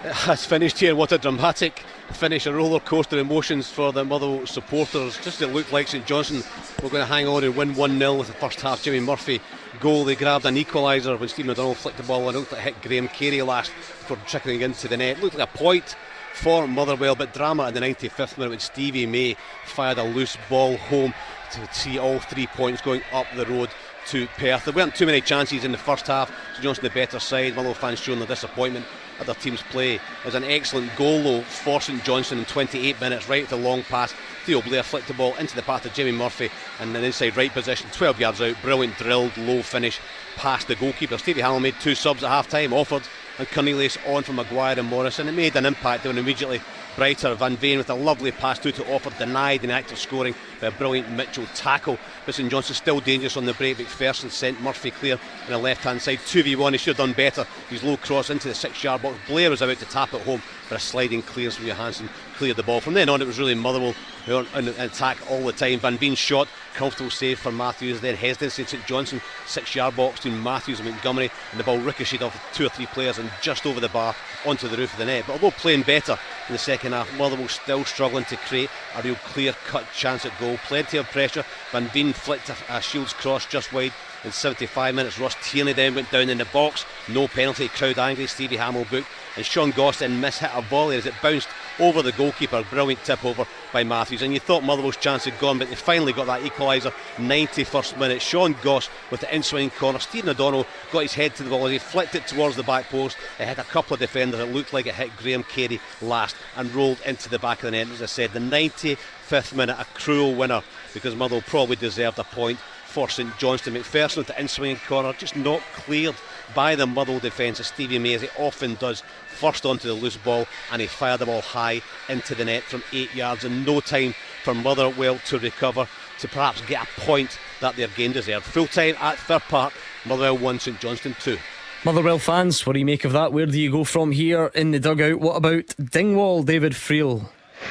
It's finished here. What a dramatic finish, a roller coaster emotions for the Motherwell supporters. Just it looked like St Johnstone were going to hang on and win 1-0 with the first half. Jimmy Murphy goal. They grabbed an equaliser when Stephen O'Donnell flicked the ball and it looked like it hit Graham Carey last before trickling into the net. It looked like a point for Motherwell, but drama in the 95th minute when Stevie May fired a loose ball home to see all 3 points going up the road to Perth. There weren't too many chances in the first half. St Johnstone the better side. Motherwell fans showing their disappointment at their team's play. It was an excellent goal though for St Johnstone in 28 minutes, right with the long pass. Theo Blair flicked the ball into the path of Jimmy Murphy and an inside right position, 12 yards out. Brilliant drilled low finish past the goalkeeper. Stevie Hamill made 2 subs at half time. Offord and Cornelius on from Maguire and Morrison. It made an impact. They were immediately brighter. Van Veen with a lovely pass through to Offord, denied in act of scoring by a brilliant Mitchell tackle. But St Johnstone still dangerous on the break. McPherson sent Murphy clear on the left hand side. 2v1, he should have done better. His low cross into the 6-yard box. Blair was about to tap it home, but a sliding clearance from Johansson cleared the ball. From then on it was really Motherwell who were on attack all the time. Van Veen's shot, comfortable save for Matthews, then hesitancy in St Johnstone, 6-yard box between Matthews and Montgomery, and the ball ricocheted off 2 or 3 players and just over the bar onto the roof of the net. But although playing better in the second half, Motherwell still struggling to create a real clear cut chance at goal. Plenty of pressure. Van Veen flicked a Shields cross just wide in 75 minutes. Ross Tierney then went down in the box, no penalty, crowd angry, Stevie Hamill booked, and Sean Goss then mishit a volley as it bounced over the goalkeeper. Brilliant tip over by Matthews, and you thought Motherwell's chance had gone, but they finally got that equaliser. 91st minute, Sean Goss with the in-swinging corner. Stephen O'Donnell got his head to the ball as he flicked it towards the back post. It hit a couple of defenders. It looked like it hit Graham Carey last and rolled into the back of the net. As I said, the 95th minute, a cruel winner, because Motherwell probably deserved a point for St Johnstone. McPherson with the in-swinging corner, just not cleared by the Motherwell defence, as Stevie May, as he often does, first onto the loose ball, and he fired the ball high into the net from 8 yards, and no time for Motherwell to recover to perhaps get a point that their game deserved. Full time at Fir Park, Motherwell 1, St Johnstone 2. Motherwell fans, what do you make of that? Where do you go from here in the dugout? What about Dingwall, David Friel?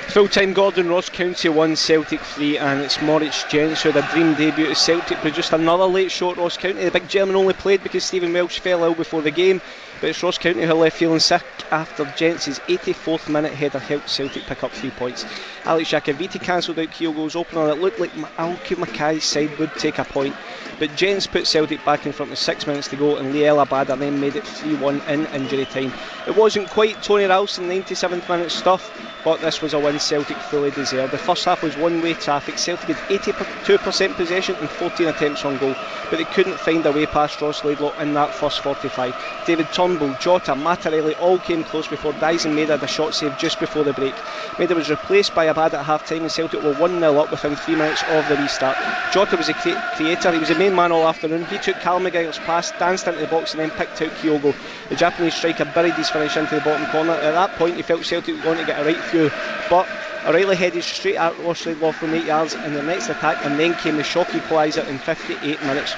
Full-time Gordon, Ross County 1, Celtic 3, and it's Moritz Jens who had a dream debut as Celtic produced another late shot. Ross County, the big German, only played because Stephen Welsh fell ill before the game, but it's Ross County who left feeling sick after Jens' 84th minute header helped Celtic pick up 3 points. Alex Jakaviti cancelled out Kyogo's opener. It looked like Alki Mackay's side would take a point, but Jens put Celtic back in front with 6 minutes to go, and Liel Abada then made it 3-1 in injury time. It wasn't quite Tony Ralston 97th minute stuff, but this was a win Celtic fully deserved. The first half was one-way traffic. Celtic had 82% possession and 14 attempts on goal, but they couldn't find a way past Ross Laidlaw in that first 45. David Turnbull, Jota, Mattarelli all came close before Dyson Maida had a shot save just before the break. Maida was replaced by Abada at half-time, and Celtic were 1-0 up within 3 minutes of the restart. Jota was a creator, he was the main man all afternoon. He took Callum McGregor's pass, danced into the box and then picked out Kyogo. The Japanese striker buried his finish into the bottom corner. At that point he felt Celtic were going to get a right few, but O'Reilly headed straight at Ross Laidlaw from 8 yards in the next attack, and then came the shock equaliser in 58 minutes.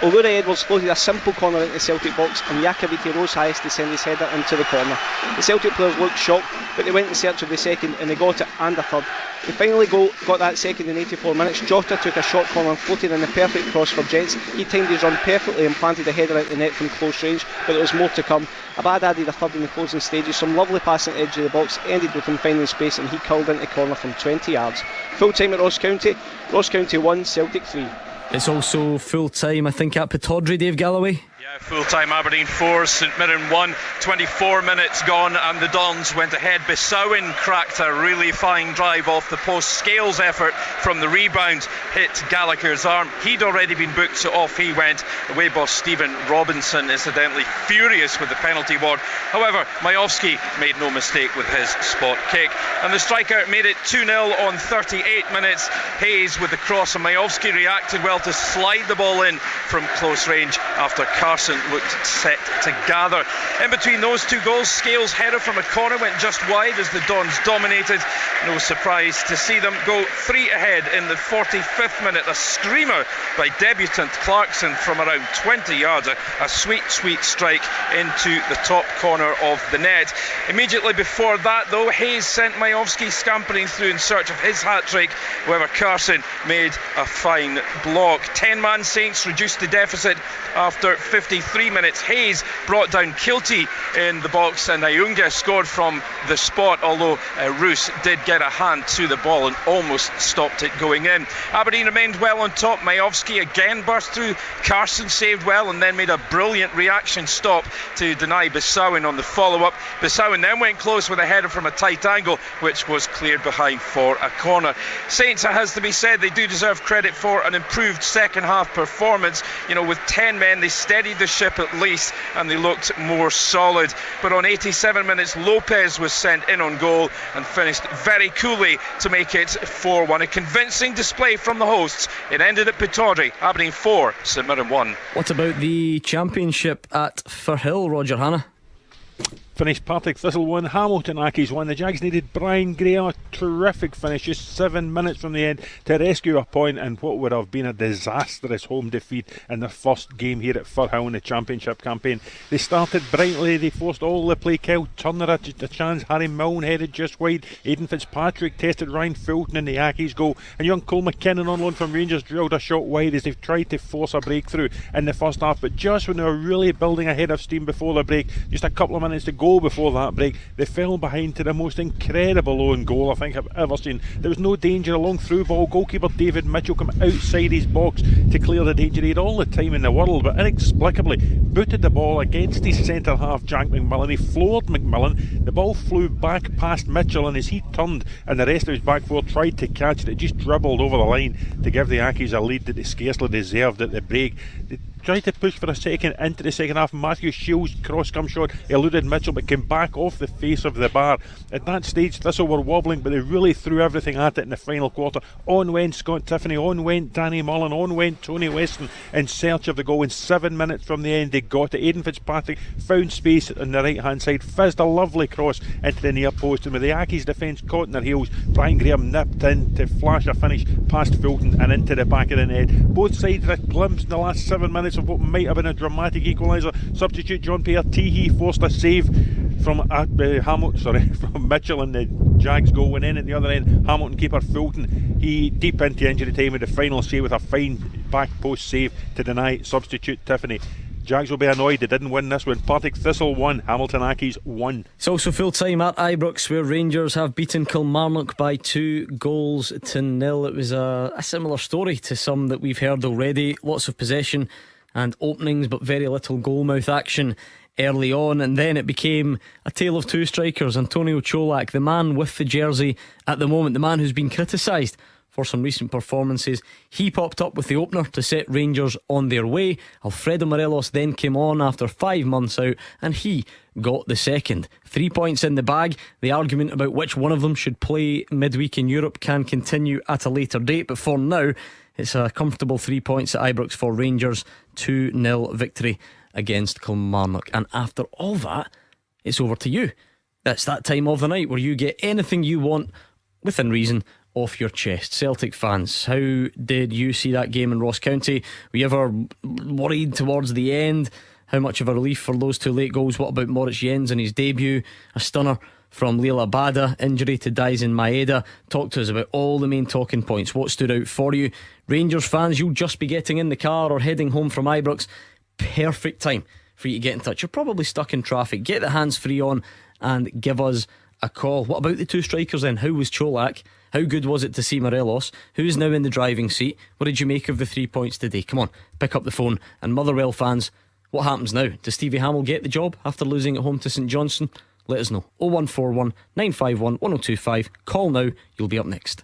Ulura Edwards floated a simple corner into the Celtic box, and Jakaviti rose highest to send his header into the corner. The Celtic players looked shocked, but they went in search of the second, and they got it and a third. They finally got that second in 84 minutes. Jota took a short corner and floated in the perfect cross for Jens. He timed his run perfectly and planted a header out the net from close range, but there was more to come. Abad added a third in the closing stages. Some lovely passing at the edge of the box ended with him finding space, and he curled into the corner from 20 yards. Full time at Ross County 1, Celtic 3. It's also full time, I think, at Pittodrie, Dave Galloway. Yeah, full time Aberdeen 4, St Mirren 1. 24 minutes gone and the Dons went ahead. Bissowin cracked a really fine drive off the post. Scales' effort from the rebound hit Gallagher's arm. He'd already been booked, so off he went. Away boss Stephen Robinson, incidentally, furious with the penalty ward. However, Majowski made no mistake with his spot kick. And the striker made it 2-0 on 38 minutes. Hayes with the cross, and Majowski reacted well to slide the ball in from close range after Carson looked set to gather. In between those two goals, Scales' header from a corner went just wide as the Dons dominated. No surprise to see them go 3 ahead in the 45th minute. A screamer by debutant Clarkson from around 20 yards. A sweet strike into the top corner of the net. Immediately before that, though, Hayes sent Majowski scampering through in search of his hat-trick. However, Carson made a fine block. 10-man Saints reduced the deficit after 53 minutes. Hayes brought down Kilty in the box, and Ayunga scored from the spot, although Roos did get a hand to the ball and almost stopped it going in. Aberdeen remained well on top. Majowski again burst through. Carson saved well and then made a brilliant reaction stop to deny Bissowin on the follow-up. Bissowin then went close with a header from a tight angle, which was cleared behind for a corner. Saints, it has to be said, they do deserve credit for an improved second half performance. You know, with 10 men they steadied the ship at least, and they looked more solid. But on 87 minutes, Lopez was sent in on goal and finished very coolly to make it 4-1. A convincing display from the hosts. It ended at Pittodrie. Aberdeen 4, St Mirren 1. What about the championship at Firhill, Roger Hannah? Finished Partick Thistle 1, Hamilton Accies 1. The Jags needed Brian Graham, a terrific finish, just 7 minutes from the end to rescue a point in what would have been a disastrous home defeat in their first game here at Firhill in the championship campaign. They started brightly, they forced all the play. Kyle Turner had a chance, Harry Milne headed just wide, Aidan Fitzpatrick tested Ryan Fulton in the Accies goal, and young Cole McKinnon on loan from Rangers drilled a shot wide as they've tried to force a breakthrough in the first half. But just when they were really building a head of steam before the break, just a couple of minutes to go goal before that break. They fell behind to the most incredible own goal I think I've ever seen. There was no danger, a long through ball. Goalkeeper David Mitchell come outside his box to clear the danger. He had all the time in the world, but inexplicably booted the ball against his centre half Jack McMillan. He floored McMillan. The ball flew back past Mitchell, and as he turned and the rest of his back four tried to catch it, it just dribbled over the line to give the Ackies a lead that they scarcely deserved at the break. They tried to push for a second into the second half. Matthew Shields' cross-come shot eluded Mitchell but came back off the face of the bar. At that stage Thistle were wobbling, but they really threw everything at it in the final quarter. On went Scott Tiffany, on went Danny Mullen, on went Tony Weston in search of the goal. In 7 minutes from the end they got it. Aidan Fitzpatrick found space on the right hand side, fizzed a lovely cross into the near post, and with the Ackies defence caught in their heels, Brian Graham nipped in to flash a finish past Fulton and into the back of the net. Both sides had a glimpse in the last 7 minutes of what might have been a dramatic equaliser. Substitute John Pierre Teehee forced a save from from Mitchell, and the Jags goal went in at the other end. Hamilton keeper Fulton, he deep into injury time with the final save with a fine back post save to deny substitute Tiffany. Jags will be annoyed they didn't win this one. Partick Thistle 1, Hamilton Ackies 1. It's also full time at Ibrox, where Rangers have beaten Kilmarnock by 2-0. It was a similar story to some that we've heard already. Lots of possession and openings, but very little goalmouth action early on, and then it became a tale of two strikers. Antonio Cholak, the man with the jersey at the moment, the man who's been criticised for some recent performances, he popped up with the opener to set Rangers on their way. Alfredo Morelos then came on after 5 months out, and he got the second. 3 points in the bag. The argument about which one of them should play midweek in Europe can continue at a later date, but for now it's a comfortable 3 points at Ibrox for Rangers. 2-0 victory against Kilmarnock. And after all that, it's over to you. It's that time of the night where you get anything you want, within reason, off your chest. Celtic fans, how did you see that game in Ross County? Were you ever worried towards the end? How much of a relief for those two late goals? What about Moritz Jens in his debut? A stunner from Leila Bada, injury to Daisen Maeda. Talk to us about all the main talking points. What stood out for you? Rangers fans, you'll just be getting in the car or heading home from Ibrox. Perfect time for you to get in touch. You're probably stuck in traffic. Get the hands free on and give us a call. What about the two strikers then? How was Cholak? How good was it to see Morelos? Who's now in the driving seat? What did you make of the 3 points today? Come on, pick up the phone. And Motherwell fans, what happens now? Does Stevie Hamill get the job after losing at home to St Johnstone? Let us know. 0141 951 1025. Call now. You'll be up next.